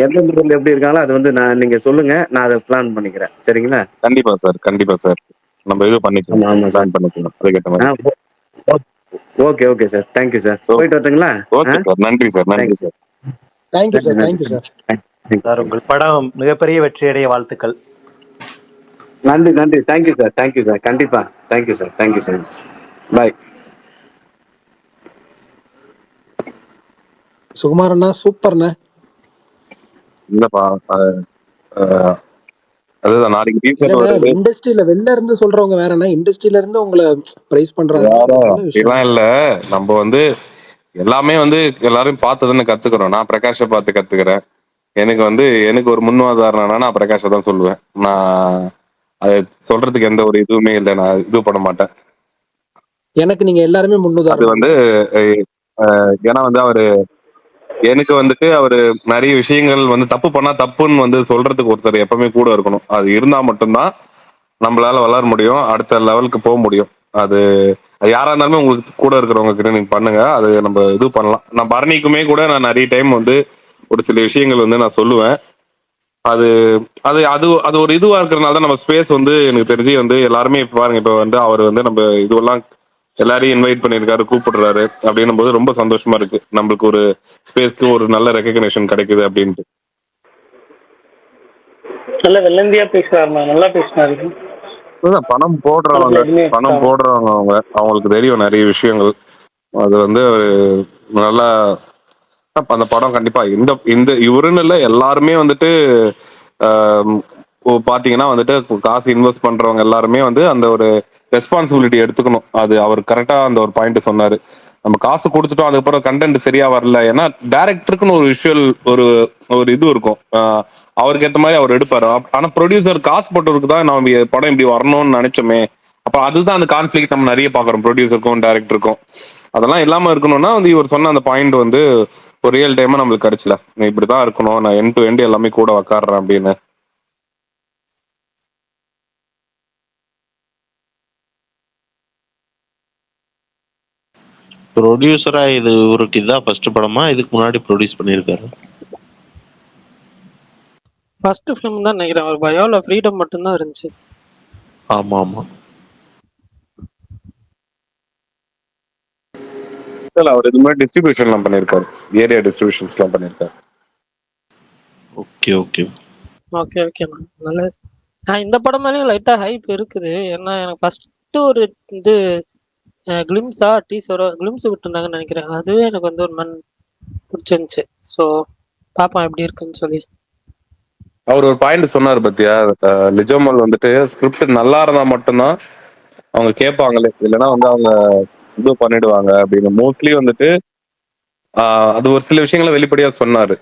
எந்தெந்த ஊர்ல எப்படி இருக்காங்களோ அது வந்து நீங்க சொல்லுங்க, நான் அதை பிளான் பண்ணிக்கிறேன். சரிங்களா? கண்டிப்பா சார், கண்டிப்பா சார், நம்ம இது பண்ணிக்கலாம், ஆமா ஆமா சார். பிளான் பண்ணிக்கலாம் அதுக்கேற்ற மாதிரி. Okay okay sir, thank you sir, போயிட்டு வரட்டுங்களா? ஓகே சார், நன்றி சார், நன்றி sir. Thank you sir, thank you sir. Sir உங்கள் படம் மிகப்பெரிய வெற்றியடைய வாழ்த்துக்கள். நன்றி நன்றி, தேங்க்யூ சார், தேங்க்யூ சார், கண்டிப்பா தேங்க்யூ சார், தேங்க்யூ சார், பாய். சுகுமாரண்ணா சூப்பர்ண்ணா. இல்லப்பா, அதுதான் நாளைக்கு டீசர் வருது. இண்டஸ்ட்ரியில வெளில இருந்து சொல்றவங்க வேறண்ணா, இண்டஸ்ட்ரியில இருந்து உங்களை பிரைஸ் பண்றாங்க. இதெல்லாம் இல்ல, நம்ம வந்து எல்லாமே வந்து எல்லாரும் பார்த்துதானே கத்துக்கிறோம். நான் பிரகாஷை பார்த்து கத்துக்கிறேன். எனக்கு ஒரு முன்னுதாரணம்னா நான் பிரகாஷை தான் சொல்லுவேன். நான் அது சொல்றதுக்கு எந்த ஒரு இதுவுமே இல்லை, நான் இது பண்ண மாட்டேன். எனக்கு நீங்க எல்லாருமே முன்னுதாரணம். அது வந்து ஏன்னா வந்து எனக்கு வந்துட்டு அவரு நிறைய விஷயங்கள் வந்து தப்பு பண்ணா தப்புன்னு வந்து சொல்றதுக்கு ஒருத்தர் எப்பவுமே கூட இருக்கணும். அது இருந்தா மட்டும்தான் நம்மளால வளர முடியும், அடுத்த லெவலுக்கு போக முடியும். அது யாரா இருந்தாலுமே உங்களுக்கு கூட இருக்கிறவங்க கிட்ட நீங்க பண்ணுங்க, அது நம்ம இது பண்ணலாம். நான் பரணிக்குமே கூட நான் நிறைய டைம் வந்து ஒரு சில விஷயங்கள் வந்து நான் சொல்லுவேன். அது அது அது அது ஒரு இதுவா இருக்கிறதுனால தான் நம்ம ஸ்பேஸ் வந்து எனக்கு தெரிஞ்சு வந்து எல்லாருமே இப்ப பாருங்க, இப்ப வந்து அவர் வந்து நம்ம இதுவெல்லாம் எல்லாரையும் இன்வைட் பண்ணியிருக்காரு, கூப்பிடுறாரு அப்படின்னும் போது ரொம்ப சந்தோஷமா இருக்கு. நம்மளுக்கு ஒரு ஸ்பேஸ்க்கு ஒரு நல்ல ரெகக்னேஷன் கிடைக்குது அப்படின்ட்டு. நல்ல வெள்ளந்தியா பேசுறாருண்ணா, நல்லா பேசினாரு. பணம் போடுறவங்க அவங்களுக்கு தெரியும் நிறைய விஷயங்கள். அது வந்து நல்லா அந்த படம் கண்டிப்பா இந்த இவருன்னு இல்லை, எல்லாருமே வந்துட்டு பாத்தீங்கன்னா வந்துட்டு காசு இன்வெஸ்ட் பண்றவங்க எல்லாருமே வந்து அந்த ஒரு ரெஸ்பான்சிபிலிட்டி எடுத்துக்கணும். அது அவர் கரெக்டா அந்த ஒரு பாயிண்ட் சொன்னாரு. நம்ம காசு கொடுத்துட்டோம், அதுக்கப்புறம் கண்டென்ட் சரியா வரல, ஏன்னா டைரக்டருக்குன்னு ஒரு விஷுவல் ஒரு இது இருக்கும், அவருக்கு ஏற்ற மாதிரி அவர் எடுப்பாரு. ஆனா ப்ரொடியூசர் காசு போட்டவருக்கு தான் நம்ம படம் இப்படி வரணும்னு நினைச்சோமே, அப்ப அதுதான் அந்த கான்ஃபிளிக் நம்ம நிறைய பாக்குறோம் ப்ரொடியூசருக்கும் டைரக்டருக்கும். அதெல்லாம் இல்லாம இருக்கணும்னா வந்து இவர் சொன்ன அந்த பாயிண்ட் வந்து ஒரு ரியல் டைமா நம்மளுக்கு கிடைச்சல, இப்படிதான் இருக்கணும், நான் எண்ட் டு எண்ட் எல்லாமே கூட உக்காடுறேன் அப்படின்னு. ப்ரொடியூசரா இது இவருக்கு இதான் ஃபர்ஸ்ட் படமா? இதுக்கு முன்னாடி ப்ரொடியூஸ் பண்ணியிருக்காரு? ஃபர்ஸ்ட் ஃபிலிம் தான் நினைக்கிறேன். அவர் பயோல ஃப்ரீடம் மட்டும்தான் இருந்துச்சு. ஆமா ஆமா. அவர் இது மாதிரி டிஸ்ட்ரிபியூஷன்லாம் பண்ணியிருக்காரு, ஏரியா டிஸ்ட்ரிபியூஷன்ஸ்லாம் பண்ணியிருக்காரு. Okay okay okay okay ma'am, நல்லது. இந்த படம் மேலேயும் லைட்டா ஹைப் இருக்குது. ஏன்னா எனக்கு ஃபர்ஸ்ட் ஒரு இது கிளிம்ஸா டீசரோ கிளிம்ஸ் விட்டுருந்தாங்கன்னு நினைக்கிறேன். அதுவே எனக்கு வந்து ஒரு மண் பிடிச்சிருந்துச்சு. ஸோ பாப்பா எப்படி இருக்குன்னு சொல்லி. அவர் ஒரு பாயிண்ட் சொன்னார் பத்தியா, லிஜோமல் வந்துட்டு ஸ்கிரிப்ட் நல்லா இருந்தா மட்டும்தான் அவங்க கேட்பாங்களே, இல்லைன்னா வந்து அவங்க இது பண்ணிடுவாங்க அப்படின்னு. மோஸ்ட்லி வந்துட்டு அது ஒரு சில விஷயங்களை வெளிப்படையா சொன்னாரு.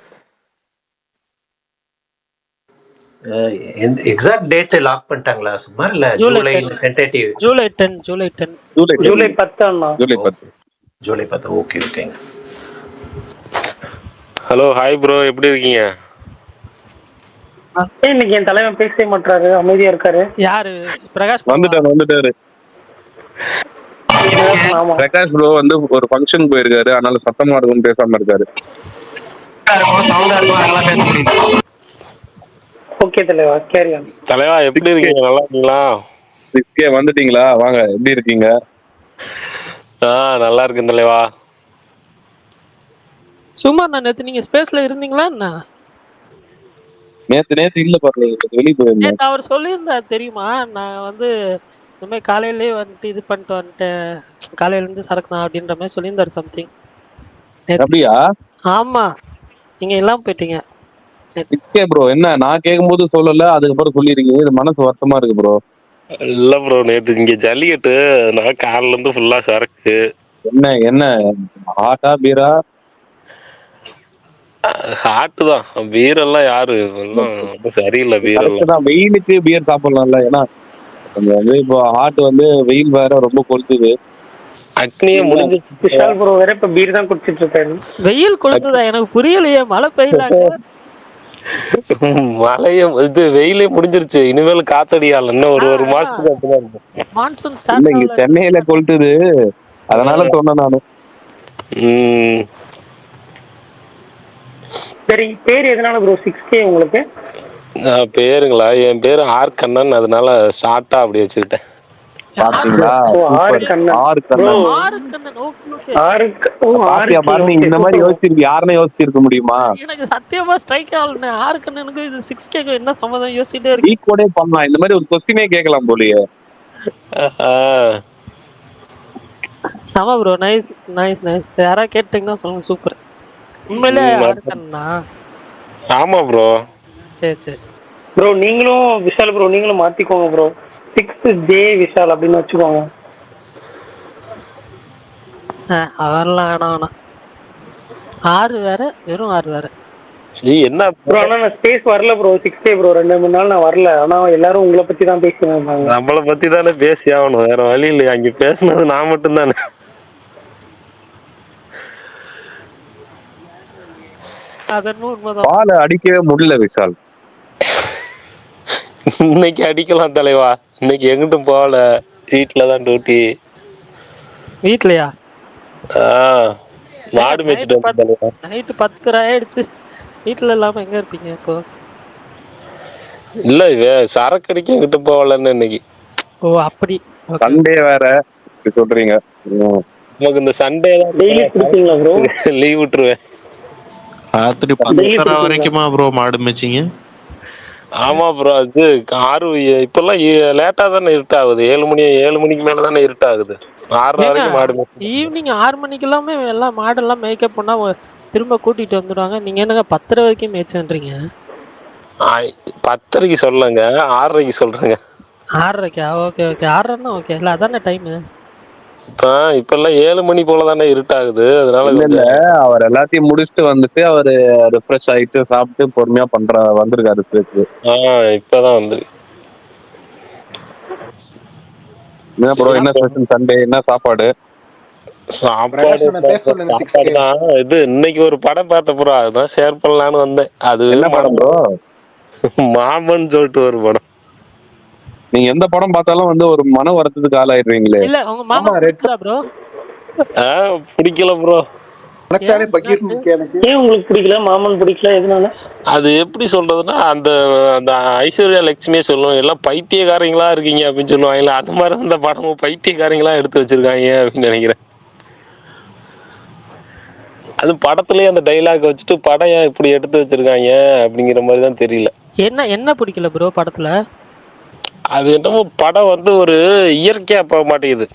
எக்ஸாக்ட் டேட் லாக் பண்ணிட்டாங்களா சும்மா, இல்ல ஜூலை டென்டேட்டிவ்? ஜூலை 10 ஜூலை 10 ஜூலை 10 ஜூலை 10. ஓகே ஓகேங்க. ஹலோ, ஹாய் ப்ரோ, எப்படி இருக்கீங்க? இன்னைக்கு என் தலைவன் பேசவே மாட்டாரு, அமைதியா இருக்காரு. யாரு? பிரகாஷ் வந்துட்டாரு. பிரகாஷ் ப்ரோ வந்து ஒரு ஃபங்க்ஷன் போயிருக்காரு, அதனால சத்தமா இருக்குன்னு பேசாம இருக்காரு. ஓகே தலைவா, கேரி ஆன். தலைவா எப்படி இருக்கீங்க? நல்லா இருக்கீங்களா? 6K வந்துட்டீங்களா? வாங்க, எப்படி இருக்கீங்க? நல்லா இருக்கேன் தலைவா. சும்மா நான் நேத்து நீங்க ஸ்பேஸ்ல இருந்தீங்களா என்ன? நேத்து இல்ல பாருங்க, வெளியே போயிருந்தேன். அவர் சொல்லியிருந்தாரு தெரியுமா, நான் வந்து இந்த மாதிரி காலையிலேயே வந்துட்டு இது பண்ணிட்டு வந்துட்டேன், காலையில இருந்து சரக்கு தான் அப்படின்ற மாதிரி சொல்லியிருந்தாரு சம்திங். அப்படியா? ஆமா, நீங்க எல்லாம் போயிட்டீங்க. 6K ப்ரோ, என்ன நான் கேட்கும்போது சொல்லல, அதுக்கப்புறம் சொல்லிருக்கீங்க, இது மனசு வருத்தமா இருக்கு ப்ரோ. இல்ல ப்ரோ, நேத்து இங்க ஜல்லிக்கட்டு, அதனால காலைல இருந்து ஃபுல்லா சரக்கு. என்ன ஹாட்டா பீரா? ஹாட்டு தான். பீர் எல்லாம் யாரு எல்லாம் ரொம்ப சரியில்லை பீர் கரெக்ட் எல்லாம். தான், வெயிலுக்கு பியர் சாப்பிடலாம்ல. ஏன்னா நம்ம வந்து இப்போ ஹாட் வந்து வெயில் வேற ரொம்ப கொளுத்துது. அக்னியே முடிஞ்சிருச்சு. விஷால் ப்ரோ வேற இப்ப பீர் தான் குடிச்சிட்டு இருக்காரு. வெயில் கொளுத்துதா? எனக்கு புரியலையே. மழை பெய்யலாங்க. மழையும் இது வெயிலே முடிஞ்சிருச்சு. இனிமேல் காத்தடியால இன்னும் ஒரு மாசத்துக்கு அப்படிதான் இருக்கும். மான்சூன் இல்ல ஸ்டார்ட் இங்க ஆகல. சென்னையில கொளுத்துது, அதனால சொன்னேன் நானு. சரி, பேர் எதனால ப்ரோ 6K உங்களுக்கு? பேருங்களா? என் பேரு ஆர் கண்ணன், அதனால ஷார்ட்டா அப்படி வச்சுக்கிட்டேன். பாத்தீங்களா? ஆறு சூப்பர். கண்ணன். ஆறு ப்ரோ கண்ணன். ஆறுக்கண்ணன். Okay okay. பாத்தியா பாரு, நீ இந்த மாதிரி யோசிச்சிருக்கு, யாருன்னு யோசிச்சிருக்க முடியுமா? எனக்கு சத்தியமா ஸ்ட்ரைக் ஆகல. ஆறுக்கண்ணனுக்கு இது 6K என்ன சம்மதம் யோசிச்சுட்டே இருக்கு. ஈக்குவலே பண்ணலாம். இந்த மாதிரி ஒரு கொஸ்டினே கேட்கலாம் போலயே. சம ப்ரோ. Nice nice nice. யாரா கேட்டீங்கன்னா சொல்லுங்க. சூப்பர். உண்மையிலே ஆறுக்கண்ணா? ஆமா ப்ரோ. சரி சரி ப்ரோ. நீங்களும் விஷால் ப்ரோ நீங்களும் மாத்திக்கோங்க ப்ரோ. 6J விஷால் அப்படின்னு வச்சுக்கோங்க. அவர்லாம் வேணாம். 6 வேற, வெறும் 6 வேற. என்ன ப்ரோ? ஆனா நான் ஸ்பேஸ் வரல ப்ரோ. 6K bro. 2-3 நாள் நான் வரல. ஆனா எல்லாரும் உங்களை பத்தி தான் பேசுவாங்க. நம்மளை பத்தி தானே பேசி ஆகணும், வேற வழி இல்லையா? அங்க பேசுனது நான் மட்டும் தானே. பால் அடிக்கவே முடியல விஷால். இன்னைக்கு அடிக்கலாம் தலைவா. இன்னைக்கு எங்கிட்டும் போகல, வீட்டுலதான் டியூட்டி. வீட்லயா? மாடு மேய்ச்சிட்டு வந்து தலைவா. நைட்டு 10 ஆயிடுச்சு. வீட்டுல இல்லாம எங்க இருப்பீங்க இப்போ? இல்ல சரக்கு அடிக்க எங்கிட்ட போகலன்னு இன்னைக்கு. ஓ அப்படி. சண்டே வேற இப்படி சொல்றீங்க. நமக்கு இந்த சண்டே தான் லீவ் விட்டுருவேன். ராத்திரி 10:30 வரைக்குமா ப்ரோ மாடு மேய்ச்சிங்க? ஆமா ப்ரோ. அது இப்பெல்லாம் லேட்டா தானே இருட்டாகுது. 7 மணிக்கு மேல தானே இருட்டாகுது. 6:30 வரைக்கும் மாடு மேய்ச்சி. ஈவினிங் 6 மணிக்கு எல்லாமே எல்லாம் மாடெல்லாம் மேய்க்க போனா திரும்ப கூட்டிட்டு வந்துடுவாங்க. நீங்க என்னங்க 10:30 வரைக்கும் மேய்ச்சன்றீங்க? 10:30 சொல்லுங்க, 6:30 சொல்றேங்க. 6:30. Okay okay. 6:30 ஓகே இல்ல, அதானே டைம். இப்பெல்லாம் 7 மணி போல தானே இருட்டாகுது, அதனால இல்ல அவர் எல்லாத்தையும் முடிச்சுட்டு வந்துட்டு அவரு ரிஃப்ரெஷ் ஆயிட்டு சாப்பிட்டு பொறுமையா வந்திருக்காரு ஸ்பேஸ்க்கு. இப்பதான் வந்து. என்ன ப்ரோ, என்ன ஸ்பெஷல் சண்டே? என்ன சாப்பாடு? சாப்பாடு தான். இது இன்னைக்கு ஒரு படம் பார்த்த ப்ரோ, அதுதான் ஷேர் பண்ணலான்னு வந்தேன். அது என்ன படம் ப்ரோ? மாமன் சொல்லிட்டு ஒரு படம். நீங்க எந்த படம் பார்த்தாலும் வந்து ஒரு மன வருத்தத்துக்கு ஆளாயிடுறீங்களே. இல்ல உங்க மாமா பிடிச்சதா ப்ரோ? பிடிக்கல ப்ரோ. ஏன் உங்களுக்கு பிடிக்கல? மாமன் பிடிக்கல எதனால? அது எப்படி சொல்றதுன்னா, அந்த ஐஸ்வர்யா லட்சுமியே சொல்லுவோம், எல்லாம் பைத்தியக்காரங்களா இருக்கீங்க அப்படின்னு சொல்லுவாங்களா, அது மாதிரி அந்த படமும் பைத்தியக்காரங்களா எடுத்து வச்சிருக்காங்க அப்படின்னு நினைக்கிறேன். அது படத்துலயே அந்த டைலாக் வச்சுட்டு படம் ஏன் இப்படி எடுத்து வச்சிருக்காங்க அப்படிங்கிற மாதிரி தான் தெரியல. என்ன பிடிக்கல ப்ரோ படத்துல? அது என்னமோ படம் வந்து ஒரு இயற்கையா போக மாட்டேங்குது.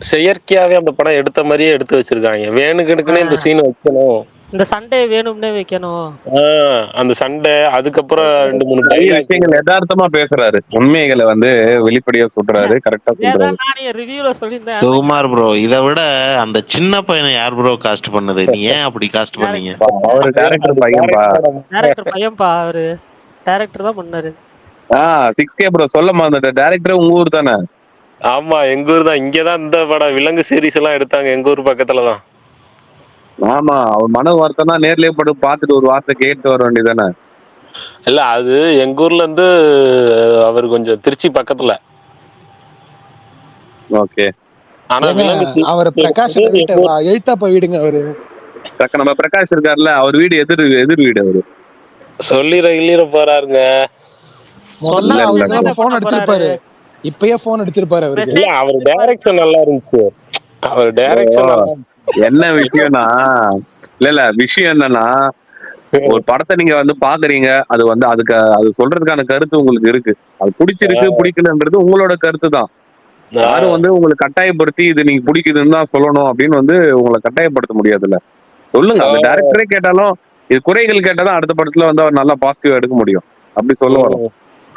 செயற்கையாவே அந்த படம் எடுத்த மாதிரியே எடுத்து வச்சிருக்காங்க. வேணுக்குன்னு இந்த சீன் வைக்கணும், இந்த சண்டே வேணும்னே வைக்கணும். அந்த சண்டை, அதுக்கப்புறம் 2-3 நிறைய விஷயங்கள் யதார்த்தமா பேசுறாரு, உண்மைகளை வந்து வெளிப்படையா சொல்றாரு, கரெக்டா சொல்றாரு. சுகுமார் ப்ரோ, இதை விட அந்த சின்ன பையனை யார் ப்ரோ காஸ்ட் பண்ணது? நீ ஏன் அப்படி காஸ்ட் பண்ணீங்க? அவரு டைரக்டர் பையன்பா. டைரக்டர் பையன்பா. அவரு டைரக்டர் தான் பண்ணாரு. 6K ப்ரோ சொல்ல மறந்துட்டேன், டைரக்டர் உங்க ஊர் தானே? ஆமா, எங்க ஊர் தான். இங்கதான் இந்த படம் விலங்கு சீரிஸ் எல்லாம் எடுத்தாங்க, எங்க ஊர் பக்கத்துலதான். ஆமா, அவர் மன வருத்தம் தான், நேர்லயே பட்டு பார்த்துட்டு ஒரு வார்த்தை கேட்டு வர வேண்டியதானே? இல்ல, அது எங்க ஊர்ல இருந்து அவர் கொஞ்சம் திருச்சி பக்கத்துல. ஓகே. ஆனா அவர் பிரகாஷ் எழுத்தாப்ப வீடுங்க அவரு. நம்ம பிரகாஷ் இருக்காருல்ல, அவர் வீடு எதிர் வீடு. அவரு சொல்லிட போறாருங்க. முதல்ல அவருக்கு போன் அடிச்சிருப்பாரு, இப்பயே போன் அடிச்சிருப்பாரு அவருக்கு. இல்ல, அவர் டைரக்ஷன் நல்லா இருந்துச்சு. அவர் டைரக்ஷன் என்ன விஷயம்னா, இல்ல விஷயம் என்னன்னா, ஒரு படத்தை நீங்க வந்து பாக்குறீங்க, அது வந்து அது சொல்றதுக்கான கருத்து உங்களுக்கு இருக்கு. அது பிடிச்சிருக்கு பிடிக்கலன்றது உங்களோட கருத்து தான். யாரும் வந்து உங்களுக்கு கட்டாயப்படுத்தி இது நீங்க பிடிக்குதுன்னு தான் சொல்லணும் அப்படின்னு வந்து உங்களை கட்டாயப்படுத்த முடியாதுல்ல. சொல்லுங்க, அந்த டைரக்டரே கேட்டாலும் இது குறைகள் கேட்டாதான் அடுத்த படத்துல வந்து அவர் நல்லா பாசிட்டிவா எடுக்க முடியும். அப்படி சொல்ல வரோம்.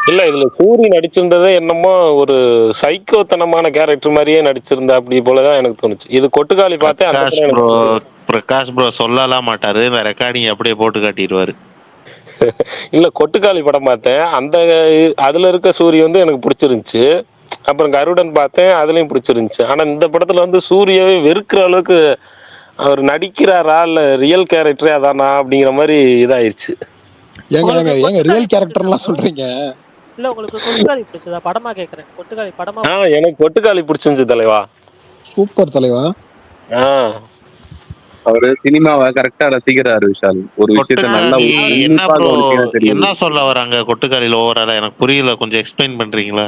இல்ல இதுல சூரி நடிச்சிருந்ததே என்னமோ ஒரு சைக்கோத்தனமான கேரக்டர் மாதிரியே நடிச்சிருந்தா அப்படி போலதான் எனக்கு தோணுச்சு. இது கொட்டுக்காளி பார்த்தேன் அந்த பிரகாஷ் படம் ப்ரோ எனக்கு பிரகாஷ் ப்ரோ சொல்லலாம் மாட்டாரு. இந்த ரெக்கார்டிங் அப்படியே போட்டு காட்டிடுவாரு. இல்ல கொட்டுக்காளி படம் பார்த்தேன். அதுல இருக்க சூரி வந்து எனக்கு பிடிச்சிருந்துச்சு. அப்புறம் கருடன் பார்த்தேன், அதுலயும் பிடிச்சிருந்துச்சு. ஆனா இந்த படத்துல வந்து சூரியவே வெறுக்கிற அளவுக்கு அவர் நடிக்கிறாரா இல்ல ரியல் கேரக்டரே அதானா அப்படிங்கிற மாதிரி இதாயிருச்சு. ஏங்க ஏங்க உங்களுக்கு ஏங்க கொட்டுக்காளி ரியல் கேரக்டர்லாம் சொல்றீங்க? இல்ல உங்களுக்கு கொட்டுக்காளி பிடிச்சதா? படமா கேக்குறேன். கொட்டுக்காளி படமா எனக்கு கொட்டுக்காளி பிடிச்சிருந்துச்சு தலைவா. சூப்பர் தலைவா. ஆ அவரு சினிமாவை கரெக்டா ரசிக்கிறாரு விஷால். ஒரு விஷயத்த நல்லா கொட்டுக்காளி என்ன உன்னிப்பா ப்ரோ கவனிச்சீங்கன்னா தெரியுது. என்ன சொல்ல வராங்க கொட்டுக்காளியில ஓவராலா? எனக்கு புரியல, கொஞ்சம் எக்ஸ்பிளைன் பண்றீங்களா?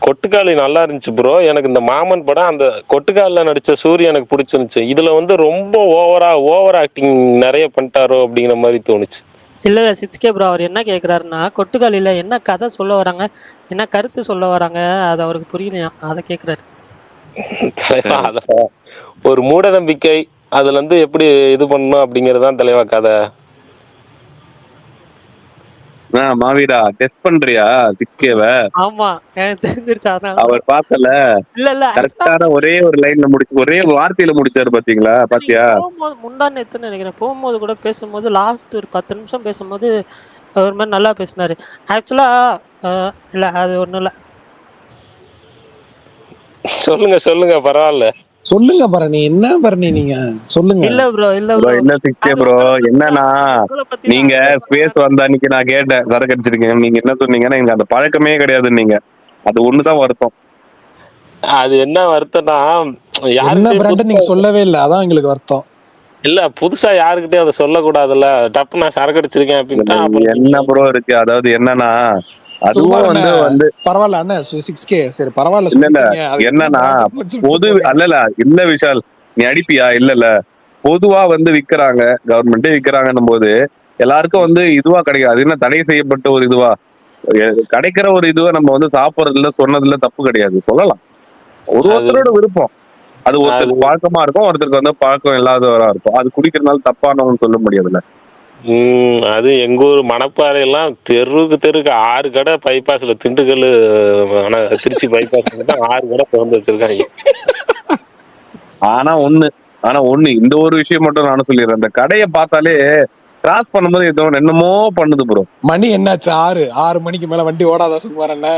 கொட்டுக்காளி நல்லா இருந்துச்சு ப்ரோ. எனக்கு இந்த மாமன் படம் அந்த கொட்டுக்காலில் நடிச்ச சூரிய எனக்கு பிடிச்சிருந்துச்சு. இதுல வந்து ரொம்ப ஓவர் ஆக்டிங் நிறைய பண்ணிட்டாரோ அப்படிங்கிற மாதிரி தோணுச்சு. இல்ல 6K ப்ரோ, அவர் என்ன கேக்குறாருன்னா கொட்டுக்காலியில என்ன கதை சொல்ல வராங்க, என்ன கருத்து சொல்ல வராங்க, அது அவருக்கு புரியலையா, அதை கேக்குறாரு. தலைவா அதான் ஒரு மூட நம்பிக்கை, அதுல இருந்து எப்படி இது பண்ணணும் அப்படிங்கறதுதான் தலைவா கதை. மாவீரா டெஸ்ட் பண்றியா 6K-வ? ஆமா, எனக்கு தெரிஞ்சிருச்சு அதனால. அவர் பார்த்தல இல்ல ஆக்சுவலா கரெக்டான ஒரே ஒரு லைன்ல முடிச்சு, ஒரே வார்த்தையில முடிச்சாரு பாத்தீங்களா? பாத்தியா? போகும்போது முந்தா நேத்துன்னு நினைக்கிறேன், போகும்போது கூட பேசும்போது லாஸ்ட் ஒரு 10 நிமிஷம் பேசும்போது ஒரு மாதிரி நல்லா பேசினாரு. ஆக்சுவலா இல்ல அது ஒண்ணும் இல்ல. சொல்லுங்க பரவாயில்ல. சொல்லுங்க பரணி, என்ன பரணி நீங்க சொல்லுங்க. இல்ல ப்ரோ ப்ரோ என்ன 6K ப்ரோ, என்னன்னா நீங்க உங்களை ஸ்பேஸ் வந்த அன்னைக்கு நான் கேட்டேன் சரக்கு அடிச்சிருக்கீங்க, நீங்க என்ன சொன்னீங்கன்னா எனக்கு அந்த பழக்கமே கிடையாது. நீங்க அது ஒண்ணுதான் வருத்தம். அது என்ன வருத்தம்னா என்ன யாருக்கிட்டையும் பிராண்ட் நீங்க சொல்லவே இல்லை, அதான் எங்களுக்கு வருத்தம். இல்ல புதுசா யாருக்கிட்டையும் அதை சொல்லக்கூடாதுல்ல. டப்பு நான் சரக்கு அடிச்சிருக்கேன் அப்படின்ட்டா அப்புறம் என்ன ப்ரோ இருக்கு, அதாவது என்னன்னா அதுவும் சுமார் வந்து பரவாயில்ல அண்ணன் 6K சரி பரவாயில்ல இல்ல சொல்லிட்டீங்க. அது என்ன என்னன்னா பிராண்ட் பொது இல்ல விஷால் நீ அடிப்பியா? இல்ல பொதுவா வந்து விக்கிறாங்க, கவர்மெண்டே விக்கிறாங்கன்னும் போது எல்லாருக்கும் வந்து இதுவா கிடைக்காது. அது என்ன தடை செய்யப்பட்ட ஒரு இதுவா? கிடைக்கிற ஒரு இதுவா நம்ம வந்து சாப்பிடுறதுல சொன்னதுல தப்பு கிடையாது, சொல்லலாம். ஒருத்தரோட விருப்பம். அது ஒருத்தருக்கு பழக்கமா இருக்கும், ஒருத்தருக்கு வந்து பழக்கம் இல்லாதவரா இருக்கும். அது குடிக்கிறதுனால தப்பானவன்னு சொல்ல முடியாதுல்ல. அது எங்க ஊர் மணப்பாறை எல்லாம் தெருக்கு 6 கடை பைபாஸ்ல, திண்டுக்கல் திருச்சி பைபாஸ் 6 கடை திறந்து வச்சிருக்காங்க. ஆனா ஒண்ணு இந்த ஒரு விஷயம் மட்டும் நானும் சொல்லிடுறேன். அந்த கடையை பார்த்தாலே கிராஸ் பண்ணும்போது ஏதோ என்னமோ பண்ணுது ப்ரோ. மணி என்னாச்சு? 6 மணிக்கு மேல வண்டி ஓடாதா சுகுமார் என்ன?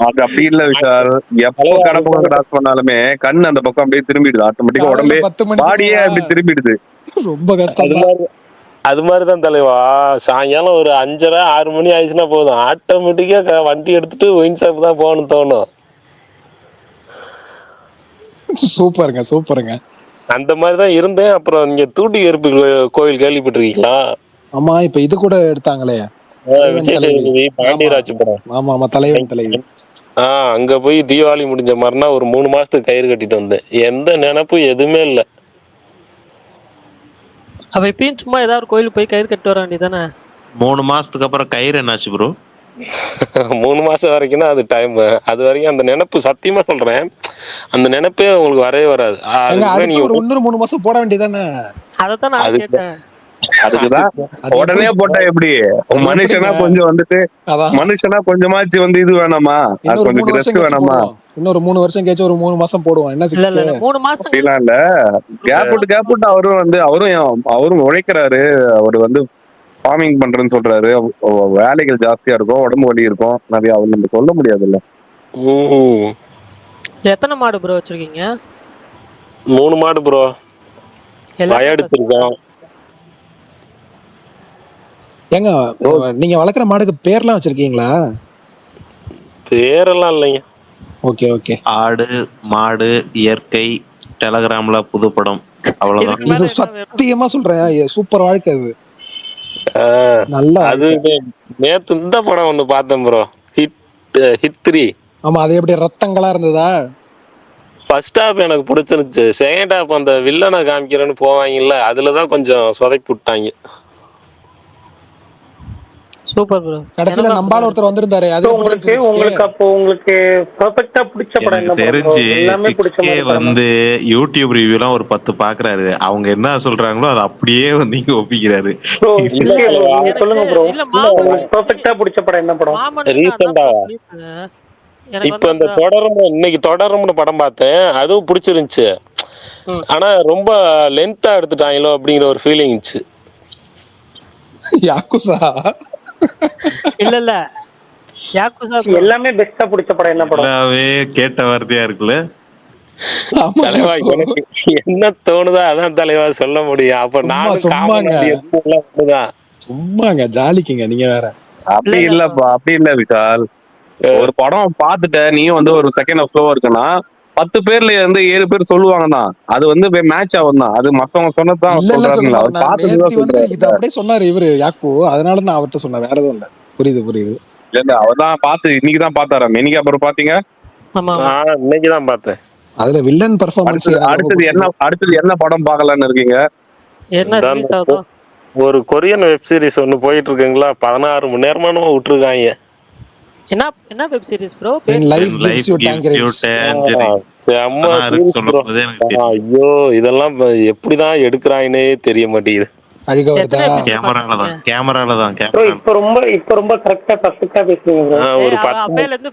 அது அப்படி இல்ல விஷால், எப்போ கடை பக்கம் கிராஸ் பண்ணாலுமே கண் அந்த பக்கம் அப்படியே திரும்பிடுது ஆட்டோமேட்டிக்கா, உடம்பே 10 மணிக்கு பாடியே அப்படி திரும்பிடுது. ரொம்ப கஷ்டம். அது மாதிரிதான் தலைவா. சாயங்காலம் ஒரு 5:30 6 மணி ஆயிடுச்சுன்னா போதும், ஆட்டோமேட்டிக்கா வண்டி எடுத்துட்டு ஒயின் ஷாப் தான் போகணும்னு தோணும். சூப்பருங்க. அந்த மாதிரிதான் இருந்தேன். அப்புறம் நீங்க தூட்டி கருப்பு கோவில் கேள்விப்பட்டிருக்கீங்களா? ஆமா, இப்ப இது கூட எடுத்தாங்களே விஜய் சேதுபதி பாண்டியராஜ் படம். ஆமா தலைவன் தலைவி. அங்க போய் தீபாவளி முடிஞ்ச மாதிரினா ஒரு 3 மாசத்துக்கு கயிறு கட்டிட்டு வந்தேன். எந்த நினைப்பு எதுவுமே இல்லை. அவ இப்பயும் சும்மா ஏதாவது ஒரு கோயிலுக்கு போய் கயிறு கட்டு வர வேண்டியதானே? 3 மாசத்துக்கு அப்புறம் கயிறு என்னாச்சு ப்ரோ? 3 மாசம் வரைக்கும் தான் அது டைம். அது வரைக்கும் அந்த நினைப்பு, சத்தியமா சொல்றேன், அந்த நினைப்பே உங்களுக்கு வரவே வராது. அடுத்து ஒரு 3 மாசம் போட வேண்டியதானே? அதத்தான் நான் கேட்டேன். அதுக்குதான் உடனே போட்டா எப்படி? மனுஷனா கொஞ்சம் வந்துட்டு மனுஷனா கொஞ்சமாச்சு வந்து இது வேணாமா? கொஞ்சம் ரெஸ்ட் வேணாமா? இன்னொரு 3 வருஷம் கழிச்சு ஒரு 3 மாசம் போடுவோம். என்ன 6K? 3 மாசம் அப்படிலாம் இல்ல, கேப் விட்டு அவரும் உழைக்கிறாரு. அவரு வந்து ஃபார்மிங் பண்றேன்னு சொல்றாரு. வேலைகள் ஜாஸ்தியா இருக்கும், உடம்பு வலி இருக்கும் நிறைய, அவர் நம்ம சொல்ல முடியாதுல்ல. எத்தனை மாடு ப்ரோ வச்சிருக்கீங்க? 3 மாடு ப்ரோ. வயடிச்சிருக்கோம். ஏங்க நீங்க வளர்க்குற மாடுக்கு பேர்லாம் வச்சிருக்கீங்களா? பேரெல்லாம் இல்லைங்க. ஓகே. ஆடு மாடு இயற்கை டெலகிராம்ல புதுப்படம், அவ்வளவுதான். இது சத்தியமா சொல்றேன், சூப்பர் வாழ்க்கை அது. அது நேத்து இந்த படம் ஒண்ணு பார்த்தேன் ப்ரோ, ஹிட் 3. ஆமா, அது எப்படி ரத்தங்களா இருந்ததா? ஃபர்ஸ்ட் ஹாப் எனக்கு பிடிச்சிருந்துச்சு. செகண்ட் ஹாப் அந்த வில்லனை காமிக்கிறேன்னு போவாங்கல்ல, அதுலதான் கொஞ்சம் சொதப்பி விட்டாங்க. Super bro. கடைசியில எனக்கும் நம்பால ஒருத்தர் வந்திருந்தாரு, அது ஸோ எப்படி இருந்துச்சு உங்களுக்கு அப்போ உங்களுக்கு பெர்ஃபெக்டா பிடிச்ச படம் எனக்கு என்ன படம் ப்ரோ? தெரிஞ்சு எல்லாமே பிடிச்ச 6K மாதிரி படமா? வந்து யூடியூப் ரிவ்யூலாம் ஒரு 10 பாக்குறாரு. அவங்க என்ன சொல்றாங்களோ அதை அப்படியே வந்து இங்க ஒப்பிக்கிறாரு. ப்ரோ இல்ல ஓகே ப்ரோ, நீங்க எனக்கு சொல்லுங்க ப்ரோ. இல்ல மாமன் உங்களுக்கு பெர்ஃபெக்ட்டா பிடிச்ச படம் என்ன படம்? மாமனுக்கு நான் அதான் ரீசெண்டா ப்ரோ சொல்லியிருந்தேன். எனக்கு இப்ப வந்து இந்த அந்த இன்னைக்கு தொடரும்னு படம் பார்த்தேன், அதுவும் பிடிச்சிருந்துச்சு. ம். ஆனா ரொம்ப லென்த்தா எடுத்துட்டாங்களோ அப்படிங்கிற ஒரு ஃபீலிங் இருந்துச்சு. யாக்குசா இல்ல இல்ல யாக்குசா bro. எல்லாமே பெஸ்டா பிடிச்ச படம் என்ன படம்? எல்லாமே கேட்ட வார்த்தையா இருக்குல்ல. ஆமா தலைவா யாக்கோ. எனக்கு என்ன தோணுதோ அதான் தலைவா சொல்ல முடியும். அப்ப சும்மா நானும் காமன் சும்மாங்க ஆடியன்ஸ் எல்லாம் ஒண்ணுதான். சும்மாங்க ஜாலிக்குங்க நீங்க வேற. இல்ல அப்படி இல்ல bro. இல்லப்பா, அப்படி இல்ல விஷால். ஒரு படம் பார்த்துட்ட நீயும் வந்து ஒரு செகண்ட் ஆஃப் ஸ்லோவா இருக்குன்னா 10 பேர்ல வந்து 7 பேர் சொல்லுவாங்க தான், அது வந்து மேட்ச் ஆகும் தான். அது மத்தவங்க சொன்னதுதான் அவர் இல்ல இல்ல சொல்றாருங்களா, அவர் சுகுமாரண்ணா, நேத்தி பார்த்ததுதான் வந்து சொல்றாரு. இது அப்படியே சொன்னாரு இவரு யாக்கு, அதனால நான் அவர்கிட்ட சொன்னேன், வேற எதுவும் இல்ல. புரியுது புரியுது. இல்ல அவர் தான் பார்த்து இன்னைக்கு தான் பார்த்தாராம். இன்னைக்கு அப்புறம் பாத்தீங்க. ஆமா ஆமா. நான் இன்னைக்குதான் பார்த்தேன். அதுல வில்லன் பெர்ஃபார்மன்ஸ் அடுத்தது எனக்கு ரொம்ப பிடிச்சது. அடுத்தது என்ன படம் பார்க்கலான்னு இருக்கீங்க? என்ன இந்த ரிலீஸ் ஆகுதோ. ஒரு கொரியன் வெப் சீரிஸ் ஒன்னு போயிட்டு இருக்குங்களா, 16 மணி நேரமா விட்டுருக்காங்க. என்ன என்ன வெப் சீரிஸ் ப்ரோ? When பேர் life gives you gives you tangerines. tangerines. செம்ம ஆனா இருக்கு சீரிஸ் சொல்லும் ப்ரோ. போதே எனக்கு தெரியும். ஐயோ இதெல்லாம் எப்படிதான் எடுக்கிறாங்கன்னே தெரிய மாட்டேங்குது. அழுக வருதா? எத்தனை எபிசோட் கேமரால பாத்தீங்க? தான் கேமரால தான் ப்ரோ கேமரா. இப்ப ரொம்ப கரெக்டா பெர்ஃபெக்ட்டா பேசுறீங்க ப்ரோ. ஒரு அவன் 10 அப்பையில இருந்து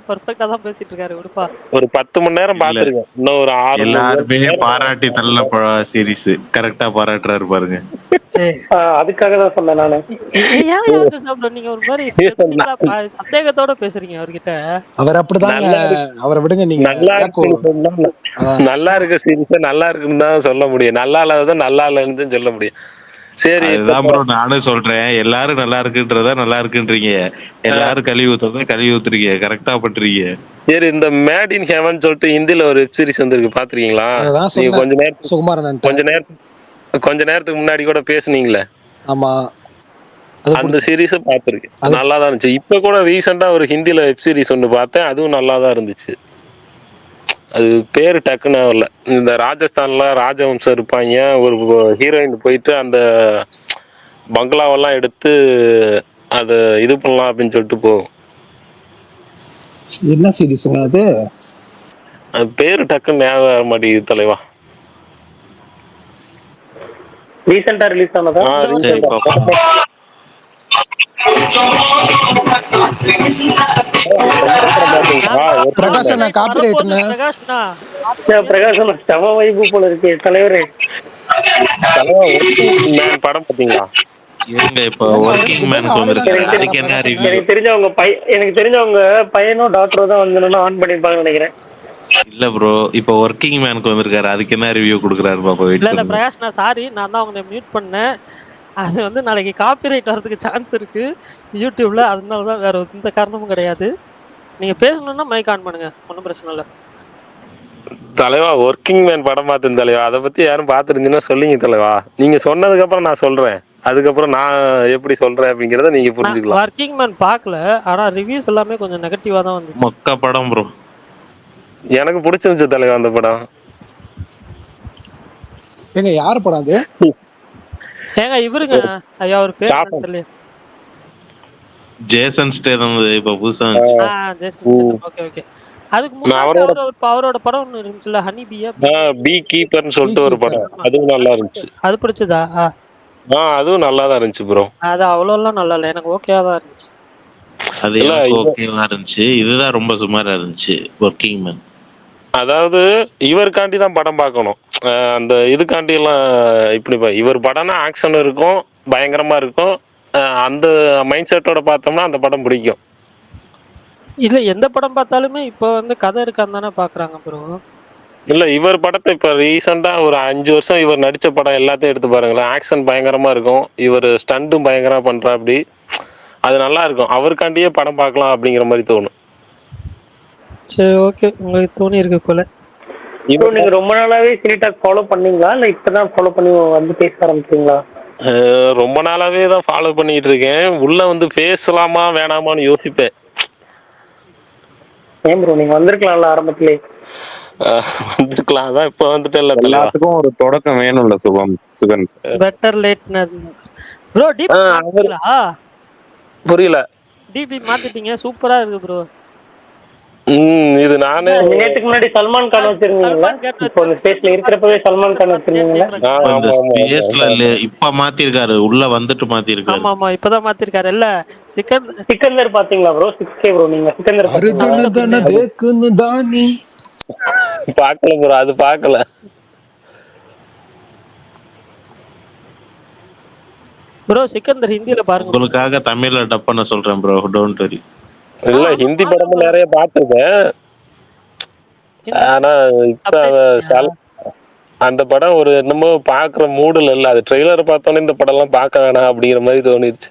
பர்ஃபெக்ட்டா தான் பேசிட்டு இருக்காரு விடுப்பா. ஒரு 10 மணி நேரம் இல்ல பாத்துருக்கேன். இன்னும் ஒரு 6 எல்லாருமே பாராட்டி தள்ள சீரிஸ் கரெக்டா பாராட்டுறாரு பாருங்க. ஏய், அதுக்காக தான் சொன்னேன் நானு. ஏன் யாக்குசா bro நீங்க ஒரு மாதிரி skeptical-ஆ சந்தேகத்தோட பேசுறீங்க அவர்கிட்ட. அவர் அப்படிதாங்க, நல்லா இருக்கு, அவரை விடுங்க நீங்க. நல்லா யாக்கோ இருக்குன்னு சொன்னா அதான். நல்லா இருக்க சீரிஸ நல்லா இருக்குன்னு தான் சொல்ல முடியும். நல்லா இல்லாததை நல்லா இல்லைன்னு தான் சொல்ல முடியும். சரி இப்ப அதுதான் ப்ரோ நானும் சொல்றேன். எல்லாரும் நல்லா இருக்குன்றதா நல்லா இருக்குன்றீங்க, எல்லாரும் கழுவி ஊத்துறதா கழுவி ஊத்துறீங்க. கரெக்டா பண்றீங்க. சரி இந்த மேட் இன் ஹெவன் சொல்லிட்டு ஹிந்தில ஒரு வெப் சீரிஸ் வந்திருக்கு, பாத்துருக்கீங்களா? அதுதான் நீங்க சொன்னேன் சுகுமாரன்ட்ட. கொஞ்ச நேரத்துக்கு முன்னாடி கூட பேசுனீங்களே. ஆமா அது அந்த பிடிச்சது. சீரிஸ பாத்துருக்கேன், அது நல்லா தான் இருந்துச்சு. இப்ப கூட ரீசெண்டா ஒரு ஹிந்தில வெப் சீரிஸ் ஒன்னு பார்த்தேன், அதுவும் நல்லா தான் இருந்துச்சு. அது பேரு டக்குன்னு வரல. இந்த ராஜஸ்தான்ல ராஜவம்சம் இருப்பாங்க, ஒரு ஹீரோயின் போயிட்டு அந்த பங்களாவெல்லாம் எடுத்து அதை இது பண்ணலாம் அப்படின்னு சொல்லிட்டு போகும். என்ன சீரிஸுங்க அது? அது பேரு டக்குன்னு ஞாபகம் வர மாட்டேங்குது தலைவா. ரீசெண்டா ரிலீஸ் ஆனதா? பிரகாஷ் அண்ணா காப்பிரைட்னா? பிரகாஷ் செம வைப்பு போல இருக்கு தலைவரே. மேன் படம் பாத்தீங்களா? இருங்க இப்ப ஒர்க்கிங் மேனுக்கு வந்திருக்கு, அதுக்கு என்ன ரிவ்யூ? எனக்கு தெரிஞ்சவங்க பையனோ டாக்டரோ தான் வந்து ஆன் பண்ணிருப்பாங்கன்னு நினைக்கிறேன். இல்ல ப்ரோ, இப்ப ஒர்க்கிங் மேனுக்கு வந்திருக்காரு, அதுக்கு என்ன ரிவ்யூ கொடுக்குறாரு பாப்பா. வெயிட் இல்ல இல்ல பண்ணுங்க. பிரகாஷ் நான் சாரி, நான் தான் உங்களை மியூட் பண்ணேன். அது வந்து நாளைக்கு காப்பிரைட் வரதுக்கு சான்ஸ் இருக்கு யூடியூப்ல, அதனால தான், வேற எந்த காரணமும் கிடையாது. நீங்க பேசணும்னா மைக் ஆன் பண்ணுங்க, ஒன்றும் பிரச்சனை இல்லை. தலைவா ஒர்க்கிங் மேன் படம் பார்த்தேன் தலைவா, அதை பத்தி யாரும் பார்த்துருந்தீங்கன்னா சொல்லிங்க தலைவா. நீங்க சொன்னதுக்கு அப்புறம் நான் சொல்றேன், அதுக்கப்புறம் நான் எப்படி சொல்றேன் அப்படிங்கறத நீங்க புரிஞ்சுக்கலாம். ஒர்க்கிங் மேன் பார்க்கல, ஆனா ரிவ்யூஸ் எல்லாமே கொஞ்சம் நெகட்டிவா தான் வந்துச்சு. மொக்க படம் ப்ரோ. எனக்கு பிடிச்சிருந்துச்சு தலைவா அந்த படம். ஏங்க யாரு படம் அது? ஏங்க இவருங்க, ஐயா ஒரு பேர் தெரியல. ஜேசன் ஸ்டேதம் இப்ப புதுசா ஜேசன் ஸ்டேதம். Okay okay. அதுக்கு முன்னாடி அவரோட படம் ஒன்னு இருந்துச்சுல, ஹனி பியா பீ கீப்பர்னு சொல்லிட்டு ஒரு படம், அதுவும் நல்லா இருந்துச்சு. அது பிடிச்சதா? அதுவும் நல்லா தான் இருந்துச்சு ப்ரோ. அது அவ்வளோலாம் நல்லா இல்லை, எனக்கு ஓகேவா தான் இருந்துச்சு. அது எனக்கு ஓகேவா இருந்துச்சு, இதுதான் ரொம்ப சுமாரா இருந்துச்சு ஒர்க்கிங் மேன். அதாவது இவருக்காண்டி தான் படம் பார்க்கணும், அந்த இதுக்காண்டி எல்லாம் இப்படி இவர் படம்னா ஆக்ஷன் இருக்கும், பயங்கரமா இருக்கும், அந்த மைண்ட் செட்டோட பார்த்தோம்னா அந்த படம் பிடிக்கும். இல்ல எந்த படம் பார்த்தாலுமே இப்போ வந்து கதை இருக்கான்னு தானே பாக்குறாங்க ப்ரோ. இல்ல இவர் படத்தை இப்ப ரீசெண்டா ஒரு 5 வருஷம் இவர் நடிச்ச படம் எல்லாத்தையும் எடுத்து பாருங்களேன், ஆக்ஷன் பயங்கரமா இருக்கும், இவர் ஸ்டண்ட்டும் பயங்கரமா பண்றா, அப்படி அது நல்லா இருக்கும். அவருக்காண்டியே படம் பார்க்கலாம் அப்படிங்கிற மாதிரி தோணும். சரி ஓகே, உங்களுக்கு தோணி இருக்கு போல. இப்போ நீங்க ரொம்ப நாளாவே சினிடாக் ஃபாலோ பண்ணீங்களா இல்ல இப்பதான் ஃபாலோ பண்ணி வந்து பேச ஆரம்பிச்சீங்களா? ரொம்ப நாளாவே தான் ஃபாலோ பண்ணிட்டு இருக்கேன். உள்ள வந்து பேசலாமா வேணாமான்னு யோசிப்பேன். ஏன் ப்ரோ நீங்க வந்திருக்கலாம்ல ஆரம்பத்திலே? வந்துருக்கலாம், அதான் இப்ப வந்துட்டேன்ல. எல்லாத்துக்கும் ஒரு தொடக்கம் வேணும்ல Sugan. Better late bro. Deep புரியல. டிபி மாத்திட்டீங்க, சூப்பரா இருக்கு ப்ரோ. இது நானே கொஞ்ச நேரத்துக்கு முன்னாடி சல்மான் கான் வச்சிருந்தீங்களா? இப்போ இந்த ஸ்பேஸ்ல இருக்கிறப்பவே சல்மான் கான் வச்சிருந்தீங்களா? இப்ப இந்த ஸ்பேஸ்ல இப்ப மாத்திருக்காரு, உள்ள வந்துட்டு மாத்திருக்காரு. ஆமா ஆமா, இப்பதான் மாத்திருக்காரு. இல்ல சிக்கந்தர் பாத்தீங்களா ப்ரோ? 6K bro. நீங்க சிக்கந்தர் பாக்கல ப்ரோ, அது பாக்கல. ப்ரோ சிக்கந்தர் ஹிந்தில பாருங்க. உங்களுக்காக தமிழ்ல டப் பண்ண சொல்றேன் ப்ரோ, டோன்ட் வரி. இல்ல ஹிந்தி படமும் நிறைய பாத்துருக்கேன். ஆனா இப்ப அந்த படம் ஒரு என்னமோ பாக்குற மூடுல இல்ல. அது ட்ரெய்லர் பார்த்தோன்னே இந்த படம் எல்லாம் பார்க்க வேணாம் அப்படிங்கிற மாதிரி தோணிருச்சு.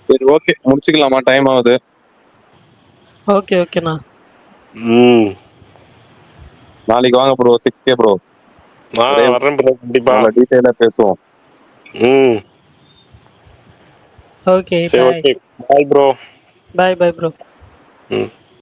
சரி ஓகே, முடிச்சுக்கலாமா? டைம் ஆகுது. ஓகே ஓகேண்ணா. நாளைக்கு வாங்க ப்ரோ, 6K ப்ரோ. வரேன் ப்ரோ, கண்டிப்பா நல்ல டீடைலா பேசுவோம். ஓகே சரி, bye. Okay. Bye bro. Bye bye bro.